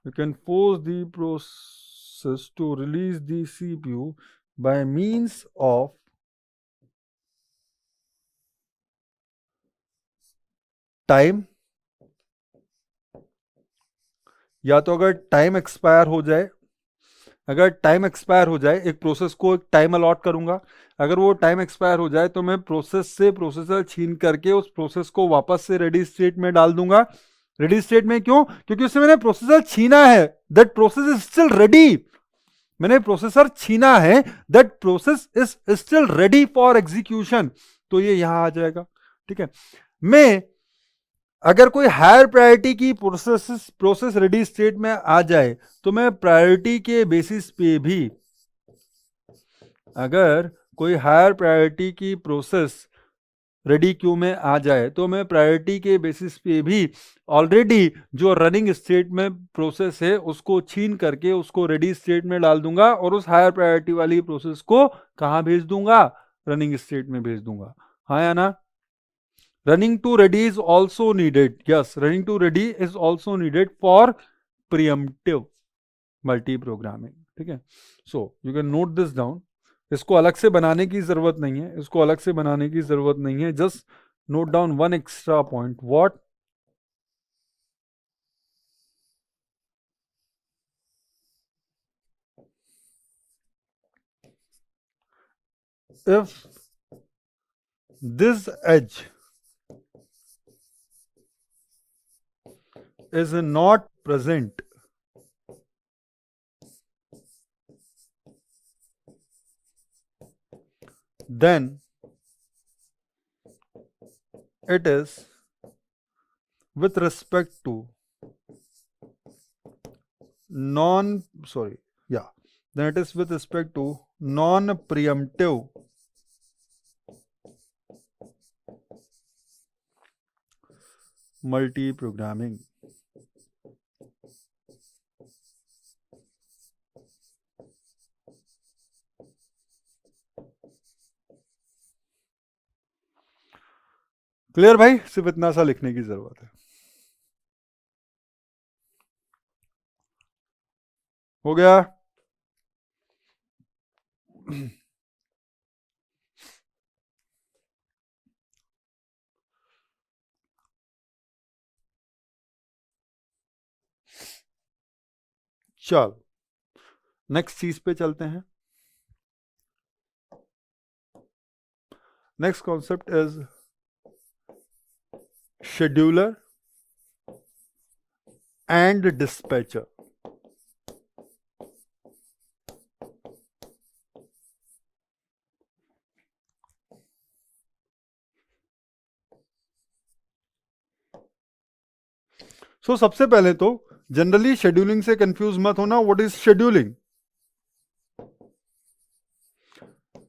You can force the process to release the CPU by means of time, या तो अगर टाइम एक्सपायर हो जाए, अगर टाइम एक्सपायर हो जाए, एक प्रोसेस को एक टाइम अलॉट करूंगा, अगर वो टाइम एक्सपायर हो जाए तो मैं प्रोसेस से प्रोसेसर छीन करके उस प्रोसेस को वापस से रेडी स्टेट में डाल दूंगा। रेडी स्टेट में क्यों? क्योंकि उससे मैंने प्रोसेसर छीना है, that process is still ready. मैंने प्रोसेसर छीना है, that process is still ready for execution, तो ये यहां आ जाएगा। ठीक है। मैं अगर कोई हायर प्रायोरिटी की प्रोसेस रेडी स्टेट में आ जाए तो मैं प्रायोरिटी के बेसिस पे भी, अगर कोई हायर प्रायोरिटी की प्रोसेस रेडी क्यू में आ जाए तो मैं प्रायोरिटी के बेसिस पे भी ऑलरेडी जो रनिंग स्टेट में प्रोसेस है उसको छीन करके उसको रेडी स्टेट में डाल दूंगा और उस हायर प्रायोरिटी वाली प्रोसेस को कहां भेज दूंगा? रनिंग स्टेट में भेज दूंगा। हाँ या ना? Running to ready is also needed, yes, running to ready is also needed for preemptive multi programming. ठीक है। So you can note this down. इसको अलग से बनाने की जरूरत नहीं है, इसको अलग से बनाने की जरूरत नहीं है, just note down one extra point. What? if this edge is not present, then it is with respect to then it is with respect to non-preemptive multi-programming. Clear भाई? सिर्फ इतना सा लिखने की जरूरत है। हो गया? चल नेक्स्ट चीज पे चलते हैं। Next concept is scheduler and dispatcher. सबसे पहले तो जनरली शेड्यूलिंग से कंफ्यूज मत होना। What is scheduling?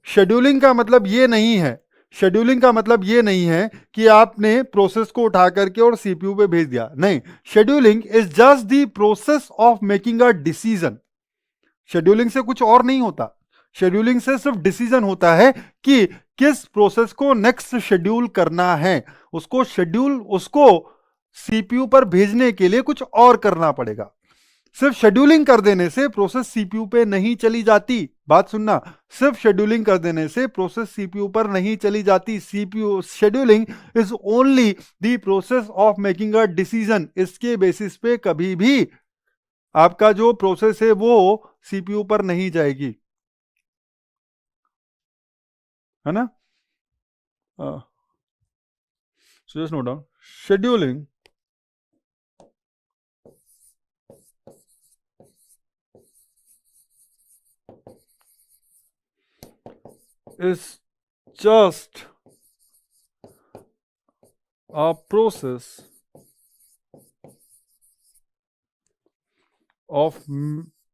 शेड्यूलिंग का मतलब ये नहीं है, शेड्यूलिंग का मतलब ये नहीं है कि आपने प्रोसेस को उठा करके और सीपीयू पे भेज दिया। नहीं, scheduling is just the process of making a decision. Scheduling से कुछ और नहीं होता। शेड्यूलिंग से सिर्फ डिसीजन होता है कि किस प्रोसेस को नेक्स्ट शेड्यूल करना है। उसको सीपीयू पर भेजने के लिए कुछ और करना पड़ेगा। सिर्फ शेड्यूलिंग कर देने से प्रोसेस सीपीयू पे नहीं चली जाती। बात सुनना, सिर्फ शेड्यूलिंग कर देने से प्रोसेस सीपीयू पर नहीं चली जाती। CPU scheduling is only the process of making a decision. इसके बेसिस पे कभी भी आपका जो प्रोसेस है वो सीपीयू पर नहीं जाएगी, है ना? सो just note down, scheduling is just a process of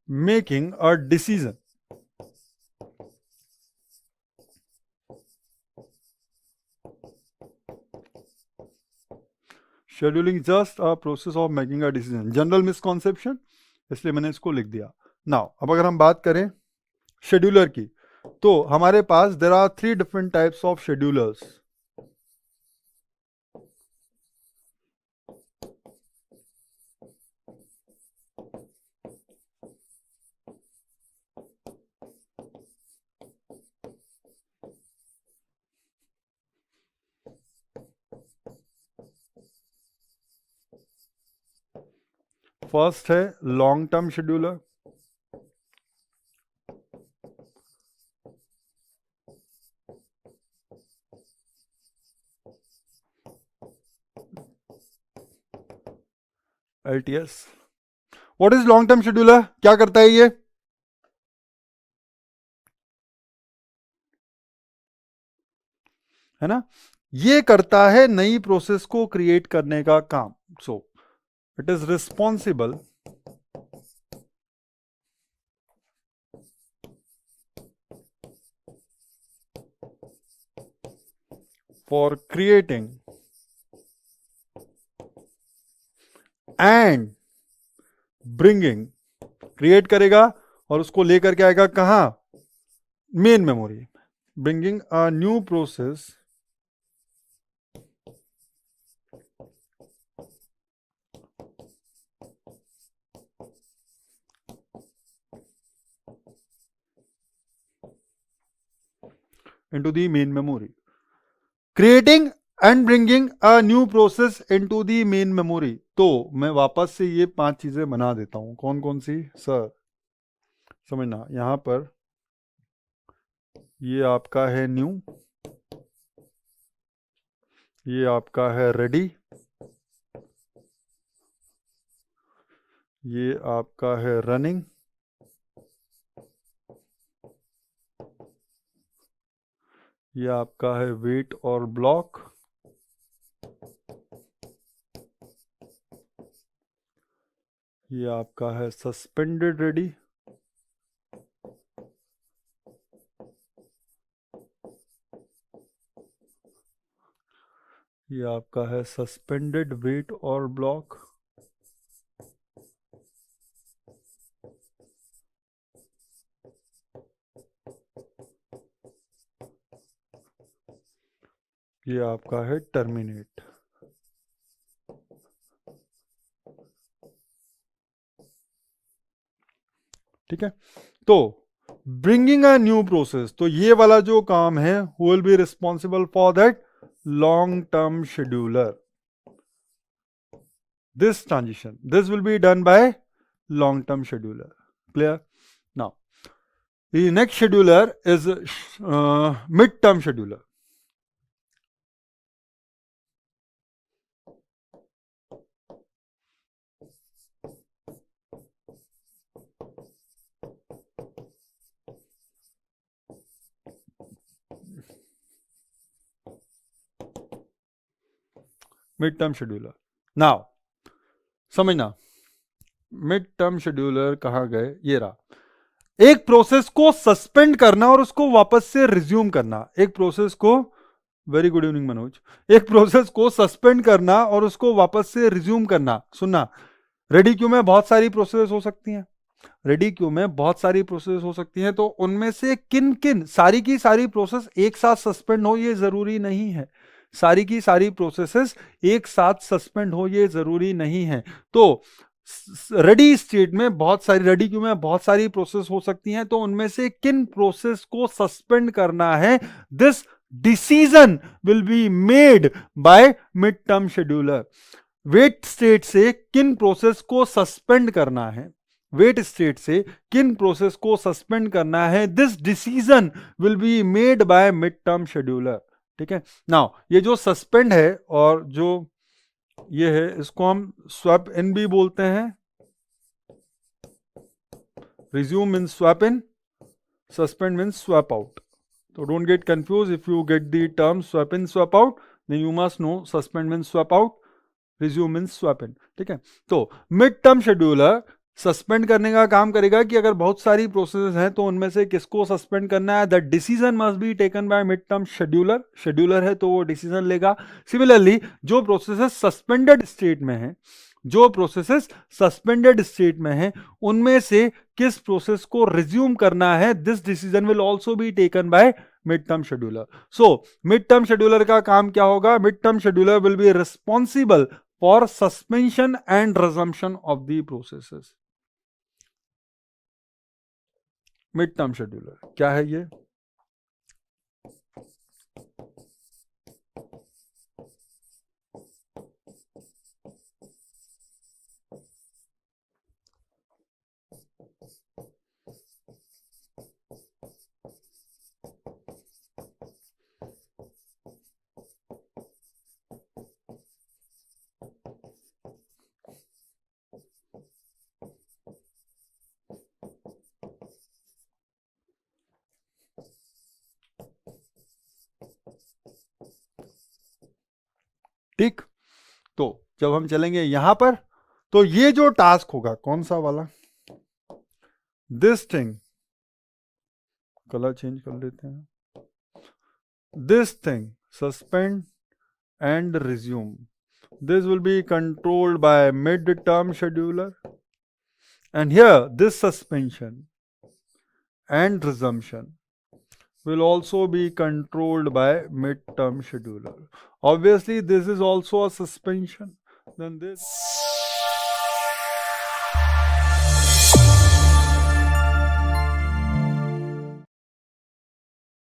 making a decision. Scheduling just a process of making a decision, general misconception, इसलिए मैंने इसको लिख दिया। नाउ अब अगर हम बात करें शेड्यूलर की, तो हमारे पास there are 3 different types of schedulers. First है long term scheduler, LTS। What is long term scheduler, क्या करता है ये? है ना, ये करता है नई प्रोसेस को क्रिएट करने का काम। सो it is responsible for creating and bringing, create करेगा और उसको लेकर के आएगा कहां? Main memory. Bringing a new process into the main memory, creating and bringing a new process into the main memory। तो मैं वापस से ये 5 चीजें बना देता हूं। कौन कौन सी सर? समझना, यहां पर ये आपका है न्यू, ये आपका है रेडी, ये आपका है रनिंग, ये आपका है वेट और ब्लॉक, ये आपका है सस्पेंडेड रेडी, ये आपका है सस्पेंडेड वेट और ब्लॉक, ये आपका है टर्मिनेट। ठीक है, तो ब्रिंगिंग अ न्यू प्रोसेस, तो ये वाला जो काम है who will be responsible for that? Long term scheduler. This transition, this will be done by long term scheduler. Clear? Now the next scheduler is mid term scheduler. Mid term scheduler, now समझना, मिड टर्म शेड्यूलर कहां गए? ये रहा। एक प्रोसेस को सस्पेंड करना और उसको वापस से रिज्यूम करना। एक प्रोसेस को, वेरी गुड इवनिंग मनोज, एक प्रोसेस को सस्पेंड करना और उसको वापस से रिज्यूम करना। सुनना, रेडी क्यू में बहुत सारी प्रोसेस हो सकती हैं, रेडी क्यू में बहुत सारी प्रोसेस हो सकती हैं, तो उनमें से किन किन, सारी की सारी प्रोसेस एक साथ सस्पेंड हो ये जरूरी नहीं है। सारी की सारी प्रोसेसेस एक साथ सस्पेंड हो ये जरूरी नहीं है। तो रेडी स्टेट में बहुत सारी, रेडी क्यू में बहुत सारी प्रोसेस हो सकती हैं, तो उनमें से किन प्रोसेस को सस्पेंड करना है, this decision will be made by mid term scheduler. Wait state से किन प्रोसेस को सस्पेंड करना है, वेट स्टेट से किन प्रोसेस को सस्पेंड करना है, this decision will be made by mid term scheduler. ठीक है, नाउ ये जो सस्पेंड है और जो ये है, इसको हम स्वैप इन भी बोलते हैं, resume means swap in, suspend means swap out. तो don't get confuse, if you get the term swap in swap out, then you must know suspend means swap out, resume means swap in. ठीक है, तो मिड टर्म शेड्यूलर सस्पेंड करने का काम करेगा कि अगर बहुत सारी प्रोसेस हैं तो उनमें से किसको सस्पेंड करना है, the decision must be taken bye mid term scheduler, scheduler है तो वो डिसीजन लेगा। सिमिलरली जो प्रोसेसेस सस्पेंडेड स्टेट में है, जो प्रोसेसेस सस्पेंडेड स्टेट में है, उनमें से किस प्रोसेस को रिज्यूम करना है, this decision will also be taken bye mid term scheduler. So mid term scheduler का काम क्या होगा, mid term scheduler will be responsible for suspension and resumption of the processes. Mid term scheduler क्या है ये, ठीक। तो जब हम चलेंगे यहां पर, तो ये जो टास्क होगा कौन सा वाला, दिस थिंग, कलर चेंज कर लेते हैं, this thing suspend and resume. This will be controlled by mid-term scheduler, and here this suspension and resumption will also be controlled by mid-term scheduler. Obviously this is also a suspension, then this